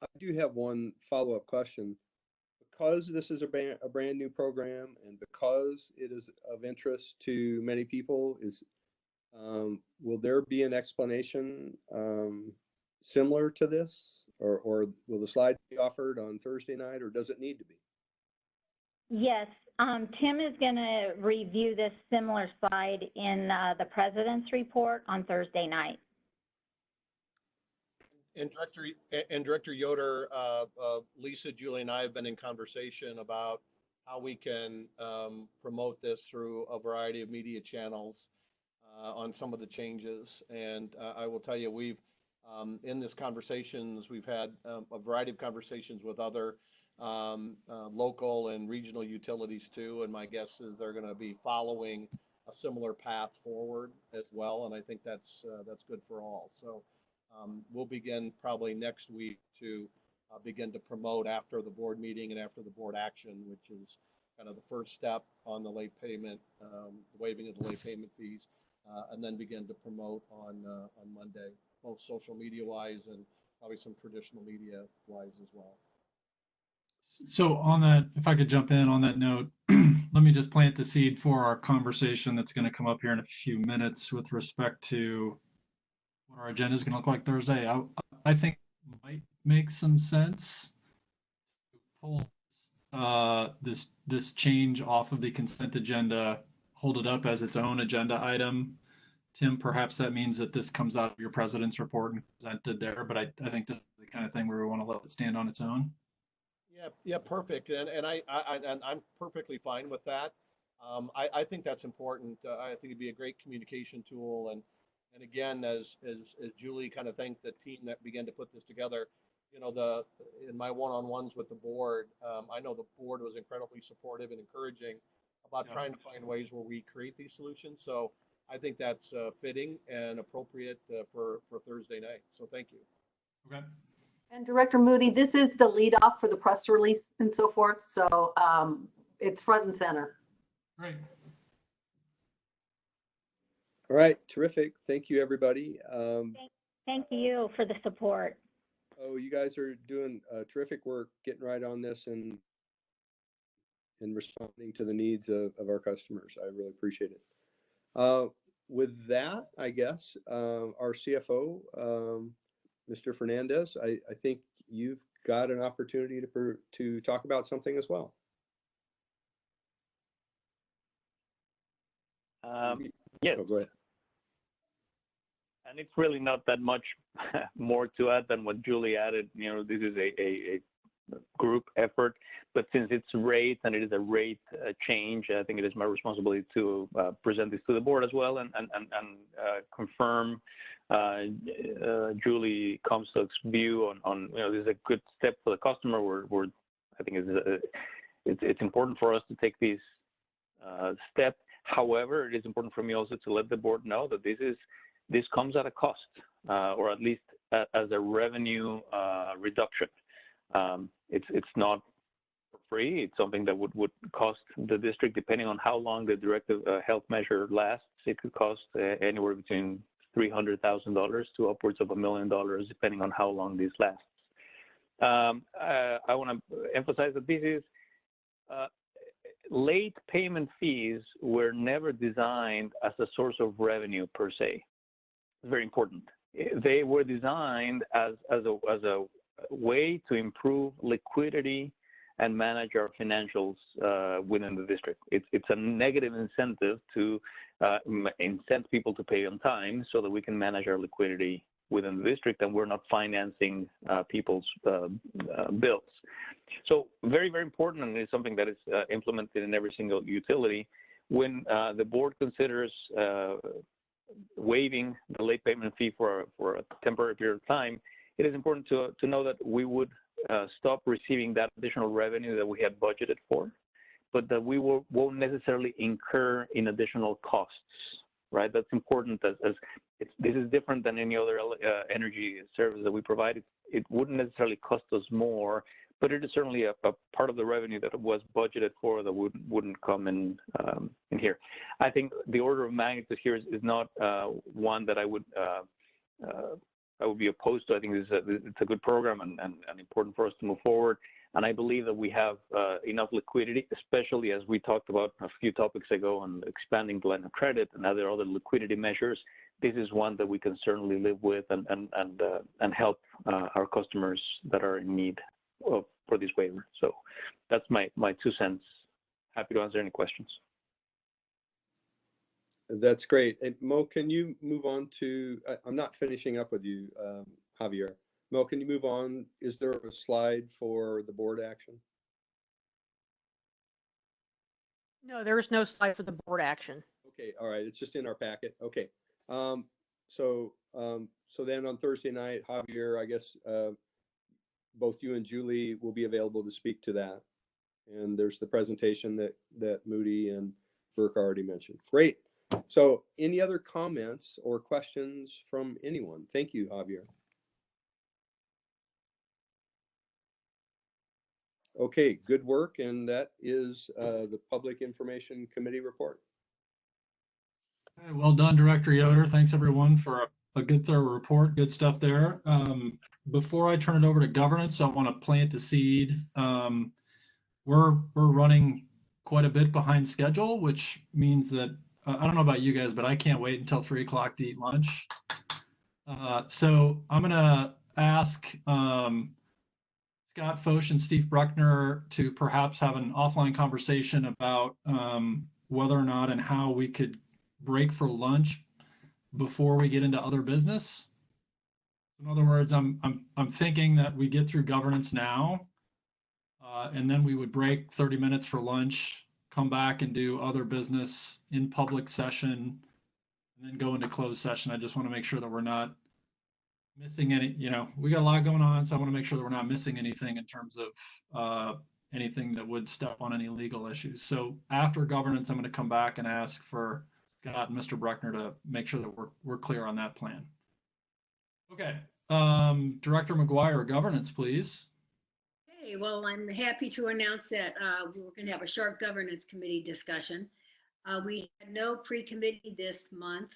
I do have one follow-up question. Because this is a brand new program and because it is of interest to many people, will there be an explanation similar to this, or will the slide be offered on Thursday night, or does it need to be? Yes, Tim is going to review this similar slide in the president's report on Thursday night. And Director Yoder, Lisa, Julie, and I have been in conversation about how we can promote this through a variety of media channels on some of the changes. And I will tell you, we've in this conversations, we've had a variety of conversations with other local and regional utilities too. And my guess is they're going to be following a similar path forward as well. And I think that's good for all. So we'll begin probably next week to begin to promote after the board meeting and after the board action, which is kind of the first step on the late payment, waiving of the late payment fees, and then begin to promote on Monday, both social media wise and probably some traditional media wise as well. So on that, if I could jump in on that note, let me just plant the seed for our conversation that's going to come up here in a few minutes with respect to what our agenda is going to look like Thursday. I think it might make some sense to pull this change off of the consent agenda, hold it up as its own agenda item. Tim, perhaps that means that this comes out of your president's report and presented there, but I think this is the kind of thing where we want to let it stand on its own. Yeah, perfect. And I'm perfectly fine with that. I think that's important. I think it'd be a great communication tool. And again, as Julie kind of thanked the team that began to put this together, you know, in my one-on-ones with the board, I know the board was incredibly supportive and encouraging about trying to find ways where we create these solutions. So I think that's fitting and appropriate for Thursday night. So thank you. Okay. And Director Moody, this is the lead off for the press release and so forth. So it's front and center. Great. All right, terrific. Thank you, everybody. Thank you for the support. Oh, you guys are doing terrific work getting right on this and responding to the needs of our customers. I really appreciate it. With that, I guess, our CFO, Mr. Fernandez, I think you've got an opportunity to talk about something as well. Yes. Oh, go ahead. And it's really not that much more to add than what Julie added. You know, this is a group effort, but since it's rate and it is a rate change, I think it is my responsibility to present this to the board as well and confirm Julie Comstock's view on you know, this is a good step for the customer. I think it's important for us to take these steps. However, it is important for me also to let the board know that this comes at a cost, or at least as a revenue reduction. It's not free. It's something that would cost the district, depending on how long the directive health measure lasts. It could cost anywhere between $300,000 to upwards of $1 million, depending on how long this lasts. I want to emphasize that this is late payment fees were never designed as a source of revenue per se. It's very important. They were designed as a way to improve liquidity and manage our financials within the district. It's a negative incentive to incent people to pay on time so that we can manage our liquidity within the district and we're not financing people's bills. So very, very important, and it's something that is implemented in every single utility. When the board considers waiving the late payment fee for a temporary period of time, it is important to know that we would stop receiving that additional revenue that we had budgeted for, but that we won't necessarily incur in additional costs, right? That's important. This is different than any other energy service that we provide. It wouldn't necessarily cost us more, but it is certainly a part of the revenue that was budgeted for that wouldn't come in here. I think the order of magnitude here is not one that I would be opposed to. I think it's a good program and important for us to move forward. And I believe that we have enough liquidity, especially as we talked about a few topics ago on expanding the line of credit and other liquidity measures. This is one that we can certainly live with and help our customers that are in need for this waiver. So that's my 2 cents happy to answer any questions. That's great. And Mo, can you move on to, I'm not finishing up with you, Javier. Mo, can you move on? Is there a slide for the board action? No, there is no slide for the board action. Okay, all right, it's just in our packet. Okay. So then on Thursday night, Javier, I guess both you and Julie will be available to speak to that. And there's the presentation that Moody and Burke already mentioned. Great. So any other comments or questions from anyone? Thank you, Javier. Okay, good work. And that is the Public Information Committee report. Okay, well done, Director Yoder. Thanks everyone for a good thorough report. Good stuff there. Before I turn it over to governance, I want to plant a seed. We're running quite a bit behind schedule, which means that I don't know about you guys, but I can't wait until 3 o'clock to eat lunch. So I'm going to ask Scott Foch and Steve Bruckner to perhaps have an offline conversation about whether or not and how we could break for lunch before we get into other business. In other words, I'm thinking that we get through governance now, and then we would break 30 minutes for lunch, come back and do other business in public session, and then go into closed session. I just want to make sure that we're not missing any, we got a lot going on, so I want to make sure that we're not missing anything in terms of anything that would step on any legal issues. So after governance, I'm going to come back and ask for Scott and Mr. Bruckner to make sure that we're clear on that plan. Okay, Director McGuire, governance, please. Okay, well, I'm happy to announce that we're going to have a short governance committee discussion. We had no pre-committee this month.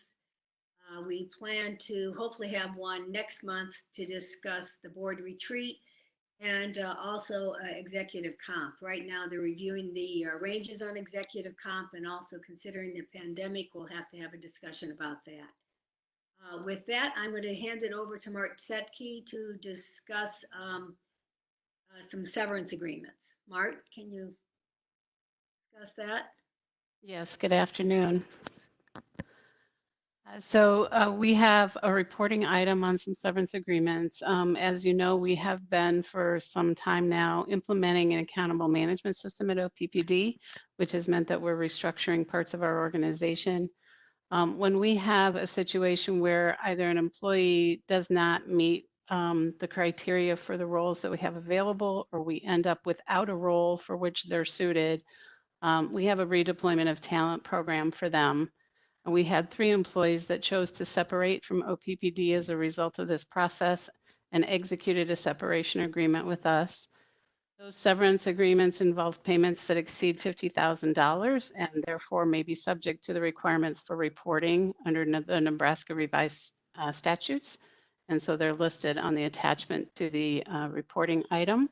We plan to hopefully have one next month to discuss the board retreat and also executive comp. Right now, they're reviewing the ranges on executive comp, and also considering the pandemic, we'll have to have a discussion about that. With that, I'm going to hand it over to Mart Setke to discuss some severance agreements. Mart, can you discuss that? Yes, good afternoon. So we have a reporting item on some severance agreements. As you know, we have been for some time now implementing an accountable management system at OPPD, which has meant that we're restructuring parts of our organization. When we have a situation where either an employee does not meet the criteria for the roles that we have available, or we end up without a role for which they're suited, we have a redeployment of talent program for them. And we had 3 employees that chose to separate from OPPD as a result of this process and executed a separation agreement with us. Those severance agreements involve payments that exceed $50,000 and therefore may be subject to the requirements for reporting under the Nebraska revised statutes. And so they're listed on the attachment to the reporting item.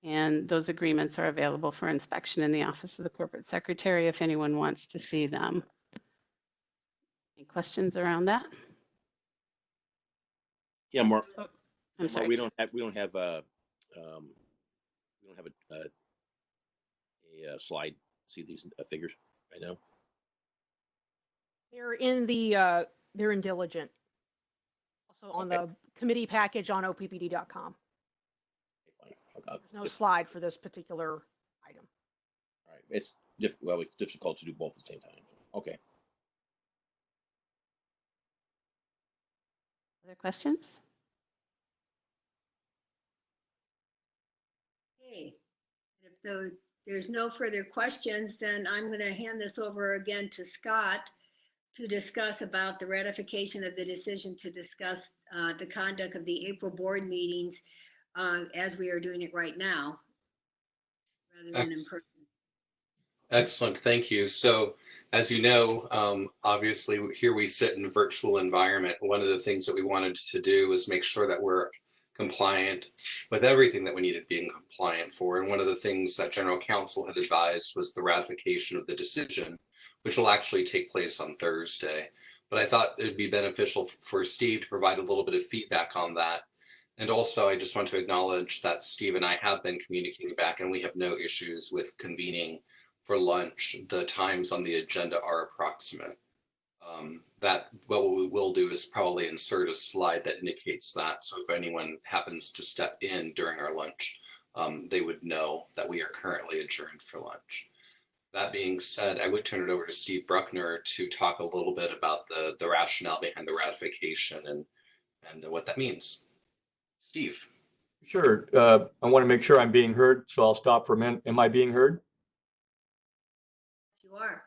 And those agreements are available for inspection in the Office of the Corporate Secretary if anyone wants to see them. Any questions around that? Yeah, Mark. Oh, I'm sorry. We don't have a slide. See these figures right now? They're in diligent. Also on the committee package on OPPD.com. Okay, fine. There's no slide for this particular item. All right. It's difficult to do both at the same time. Okay. Other questions? Okay, if there's no further questions, then I'm going to hand this over again to Scott to discuss about the ratification of the decision to discuss the conduct of the April board meetings as we are doing it right now, rather than in person. Excellent, thank you. So as you know, obviously here we sit in a virtual environment. One of the things that we wanted to do was make sure that we're compliant with everything that we needed being compliant for. And one of the things that General Counsel had advised was the ratification of the decision, which will actually take place on Thursday. But I thought it would be beneficial for Steve to provide a little bit of feedback on that. And also, I just want to acknowledge that Steve and I have been communicating back, and we have no issues with convening for lunch, the times on the agenda are approximate. That what we will do is probably insert a slide that indicates that. So if anyone happens to step in during our lunch, they would know that we are currently adjourned for lunch. That being said, I would turn it over to Steve Bruckner to talk a little bit about the rationale behind the ratification and what that means. Steve. Sure. I want to make sure I'm being heard, so I'll stop for a minute. Am I being heard? You are.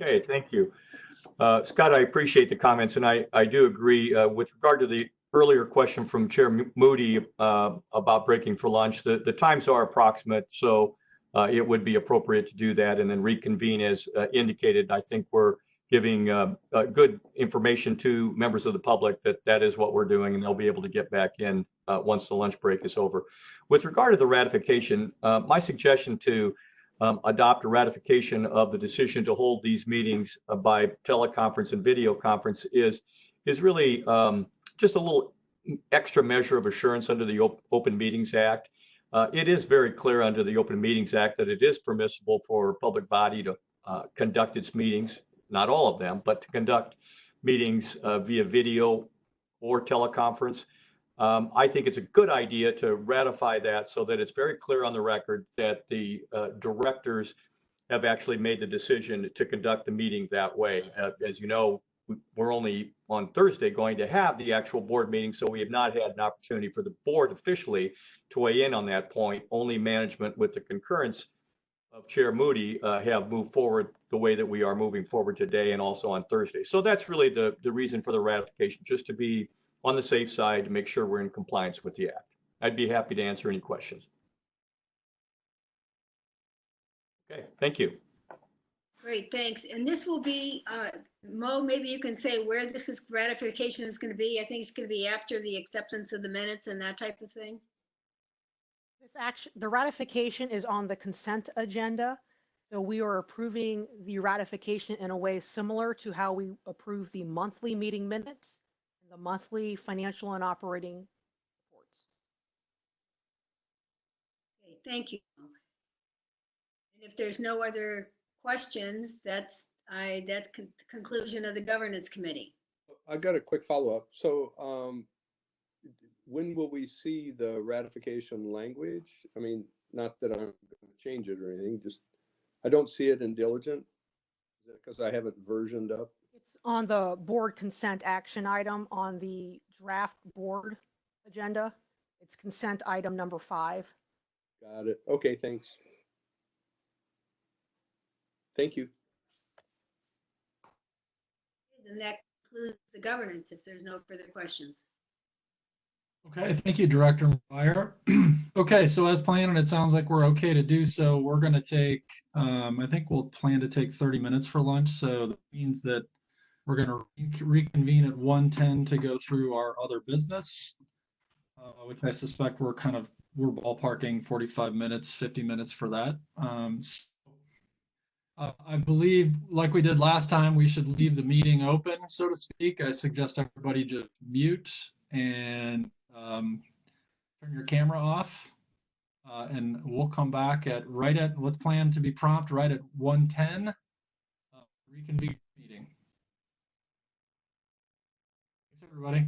Okay, thank you. Scott, I appreciate the comments, and I do agree with regard to the earlier question from Chair Moody about breaking for lunch. The times are approximate, so it would be appropriate to do that and then reconvene as indicated. I think we're giving good information to members of the public that that is what we're doing, and they'll be able to get back in once the lunch break is over. With regard to the ratification, my suggestion to adopt a ratification of the decision to hold these meetings by teleconference and video conference is really just a little extra measure of assurance under the Open Meetings Act. It is very clear under the Open Meetings Act that it is permissible for a public body to conduct its meetings, not all of them, but to conduct meetings via video or teleconference. I think it's a good idea to ratify that so that it's very clear on the record that the directors have actually made the decision to conduct the meeting that way. As you know, we're only on Thursday going to have the actual board meeting, so we have not had an opportunity for the board officially to weigh in on that point. Only management, with the concurrence of Chair Moody, have moved forward the way that we are moving forward today and also on Thursday. So that's really the reason for the ratification, just to be on the safe side to make sure we're in compliance with the act. I'd be happy to answer any questions. Okay, thank you. Great, thanks. And this will be, Mo, maybe you can say where this is ratification is going to be. I think it's going to be after the acceptance of the minutes and that type of thing. The ratification is on the consent agenda. So we are approving the ratification in a way similar to how we approve the monthly meeting minutes and the monthly financial and operating reports. Okay, thank you. And if there's no other questions, that's the conclusion of the governance committee. I got a quick follow-up. So when will we see the ratification language? I mean, not that I'm going to change it or anything, just I don't see it in diligent because I haven't versioned up. It's on the board consent action item on the draft board agenda. It's consent item number 5. Got it. Okay, thanks. Thank you. Then that concludes the governance if there's no further questions. Okay, thank you, Director Meyer. Okay, so as planned, and it sounds like we're okay to do so, we're going to take, I think we'll plan to take 30 minutes for lunch. So that means that we're going to reconvene at 1:10 to go through our other business, which I suspect we're ballparking 45 minutes, 50 minutes for that. I believe, like we did last time, we should leave the meeting open, so to speak. I suggest everybody just mute and turn your camera off, and we'll come back let's plan to be prompt right at 1:10. Reconvene meeting. Thanks, everybody.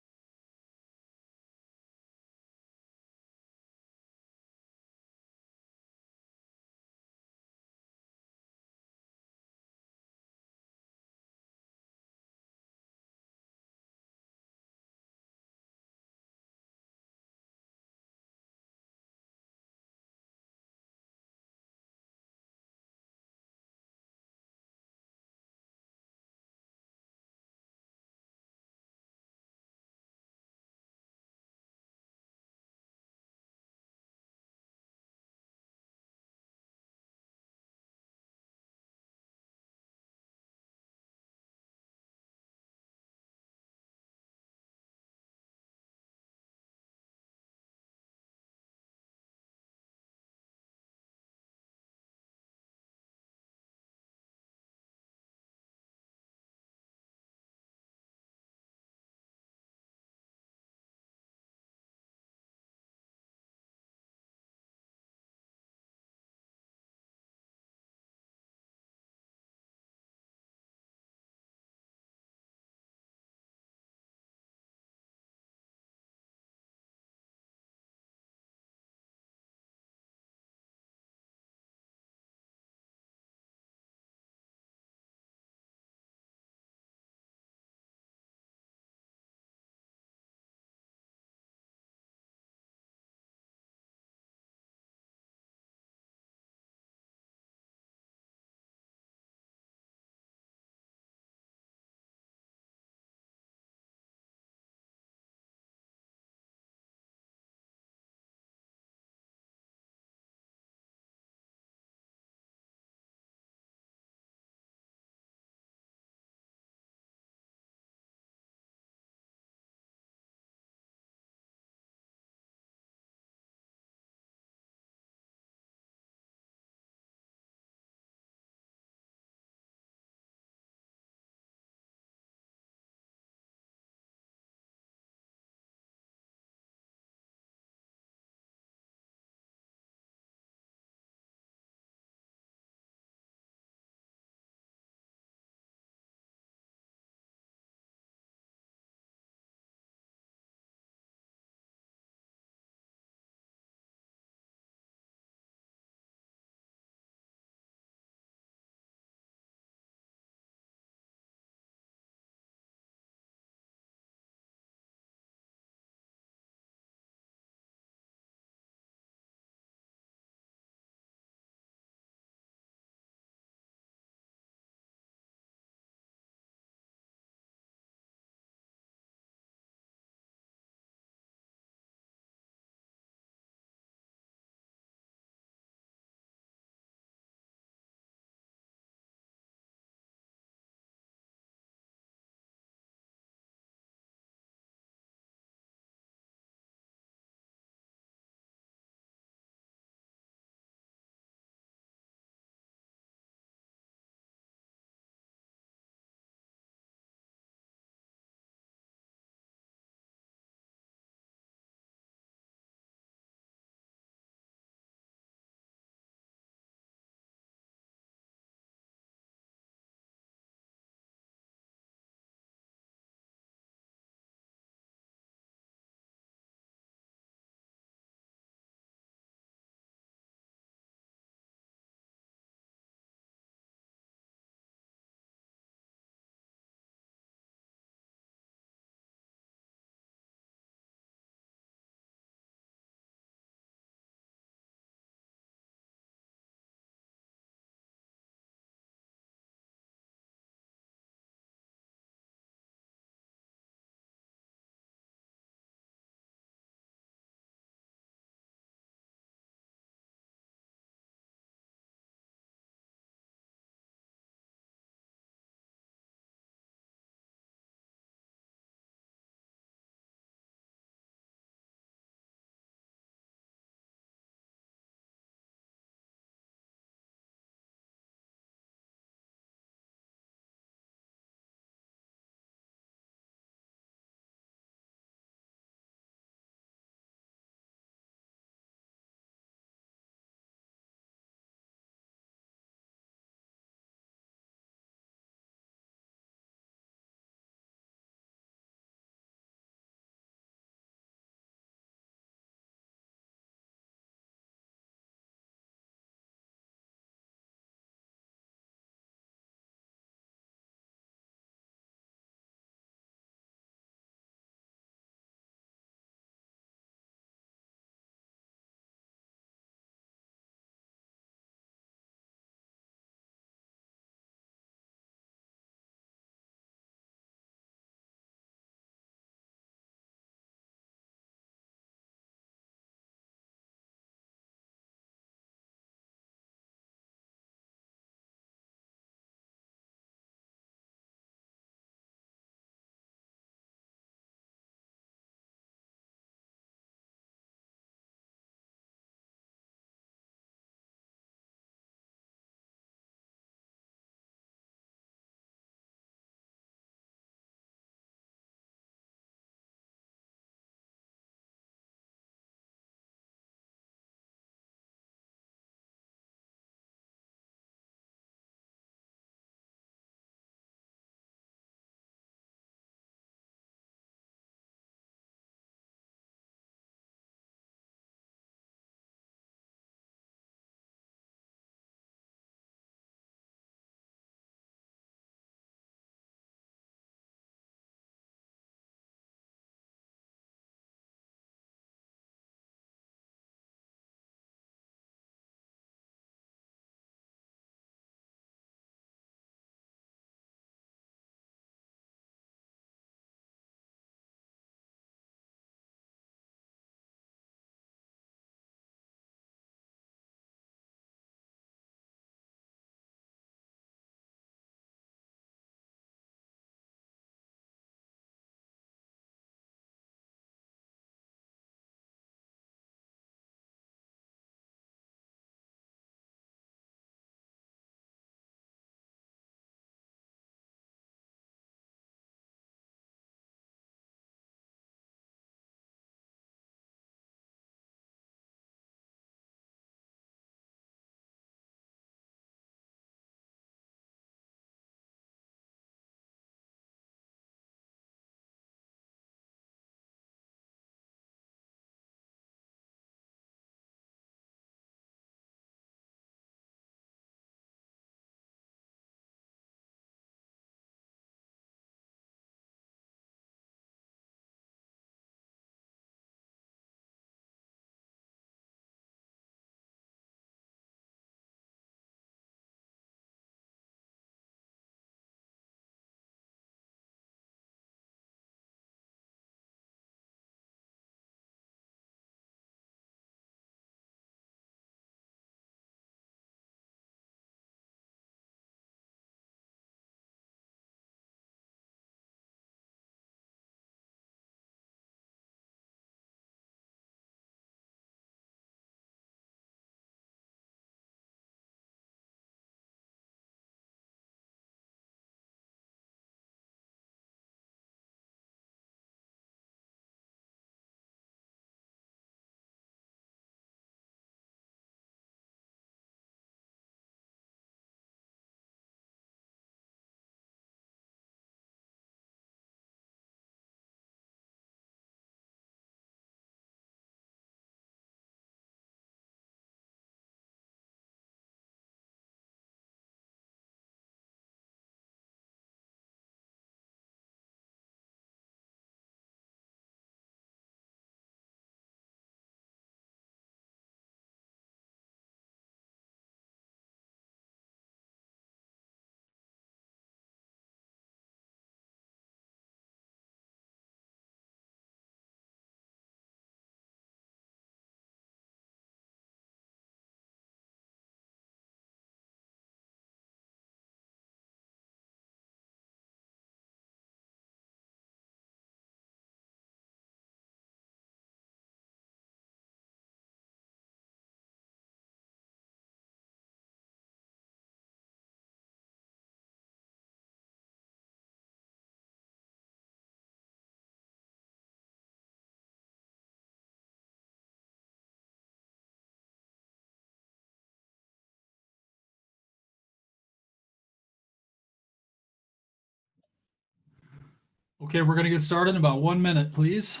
Okay, we're going to get started in about 1 minute, please.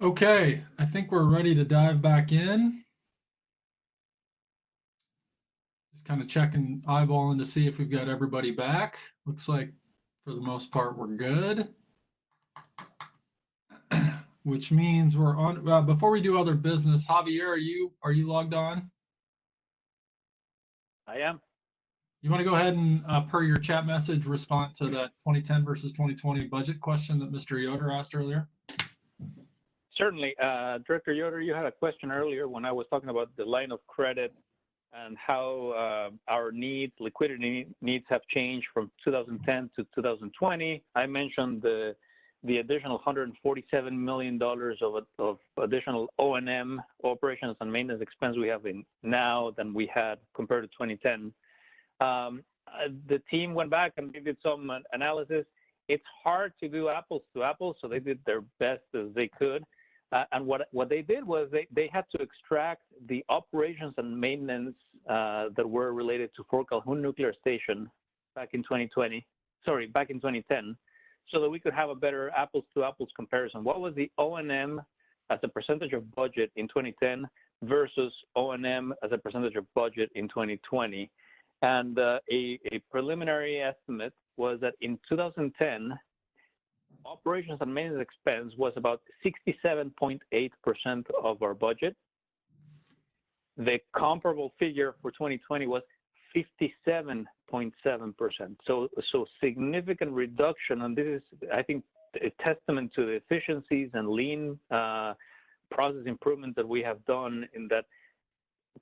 Okay, I think we're ready to dive back in. Just kind of checking, eyeballing to see if we've got everybody back. Looks like for the most part we're good. Which means we're on. Before we do other business, Javier, are you logged on? I am. You want to go ahead and, per your chat message, respond to that 2010 versus 2020 budget question that Mr. Yoder asked earlier? Certainly. Director Yoder, you had a question earlier when I was talking about the line of credit and how our liquidity needs have changed from 2010 to 2020. I mentioned the additional $147 million of additional O&M, operations and maintenance expense we have now than we had compared to 2010. The team went back and they did some analysis. It's hard to do apples to apples, so they did their best as they could. And what they did was they had to extract the operations and maintenance that were related to Fort Calhoun Nuclear Station back in 2010, so that we could have a better apples to apples comparison. What was the O&M as a percentage of budget in 2010 versus O&M as a percentage of budget in 2020? And a preliminary estimate was that in 2010, operations and maintenance expense was about 67.8% of our budget. The comparable figure for 2020 was 57.7%. So significant reduction, and this is, I think, a testament to the efficiencies and lean process improvement that we have done in that.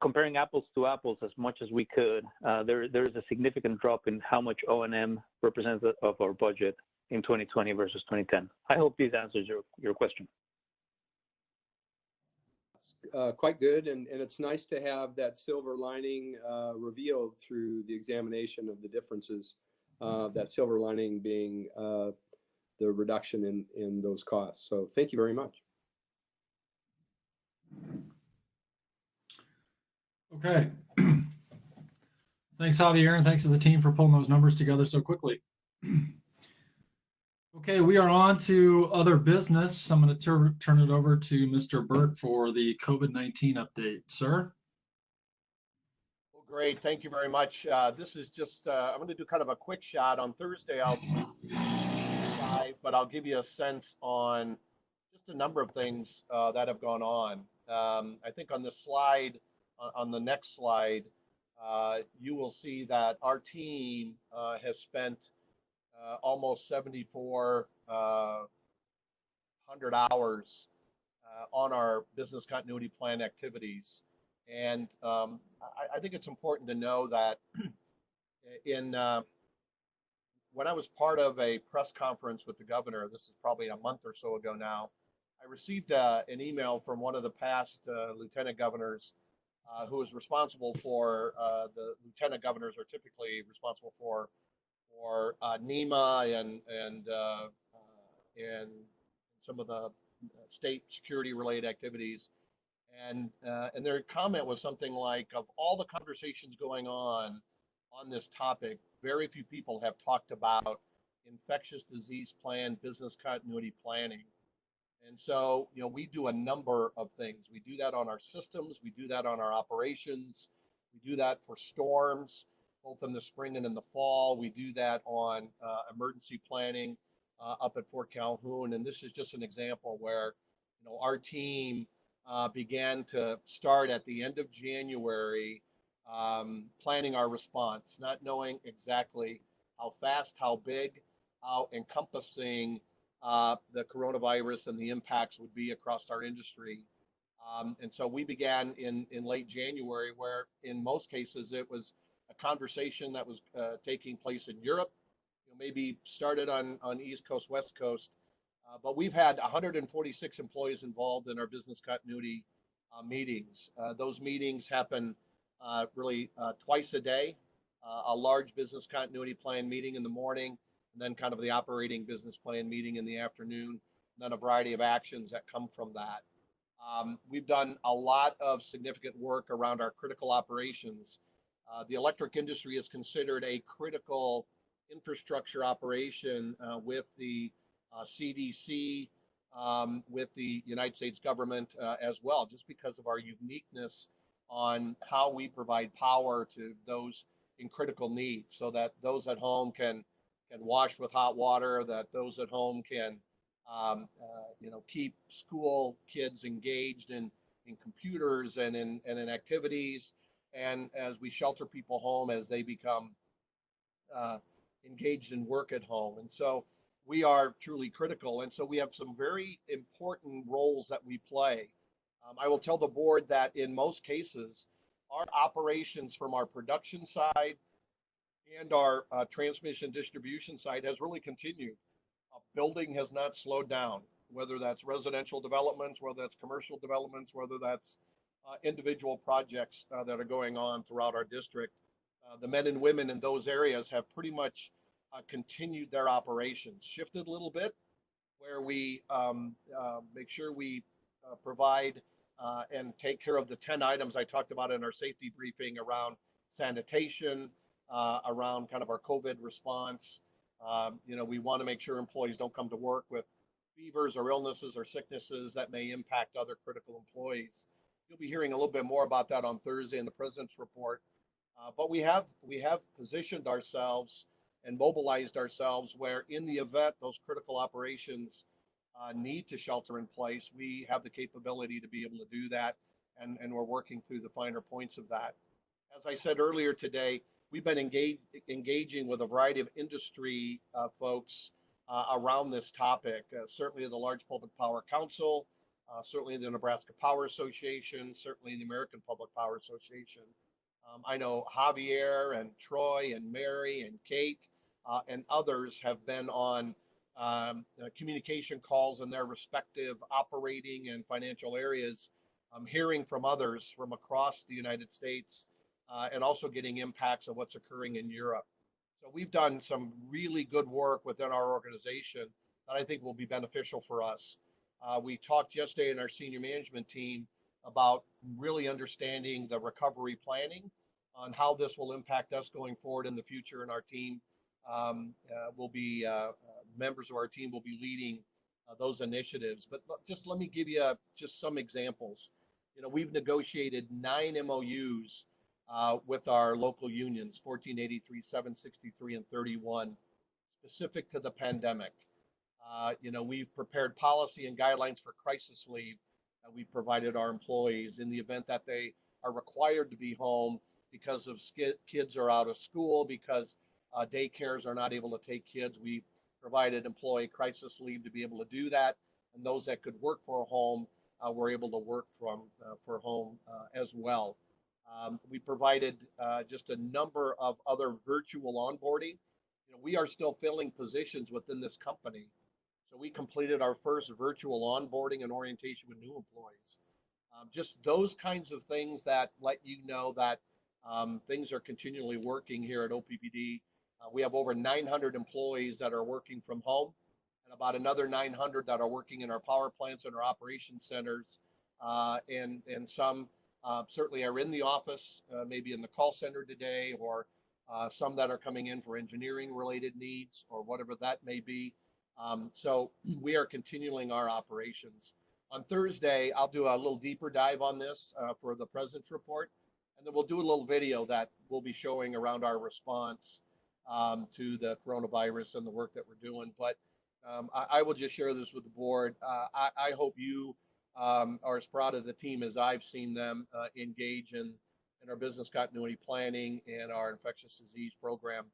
Comparing apples to apples as much as we could, there is a significant drop in how much O&M represents of our budget in 2020 versus 2010. I hope this answers your question. Quite good, and it's nice to have that silver lining revealed through the examination of the differences, that silver lining being the reduction in those costs. So thank you very much. Okay. Thanks, Javier, and thanks to the team for pulling those numbers together so quickly. Okay, we are on to other business. I'm going to turn it over to Mr. Burt for the COVID-19 update. Sir? Well, great. Thank you very much. This is just, I'm going to do kind of a quick shot. On Thursday, I'll live, but I'll give you a sense on just a number of things that have gone on. I think on this slide, on the next slide, you will see that our team has spent almost 7,400 hours on our business continuity plan activities. And I think it's important to know that when I was part of a press conference with the governor, this is probably a month or so ago now, I received an email from one of the past lieutenant governors who is responsible for, the lieutenant governors are typically responsible for NEMA and some of the state security related activities. And their comment was something like, of all the conversations going on this topic, very few people have talked about infectious disease plan, business continuity planning. And so, we do a number of things. We do that on our systems. We do that on our operations. We do that for storms, both in the spring and in the fall. We do that on emergency planning up at Fort Calhoun. And this is just an example where, our team began to start at the end of January, planning our response, not knowing exactly how fast, how big, how encompassing the coronavirus and the impacts would be across our industry. And so we began in late January, where in most cases it was a conversation that was taking place in Europe, maybe started on East Coast, West Coast. But we've had 146 employees involved in our business continuity meetings. Those meetings happen really twice a day, a large business continuity plan meeting in the morning, and then kind of the operating business plan meeting in the afternoon, and then a variety of actions that come from that. We've done a lot of significant work around our critical operations. The electric industry is considered a critical infrastructure operation with the CDC, with the United States government as well, just because of our uniqueness on how we provide power to those in critical need, so that those at home can wash with hot water, that those at home can keep school kids engaged in computers and in activities, and as we shelter people home as they become engaged in work at home. And so we are truly critical. And so we have some very important roles that we play. I will tell the board that in most cases, our operations from our production side and our transmission distribution side has really continued. Building has not slowed down, whether that's residential developments, whether that's commercial developments, whether that's individual projects that are going on throughout our district. The men and women in those areas have pretty much continued their operations, shifted a little bit, where we make sure we provide and take care of the 10 items I talked about in our safety briefing around sanitation, around kind of our COVID response. We want to make sure employees don't come to work with fevers or illnesses or sicknesses that may impact other critical employees. You'll be hearing a little bit more about that on Thursday in the President's Report. But we have positioned ourselves and mobilized ourselves where, in the event those critical operations need to shelter in place, we have the capability to be able to do that, and we're working through the finer points of that. As I said earlier today, we've been engaging with a variety of industry folks around this topic, certainly the Large Public Power Council, certainly the Nebraska Power Association, certainly the American Public Power Association. I know Javier and Troy and Mary and Kate and others have been on communication calls in their respective operating and financial areas, hearing from others from across the United States, and also getting impacts of what's occurring in Europe. So we've done some really good work within our organization that I think will be beneficial for us. We talked yesterday in our senior management team about really understanding the recovery planning on how this will impact us going forward in the future, and our team will be, members of our team will be leading those initiatives. But just let me give you just some examples. We've negotiated 9 MOUs with our local unions, 1483, 763, and 31, specific to the pandemic. We've prepared policy and guidelines for crisis leave that we provided our employees in the event that they are required to be home because of kids are out of school, because daycares are not able to take kids. We provided employee crisis leave to be able to do that, and those that could work for home were able to work for home as well. We provided just a number of other virtual onboarding. We are still filling positions within this company. So we completed our first virtual onboarding and orientation with new employees. Just those kinds of things that let you know that things are continually working here at OPPD. We have over 900 employees that are working from home, and about another 900 that are working in our power plants and our operations centers. and some certainly are in the office, maybe in the call center today, or some that are coming in for engineering related needs or whatever that may be. So we are continuing our operations. On Thursday, I'll do a little deeper dive on this for the President's Report, and then we'll do a little video that we'll be showing around our response to the coronavirus and the work that we're doing. But I will just share this with the board. I hope you are as proud of the team as I've seen them engage in our business continuity planning and our infectious disease program.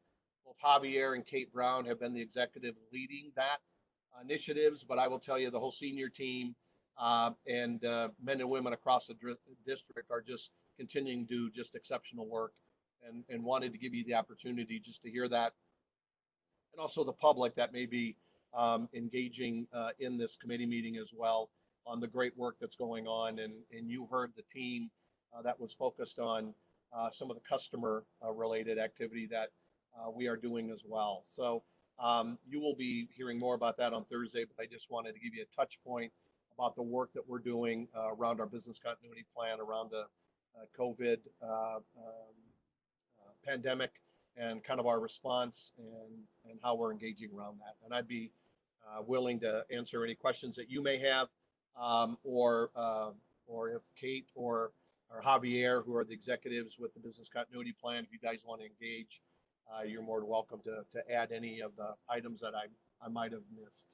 Both Javier and Kate Brown have been the executive leading that initiatives, but I will tell you the whole senior team and men and women across the district are just continuing to do just exceptional work, and wanted to give you the opportunity just to hear that. And also the public that may be engaging in this committee meeting as well on the great work that's going on. And you heard the team that was focused on some of the customer related activity that we are doing as well. So you will be hearing more about that on Thursday, but I just wanted to give you a touch point about the work that we're doing around our business continuity plan, around the COVID pandemic, and kind of our response and how we're engaging around that. And I'd be willing to answer any questions that you may have, or if Kate or Javier, who are the executives with the business continuity plan, if you guys want to engage, you're more than welcome to add any of the items that I might have missed.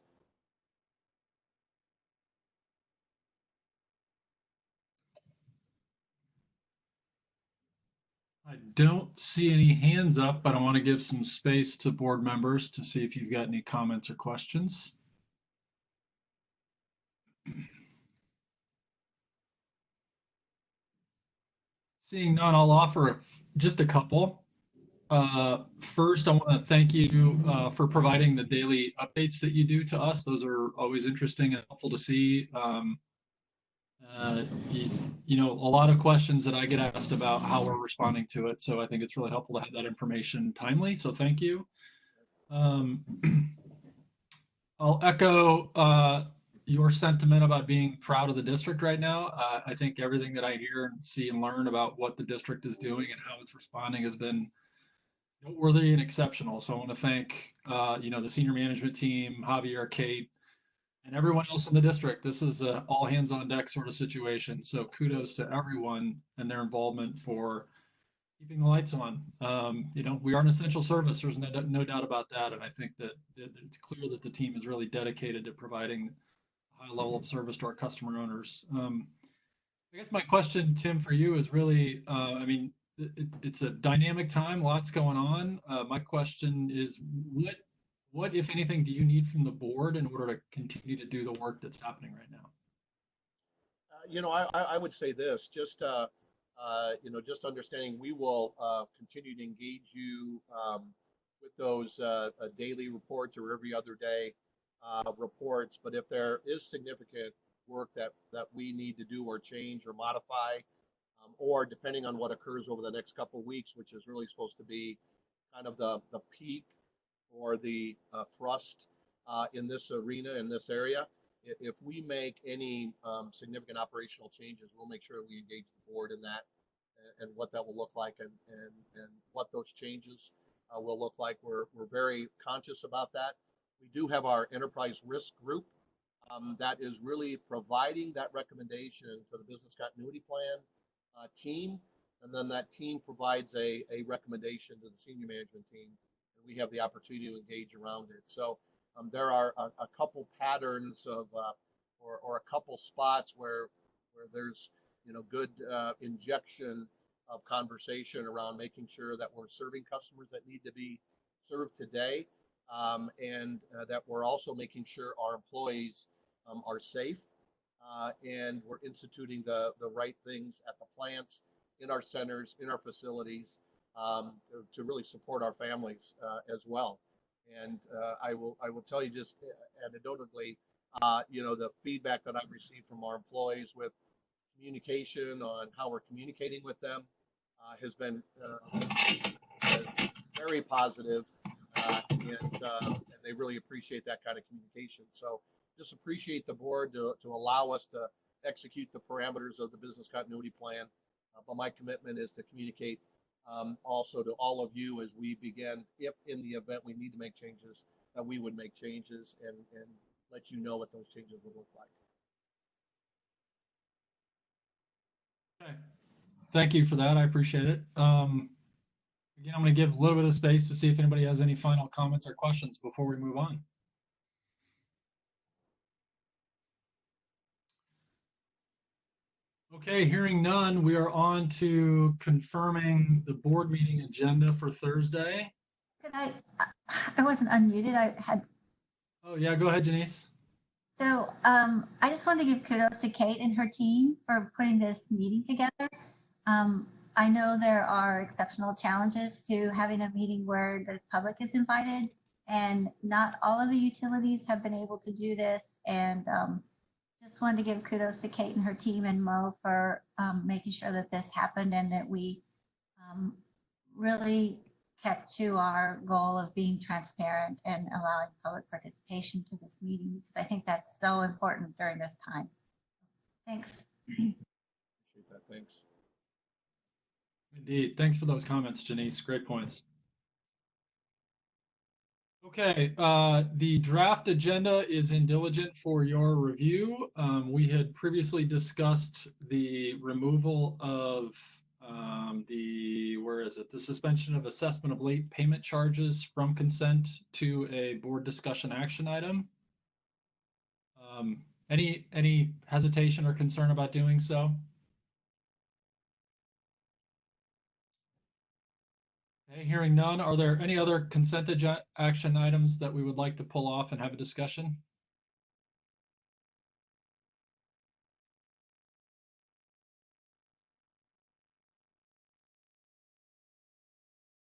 I don't see any hands up, but I want to give some space to board members to see if you've got any comments or questions. Seeing none, I'll offer just a couple. First, I want to thank you for providing the daily updates that you do to us. Those are always interesting and helpful to see. You know, a lot of questions that I get asked about how we're responding to it. So I think it's really helpful to have that information timely. So thank you. I'll echo your sentiment about being proud of the district right now. I think everything that I hear and see and learn about what the district is doing and how it's responding has been noteworthy and exceptional. So I want to thank you know, the senior management team, Javier, Kate, and everyone else in the district. This is a all hands on deck sort of situation. So kudos to everyone and their involvement for keeping the lights on. You know, we are an essential service. There's no doubt about that. And I think that it's clear that the team is really dedicated to providing a high level of service to our customer owners. I guess my question, Tim, for you is really, I mean, it's a dynamic time, lots going on. My question is, what, if anything, do you need from the board in order to continue to do the work that's happening right now? You know, I would say this, just, you know, just understanding we will continue to engage you with those daily reports or every other day reports. But if there is significant work that we need to do or change or modify, or depending on what occurs over the next couple of weeks, which is really supposed to be kind of the peak or the thrust in this arena, in this area. If we make any significant operational changes, we'll make sure we engage the board in that and what that will look like and what those changes will look like. We're very conscious about that. We do have our enterprise risk group that is really providing that recommendation to the business continuity plan team, and then that team provides a recommendation to the senior management team, and we have the opportunity to engage around it. So there are a couple patterns of or a couple spots where there's, you know, good injection of conversation around making sure that we're serving customers that need to be served today, and that we're also making sure our employees are safe, and we're instituting the right things at the plants, in our centers, in our facilities, to really support our families as well. And I will tell you just anecdotally, you know, the feedback that I've received from our employees with communication on how we're communicating with them has been very positive, and they really appreciate that kind of communication. So just appreciate the board to allow us to execute the parameters of the business continuity plan. But my commitment is to communicate also to all of you as we begin, if in the event we need to make changes, that we would make changes and let you know what those changes would look like. Okay. Thank you for that. I appreciate it. Again, I'm going to give a little bit of space to see if anybody has any final comments or questions before we move on. Okay, hearing none, we are on to confirming the board meeting agenda for Thursday. Could I wasn't unmuted. I had. Oh yeah, go ahead, Janice. So I just wanted to give kudos to Kate and her team for putting this meeting together. I know there are exceptional challenges to having a meeting where the public is invited, and not all of the utilities have been able to do this. And just wanted to give kudos to Kate and her team and Mo for making sure that this happened and that we really kept to our goal of being transparent and allowing public participation to this meeting, because I think that's so important during this time. Thanks. Appreciate that. Thanks. Indeed. Thanks for those comments, Janice. Great points. Okay, the draft agenda is in diligent for your review. We had previously discussed the removal of the suspension of assessment of late payment charges from consent to a board discussion action item. Any hesitation or concern about doing so? Okay, hearing none, are there any other consent action items that we would like to pull off and have a discussion?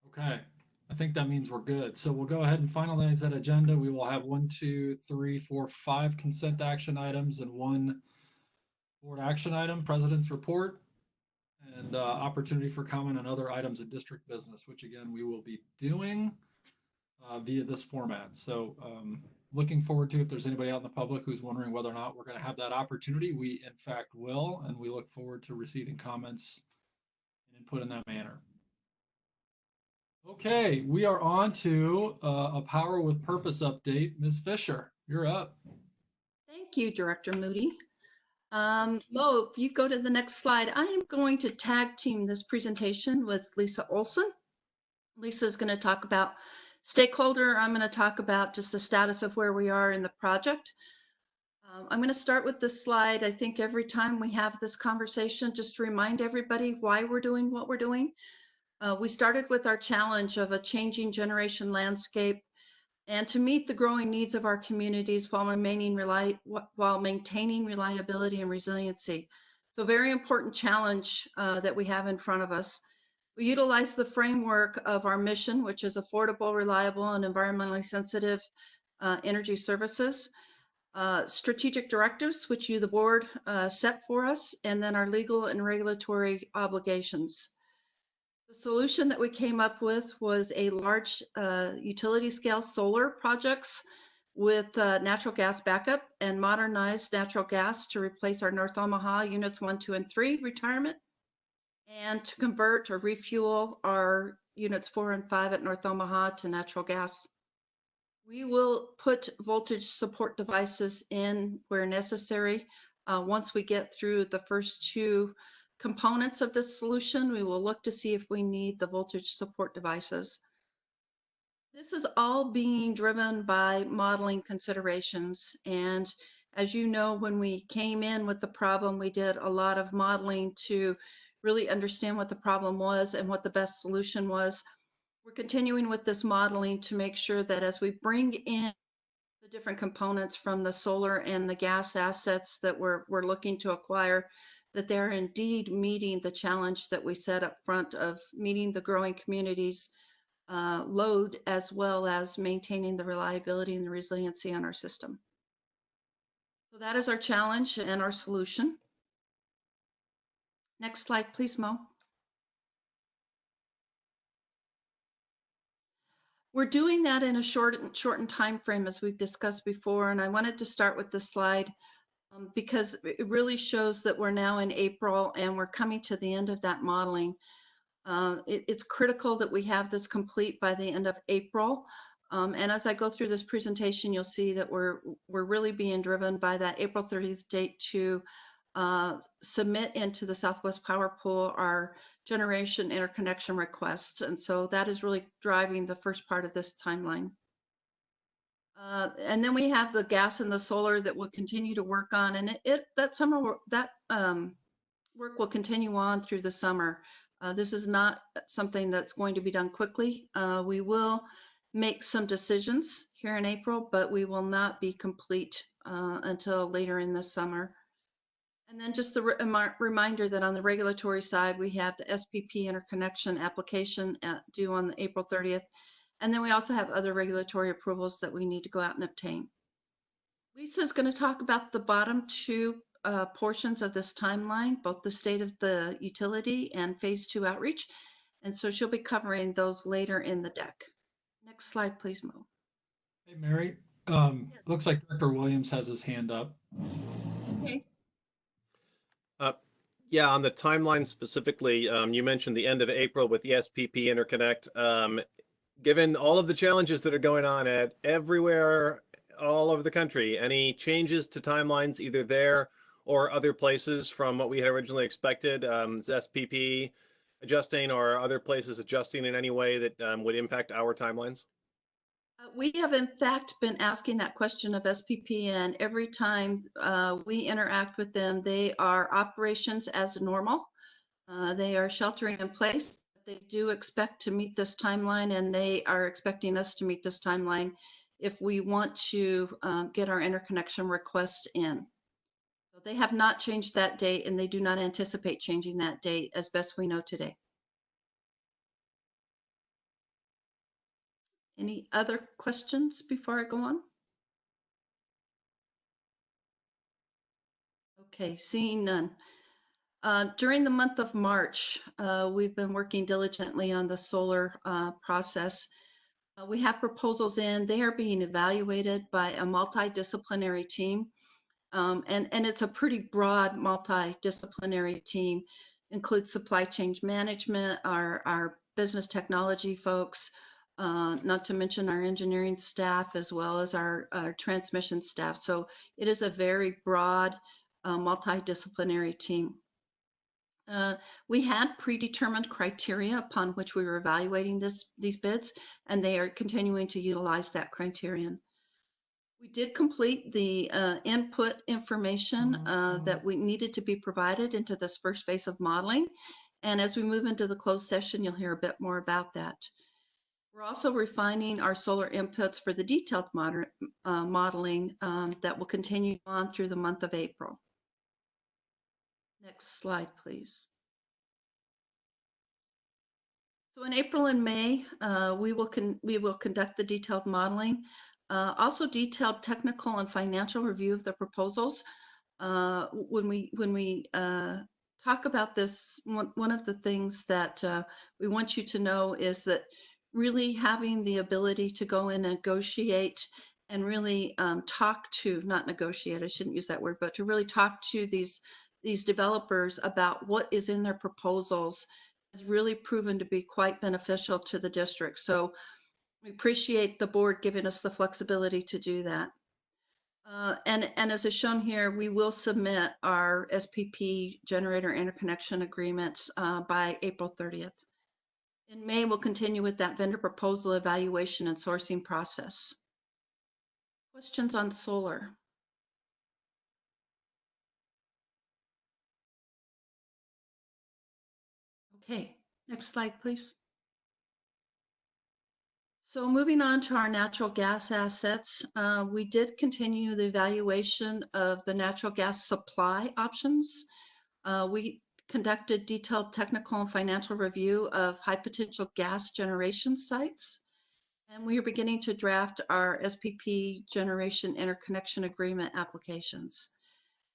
Okay, I think that means we're good. So we'll go ahead and finalize that agenda. We will have 1, 2, 3, 4, 5 consent action items and 1 board action item, president's report, and opportunity for comment on other items of district business, which again, we will be doing via this format. So looking forward to, if there's anybody out in the public who's wondering whether or not we're going to have that opportunity, we in fact will, and we look forward to receiving comments and input in that manner. Okay, we are on to a Power with Purpose update. Ms. Fisher, you're up. Thank you, Director Moody. Mo, if you go to the next slide, I am going to tag team this presentation with Lisa Olson. Lisa is going to talk about stakeholder. I'm going to talk about just the status of where we are in the project. I'm going to start with this slide. I think every time we have this conversation, just to remind everybody why we're doing what we're doing. We started with our challenge of a changing generation landscape and to meet the growing needs of our communities while maintaining reliability and resiliency. So very important challenge that we have in front of us. We utilize the framework of our mission, which is affordable, reliable, and environmentally sensitive energy services, strategic directives, which you, the board, set for us, and then our legal and regulatory obligations. The solution that we came up with was a large utility scale solar projects with natural gas backup and modernized natural gas to replace our North Omaha units 1, 2, and 3 retirement, and to convert or refuel our units 4 and 5 at North Omaha to natural gas. We will put voltage support devices in where necessary. Once we get through the first 2 components of this solution, we will look to see if we need the voltage support devices. This is all being driven by modeling considerations. And as you know, when we came in with the problem, we did a lot of modeling to really understand what the problem was and what the best solution was. We're continuing with this modeling to make sure that as we bring in the different components from the solar and the gas assets that we're looking to acquire, that they're indeed meeting the challenge that we set up front of meeting the growing community's load, as well as maintaining the reliability and the resiliency on our system. So that is our challenge and our solution. Next slide, please, Mo. We're doing that in a shortened time frame, as we've discussed before, and I wanted to start with this slide. because it really shows that we're now in April and we're coming to the end of that modeling. It's critical that we have this complete by the end of April. And as I go through this presentation, you'll see that we're really being driven by that April 30th date to submit into the Southwest Power Pool our generation interconnection requests. And so that is really driving the first part of this timeline. And then we have the gas and the solar that we'll continue to work on, and that summer work will continue on through the summer. This is not something that's going to be done quickly. We will make some decisions here in April, but we will not be complete until later in the summer. And then just the reminder that on the regulatory side, we have the SPP interconnection application due on April 30th. And then we also have other regulatory approvals that we need to go out and obtain. Lisa is going to talk about the bottom two portions of this timeline, both the state of the utility and phase 2 outreach. And so she'll be covering those later in the deck. Next slide, please, Mo. Hey, Mary. Looks like Director Williams has his hand up. Okay. Yeah, on the timeline specifically, you mentioned the end of April with the SPP interconnect. Given all of the challenges that are going on at everywhere, all over the country, any changes to timelines either there or other places from what we had originally expected? Is SPP adjusting or other places adjusting in any way that would impact our timelines? We have in fact been asking that question of SPP, and every time we interact with them, they are operations as normal. They are sheltering in place. They do expect to meet this timeline, and they are expecting us to meet this timeline if we want to get our interconnection requests in. So they have not changed that date, and they do not anticipate changing that date as best we know today. Any other questions before I go on? Okay, seeing none. During the month of March, we've been working diligently on the solar process. We have proposals in. They are being evaluated by a multidisciplinary team. And it's a pretty broad multidisciplinary team. Includes supply chain management, our business technology folks, not to mention our engineering staff, as well as our transmission staff. So it is a very broad multidisciplinary team. We had predetermined criteria upon which we were evaluating these bids, and they are continuing to utilize that criterion. We did complete the input information that we needed to be provided into this first phase of modeling. And as we move into the closed session, you'll hear a bit more about that. We're also refining our solar inputs for the detailed modeling that will continue on through the month of April. Next slide, please. So in April and May, we will conduct the detailed modeling, also detailed technical and financial review of the proposals. When we talk about this, one of the things that we want you to know is that really having the ability to go in and negotiate and really talk to, not negotiate, I shouldn't use that word, but to really talk to these developers about what is in their proposals has really proven to be quite beneficial to the district. So we appreciate the board giving us the flexibility to do that. And as is shown here, we will submit our SPP generator interconnection agreements by April 30th. In May, we'll continue with that vendor proposal evaluation and sourcing process. Questions on solar? Okay, next slide, please. So moving on to our natural gas assets, we did continue the evaluation of the natural gas supply options. We conducted detailed technical and financial review of high potential gas generation sites. And we are beginning to draft our SPP generation interconnection agreement applications.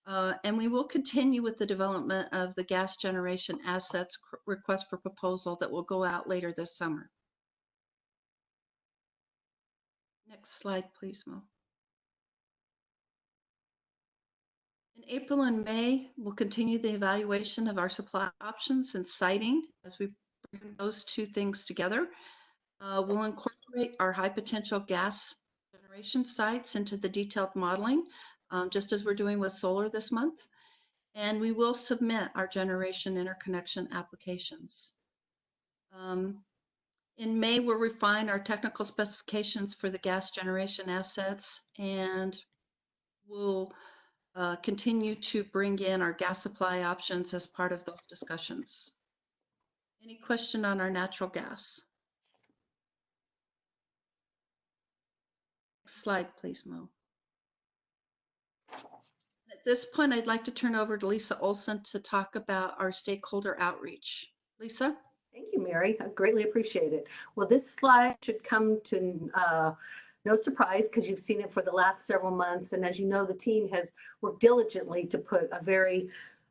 And we will continue with the development of the gas generation assets request for proposal that will go out later this summer. Next slide, please, Mo. April and May, we'll continue the evaluation of our supply options and siting as we bring those two things together. We'll incorporate our high potential gas generation sites into the detailed modeling, just as we're doing with solar this month. And we will submit our generation interconnection applications. In May, we'll refine our technical specifications for the gas generation assets, and we'll continue to bring in our gas supply options as part of those discussions. Any question on our natural gas? Next slide, please, Mo. At this point, I'd like to turn over to Lisa Olson to talk about our stakeholder outreach. Lisa? Thank you, Mary. I greatly appreciate it. Well, this slide should come to no surprise because you've seen it for the last several months. And as you know, the team has worked diligently to put a very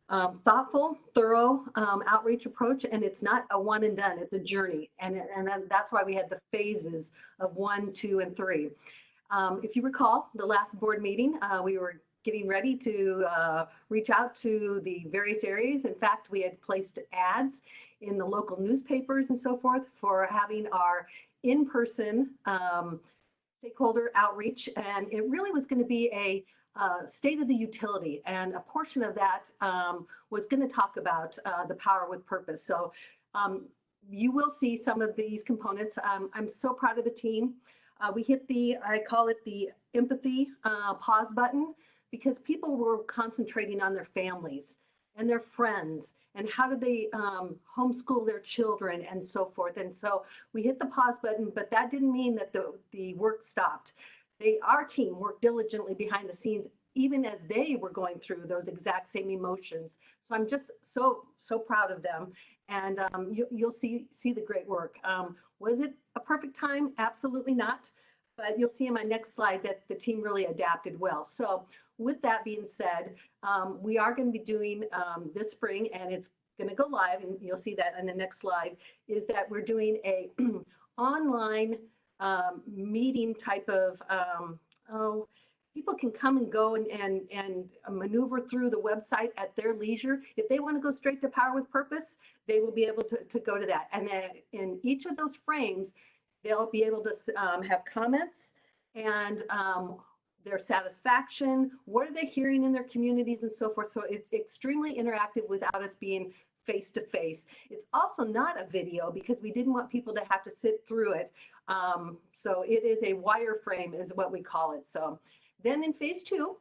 thoughtful, thorough outreach approach. And it's not a one and done, it's a journey. And that's why we had the phases of 1, 2, and 3. If you recall, the last board meeting, we were getting ready to reach out to the various areas. In fact, we had placed ads in the local newspapers and so forth for having our in-person stakeholder outreach. And it really was going to be a state of the utility. And a portion of that was going to talk about the power with purpose. So you will see some of these components. I'm so proud of the team. We hit I call it the empathy pause button, because people were concentrating on their families and their friends and how do they homeschool their children and so forth. And so we hit the pause button, but that didn't mean that the work stopped. Our team worked diligently behind the scenes, even as they were going through those exact same emotions. So I'm just so proud of them. And you'll see the great work. Was it a perfect time? Absolutely not. But you'll see in my next slide that the team really adapted well. So with that being said, we are going to be doing this spring, and it's going to go live, and you'll see that on the next slide, is that we're doing a online meeting type of, people can come and go and maneuver through the website at their leisure. If they want to go straight to Power with Purpose, they will be able to go to that. And then in each of those frames, they'll be able to have comments and their satisfaction, what are they hearing in their communities and so forth. So it's extremely interactive without us being face to face. It's also not a video because we didn't want people to have to sit through it. So it is a wireframe is what we call it. So then in phase 2,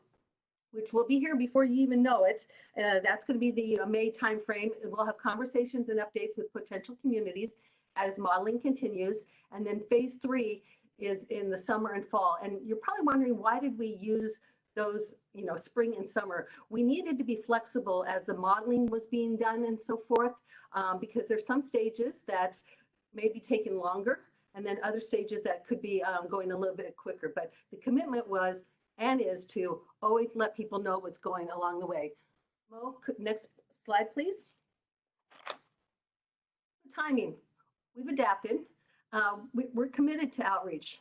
which will be here before you even know it, that's going to be the May timeframe. We'll have conversations and updates with potential communities as modeling continues. And then phase 3 is in the summer and fall. And you're probably wondering, why did we use those, spring and summer? We needed to be flexible as the modeling was being done and so forth, because there's some stages that may be taking longer, and then other stages that could be going a little bit quicker. But the commitment was and is to always let people know what's going along the way. Mo, next slide, please. Timing. We've adapted. We're committed to outreach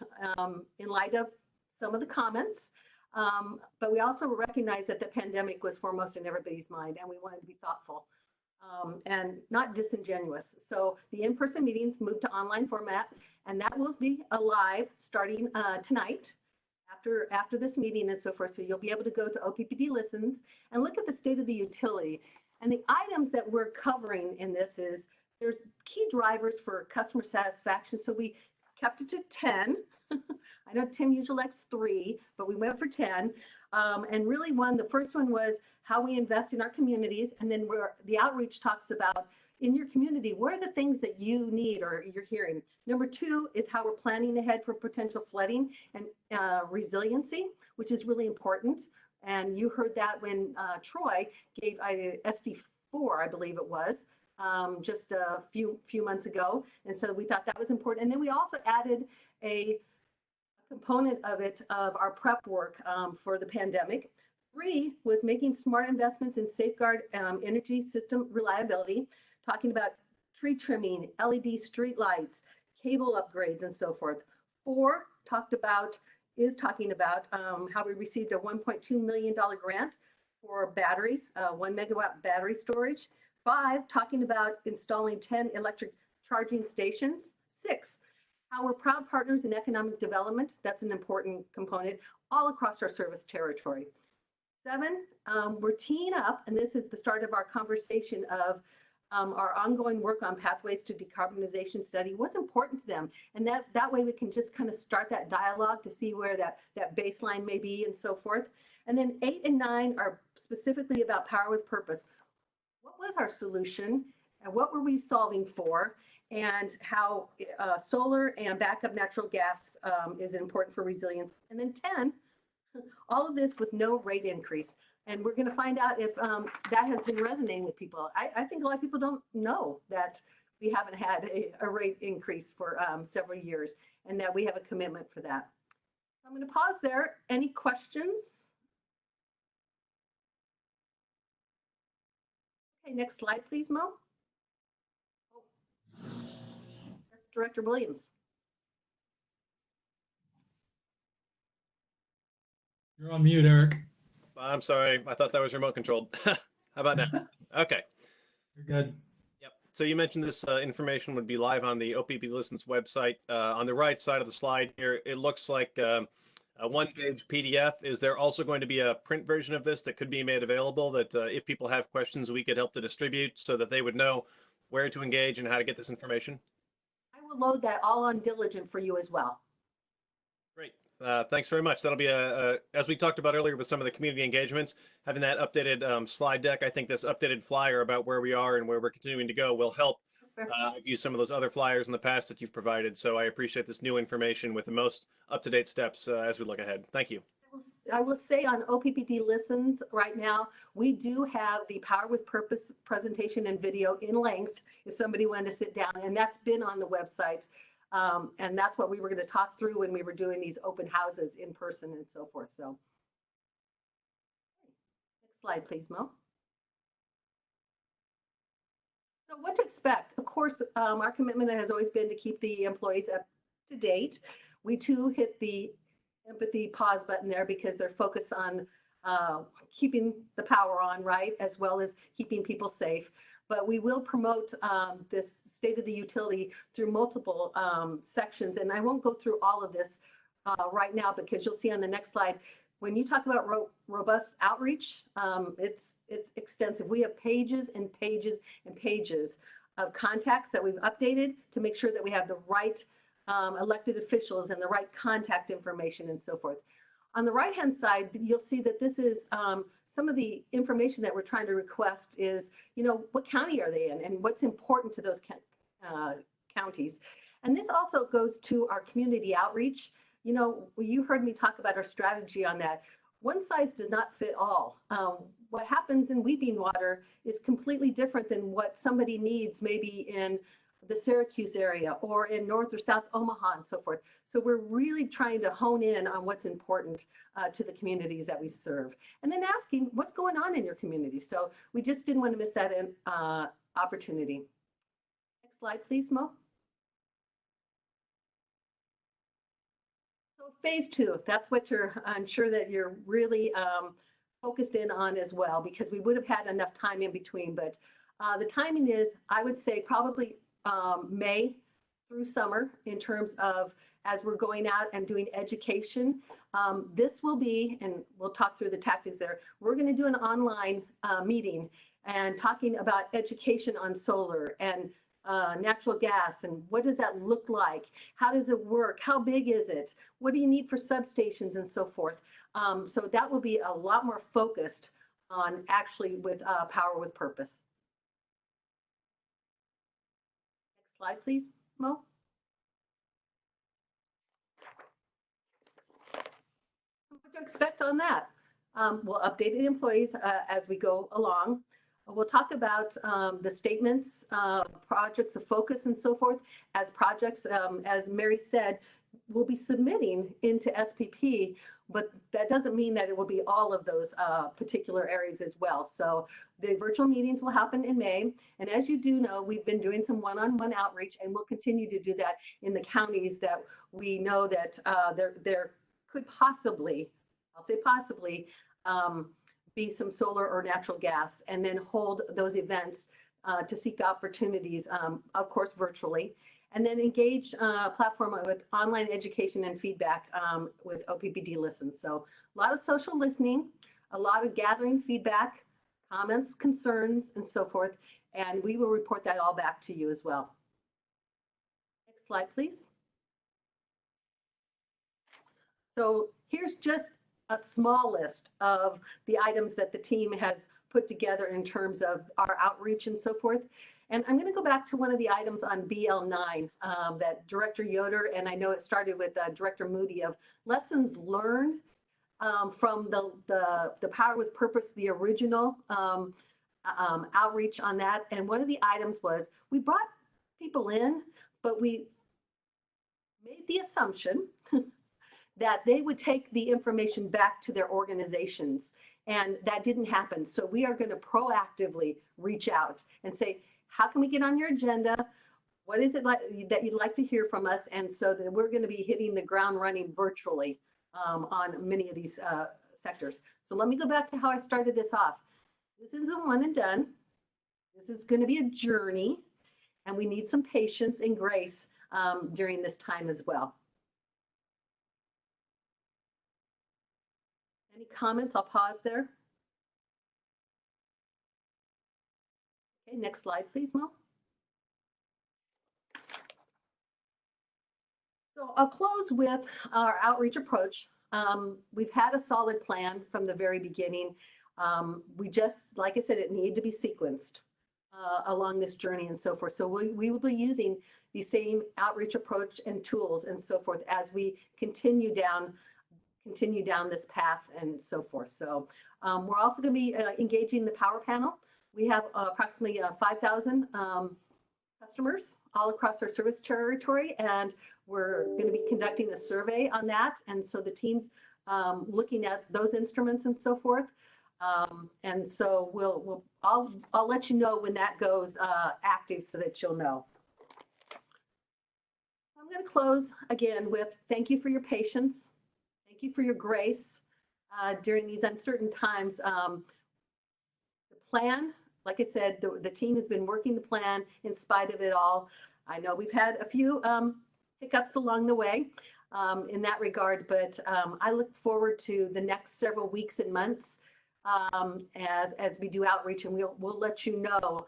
in light of some of the comments, but we also recognize that the pandemic was foremost in everybody's mind, and we wanted to be thoughtful and not disingenuous. So the in-person meetings moved to online format, and that will be alive starting tonight after this meeting and so forth. So you'll be able to go to OPPD Listens and look at the state of the utility. And the items that we're covering in this is there's key drivers for customer satisfaction. So we kept it to 10. I know Tim usually likes 3, but we went for 10. And really the first one was how we invest in our communities. And then the outreach talks about in your community, what are the things that you need or you're hearing? Number 2 is how we're planning ahead for potential flooding and resiliency, which is really important. And you heard that when Troy gave SD4, I believe it was, just a few months ago. And so we thought that was important. And then we also added a component of it, of our prep work for the pandemic. 3 was making smart investments in safeguard energy system reliability, talking about tree trimming, LED street lights, cable upgrades, and so forth. 4 is talking about how we received a $1.2 million grant for battery, 1 megawatt battery storage. 5, talking about installing 10 electric charging stations. 6, how we're proud partners in economic development. That's an important component all across our service territory. 7, we're teeing up, and this is the start of our conversation of our ongoing work on pathways to decarbonization study, what's important to them. And that way we can just kind of start that dialogue to see where that baseline may be and so forth. And then 8 and 9 are specifically about power with purpose. What was our solution and what were we solving for, and how solar and backup natural gas is important for resilience. And then 10, all of this with no rate increase. And we're going to find out if that has been resonating with people. I think a lot of people don't know that we haven't had a rate increase for several years, and that we have a commitment for that. I'm going to pause there. Any questions? Okay, next slide, please, Mo. Oh. That's Director Williams. You're on mute, Eric. I'm sorry. I thought that was remote controlled. How about now? Okay. You're good. Yep. So you mentioned this information would be live on the OPPD Listens website. On the right side of the slide here, it looks like a one-page PDF. Is there also going to be a print version of this that could be made available that if people have questions, we could help to distribute so that they would know where to engage and how to get this information? I will load that all on Diligent for you as well. Great. Thanks very much. That'll be as we talked about earlier with some of the community engagements, having that updated slide deck. I think this updated flyer about where we are and where we're continuing to go will help. I've used some of those other flyers in the past that you've provided, so I appreciate this new information with the most up-to-date steps as we look ahead. Thank you. I will say on OPPD Listens right now, we do have the Power with Purpose presentation and video in length if somebody wanted to sit down, and that's been on the website. And that's what we were going to talk through when we were doing these open houses in person and so forth. So next slide, please, Mo. So what to expect? Of course, our commitment has always been to keep the employees up to date. We too hit the empathy pause button there because they're focused on keeping the power on, right, as well as keeping people safe. But we will promote this state of the utility through multiple sections. And I won't go through all of this right now because you'll see on the next slide, when you talk about robust outreach, it's extensive. We have pages and pages and pages of contacts that we've updated to make sure that we have the right elected officials and the right contact information and so forth. On the right-hand side, you'll see that this is some of the information that we're trying to request is, what county are they in and what's important to those counties. And this also goes to our community outreach. You heard me talk about our strategy on that. One size does not fit all. What happens in Weeping Water is completely different than what somebody needs maybe in the Syracuse area or in North or South Omaha and so forth. So we're really trying to hone in on what's important to the communities that we serve. And then asking what's going on in your community. So we just didn't want to miss that opportunity. Next slide, please, Mo. So phase 2, that's what I'm sure that you're really focused in on as well, because we would have had enough time in between. But the timing is, I would say, probably May through summer in terms of as we're going out and doing education. This will be, and we'll talk through the tactics there, we're going to do an online meeting and talking about education on solar and natural gas and what does that look like? How does it work? How big is it? What do you need for substations and so forth? So that will be a lot more focused on actually with Power with Purpose. Slide, please, Mo. What to expect on that? We'll update the employees as we go along. We'll talk about the statements, projects of focus and so forth as projects, as Mary said, we'll be submitting into SPP, but that doesn't mean that it will be all of those particular areas as well. So the virtual meetings will happen in May. And as you do know, we've been doing some one-on-one outreach, and we'll continue to do that in the counties that we know that there could possibly, I'll say possibly, be some solar or natural gas, and then hold those events to seek opportunities, of course, virtually, and then engage a platform with online education and feedback with OPPD Listens. So a lot of social listening, a lot of gathering feedback, comments, concerns, and so forth, and we will report that all back to you as well. Next slide, please. So here's just a small list of the items that the team has put together in terms of our outreach and so forth. And I'm going to go back to one of the items on BL9 that Director Yoder, and I know it started with Director Moody, of lessons learned from the Power with Purpose, the original outreach on that. And one of the items was we brought people in, but we made the assumption that they would take the information back to their organizations. And that didn't happen. So we are going to proactively reach out and say, how can we get on your agenda? What is it like that you'd like to hear from us? And so that we're going to be hitting the ground running virtually on many of these sectors. So let me go back to how I started this off. This isn't a one and done. This is going to be a journey, and we need some patience and grace during this time as well. Any comments? I'll pause there. Okay, next slide, please, Mo. So I'll close with our outreach approach. We've had a solid plan from the very beginning. We just, like I said, it needed to be sequenced along this journey and so forth. So we will be using the same outreach approach and tools and so forth as we continue down this path and so forth. So we're also going to be engaging the power panel. We have approximately 5,000 customers all across our service territory, and we're going to be conducting a survey on that. And so the team's looking at those instruments and so forth. And so I'll let you know when that goes active so that you'll know. I'm going to close again with thank you for your patience. Thank you for your grace during these uncertain times. The plan, like I said, the team has been working the plan in spite of it all. I know we've had a few hiccups along the way in that regard, but I look forward to the next several weeks and months as we do outreach, and we'll let you know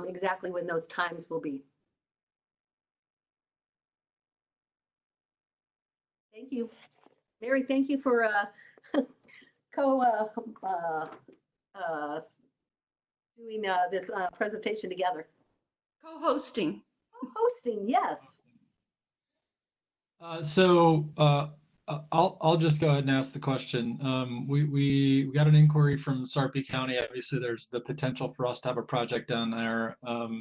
exactly when those times will be. Thank you. Mary, thank you for doing this presentation together. Co-hosting. Co-hosting, yes. I'll just go ahead and ask the question. We got an inquiry from Sarpy County. Obviously, there's the potential for us to have a project down there.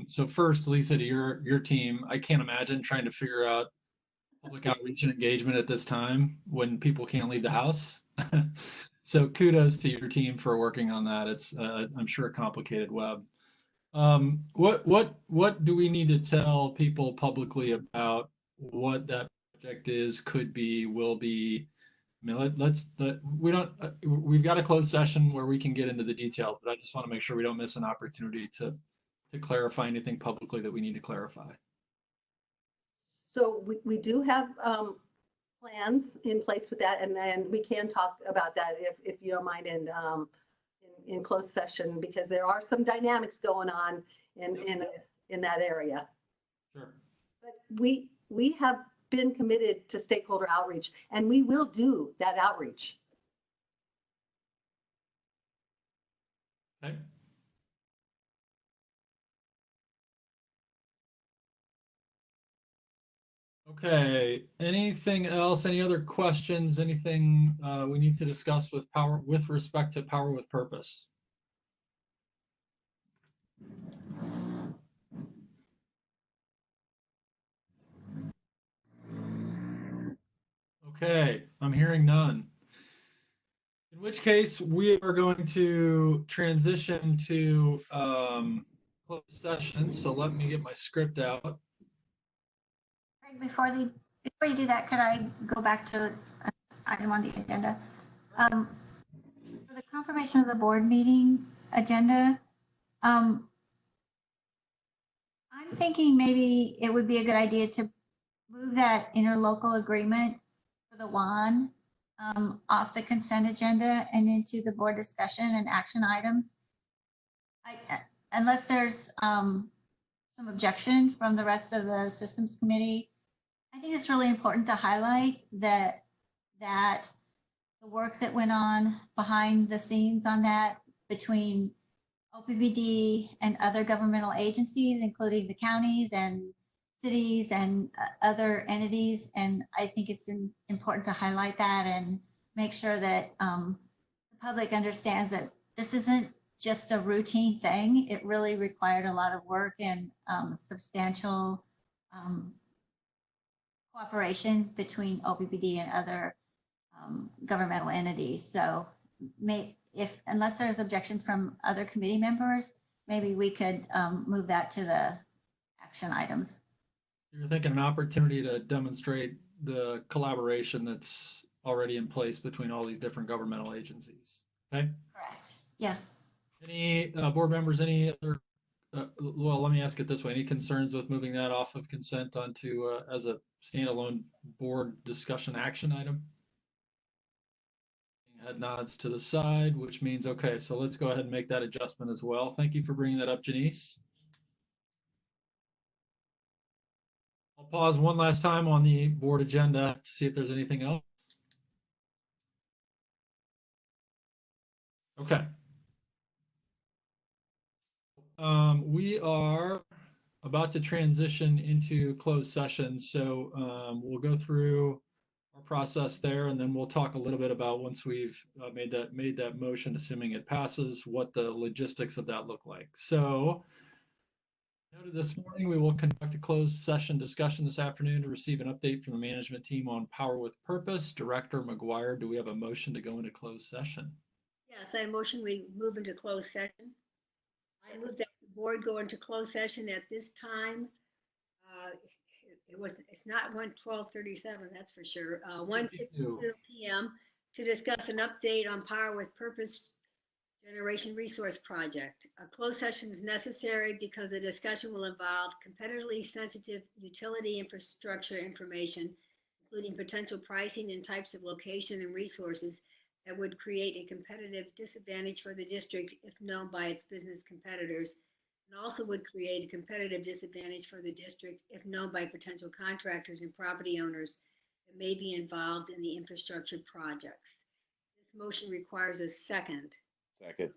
So first, Lisa, to your team, I can't imagine trying to figure out public outreach and engagement at this time when people can't leave the house. So kudos to your team for working on that. It's I'm sure a complicated web. What do we need to tell people publicly about what that project is, could be, will be? I mean, we've got a closed session where we can get into the details, but I just want to make sure we don't miss an opportunity to clarify anything publicly that we need to clarify. So we do have plans in place with that, and then we can talk about that if you don't mind in closed session, because there are some dynamics going on in that area. Sure. But we have been committed to stakeholder outreach, and we will do that outreach. Okay. Okay, anything else? Any other questions? Anything we need to discuss with respect to Power with Purpose? Okay, I'm hearing none. In which case, we are going to transition to closed session. So let me get my script out. Before you do that, could I go back to an item on the agenda? For For the confirmation of the board meeting agenda, I'm thinking maybe it would be a good idea to move that interlocal agreement for the WAN off the consent agenda and into the board discussion and action items. Unless there's some objection from the rest of the systems committee, I think it's really important to highlight that the work that went on behind the scenes on that between OPPD and other governmental agencies, including the counties and cities and other entities. And I think it's important to highlight that and make sure that the public understands that this isn't just a routine thing. It really required a lot of work and substantial cooperation between OPPD and other governmental entities. So unless there's objection from other committee members, maybe we could move that to the action items. You're thinking an opportunity to demonstrate the collaboration that's already in place between all these different governmental agencies. Okay. Correct. Yeah. Any board members, any other, well, let me ask it this way. Any concerns with moving that off of consent onto as a standalone board discussion action item? Head nods to the side, which means, okay, so let's go ahead and make that adjustment as well. Thank you for bringing that up, Janice. I'll pause one last time on the board agenda to see if there's anything else. Okay. We are about to transition into closed session, so we'll go through our process there, and then we'll talk a little bit about, once we've made that motion, assuming it passes, what the logistics of that look like. So, noted this morning, we will conduct a closed session discussion this afternoon to receive an update from the management team on Power with Purpose. Director McGuire, do we have a motion to go into closed session? Yes, I motion we move into closed session. I move that the board go into closed session at this time. It's not 12:37, that's for sure. 1:52 p.m. to discuss an update on Power with Purpose Generation Resource Project. A closed session is necessary because the discussion will involve competitively sensitive utility infrastructure information, including potential pricing and types of location and resources that would create a competitive disadvantage for the district if known by its business competitors, and also would create a competitive disadvantage for the district if known by potential contractors and property owners that may be involved in the infrastructure projects. This motion requires a second. Second.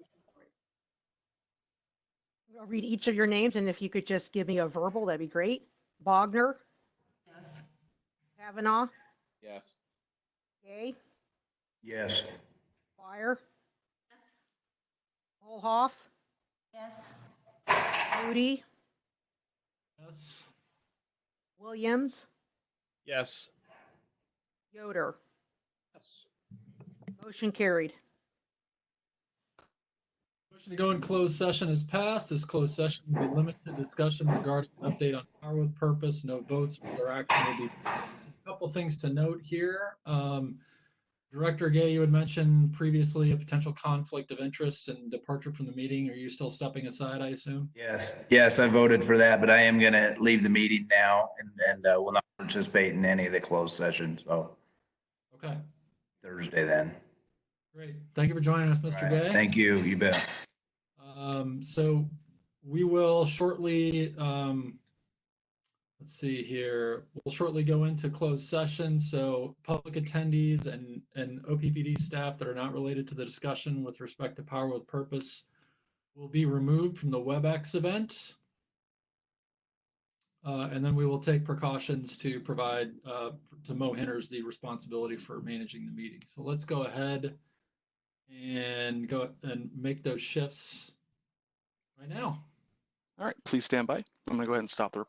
I'll read each of your names, and if you could just give me a verbal, that'd be great. Bogner? Yes. Kavanaugh? Yes. Gay? Yes. Fire? Yes. Olhoff? Yes. Moody? Yes. Williams? Yes. Yoder? Yes. Motion carried. Motion to go in closed session is passed. This closed session will be limited to discussion regarding an update on Power with Purpose. No votes or action will be. A couple things to note here. Director Gay, you had mentioned previously a potential conflict of interest and departure from the meeting. Are you still stepping aside, I assume? Yes, I voted for that, but I am going to leave the meeting now and will not participate in any of the closed sessions. So, okay. Thursday then. Great. Thank you for joining us, Mr. Gay. Thank you. You bet. So we will shortly, let's see here. We'll shortly go into closed session. So public attendees and OPPD staff that are not related to the discussion with respect to Power with Purpose will be removed from the WebEx event. And then we will take precautions to provide to Mo Henners the responsibility for managing the meeting. So let's go ahead and go and make those shifts right now. All right, please stand by. I'm going to go ahead and stop the